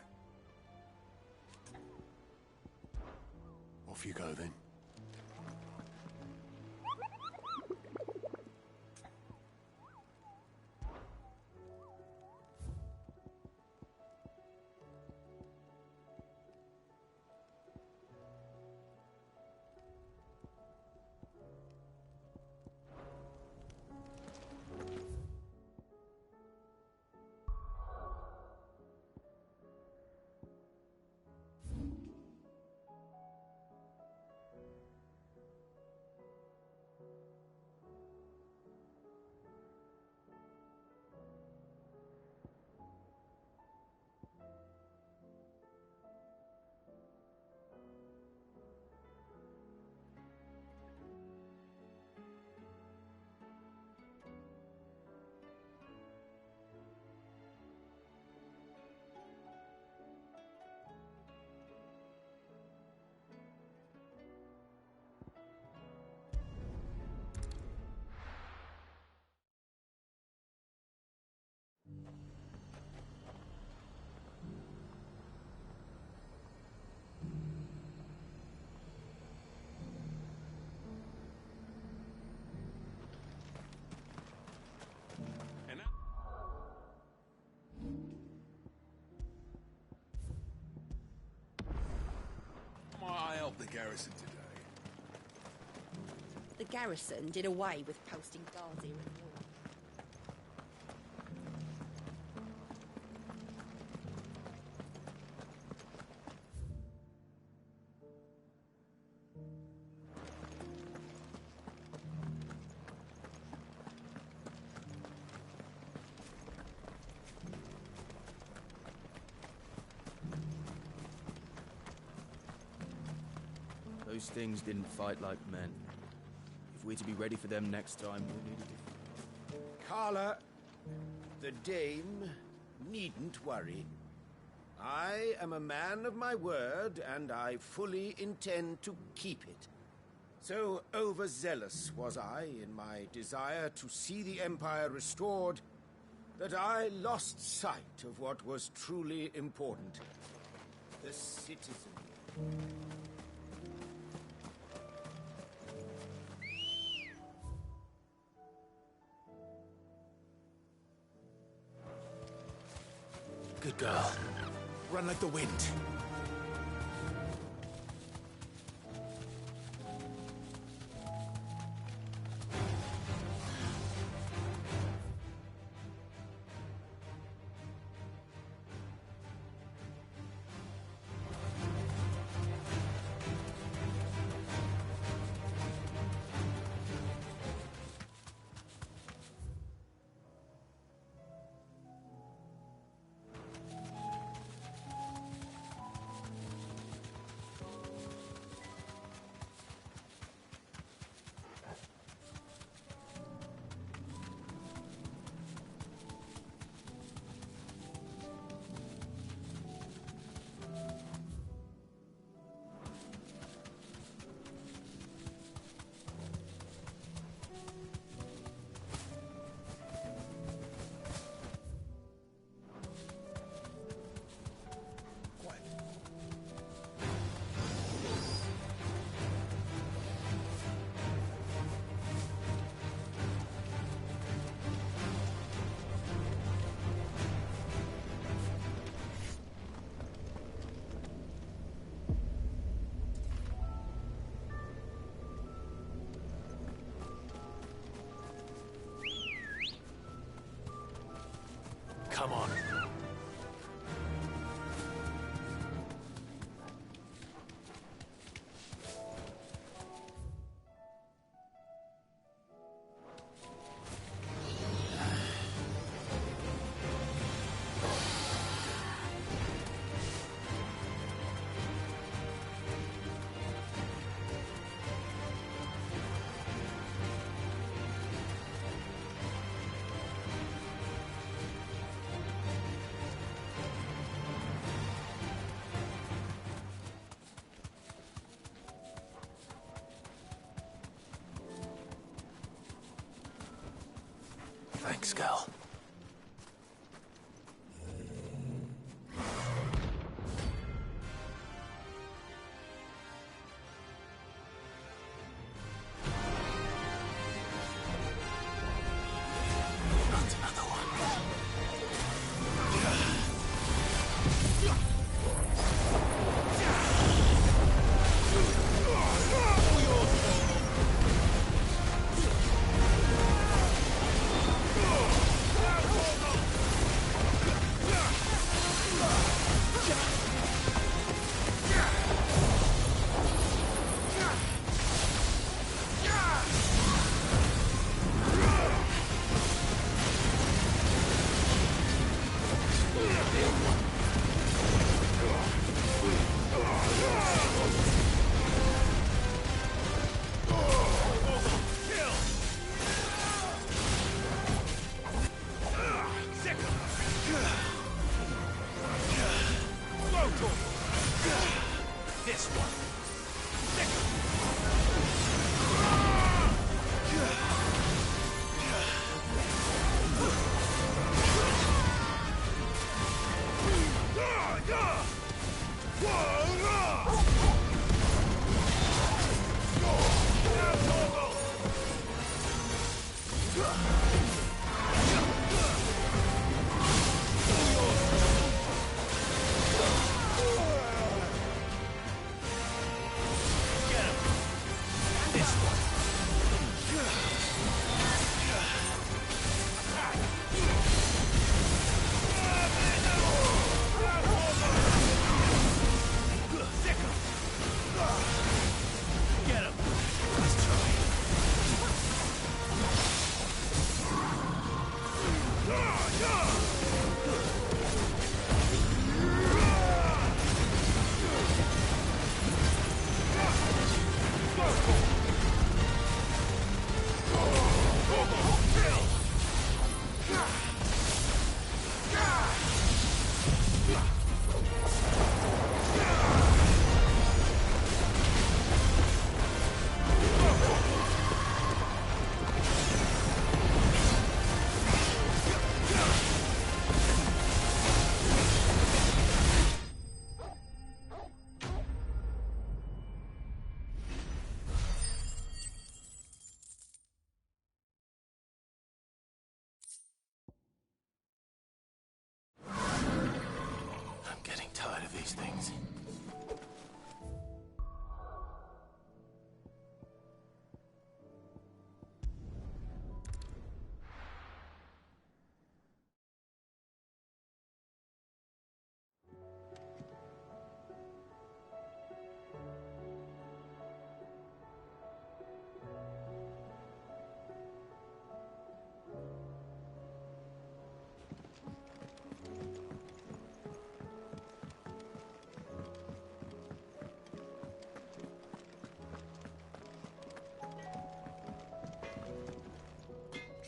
Off you go, then. The garrison today. The garrison did away with posting guards here anymore. Those things didn't fight like men. If we're to be ready for them next time, we'll need a Carla, the dame needn't worry. I am a man of my word, and I fully intend to keep it. So overzealous was I in my desire to see the Empire restored that I lost sight of what was truly important. The citizen. Good girl. Run like the wind. Come on. Thanks, girl. This one.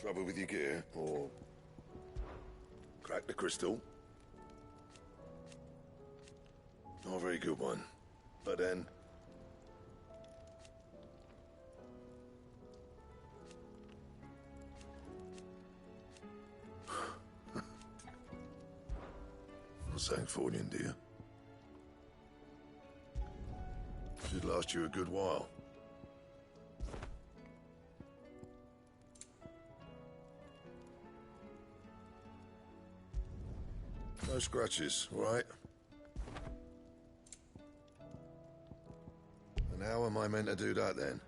Trouble with your gear, or crack the crystal? Not a very good one. But then... Not saying Fornian, do you? Should last you a good while. No scratches, all right? And how am I meant to do that then?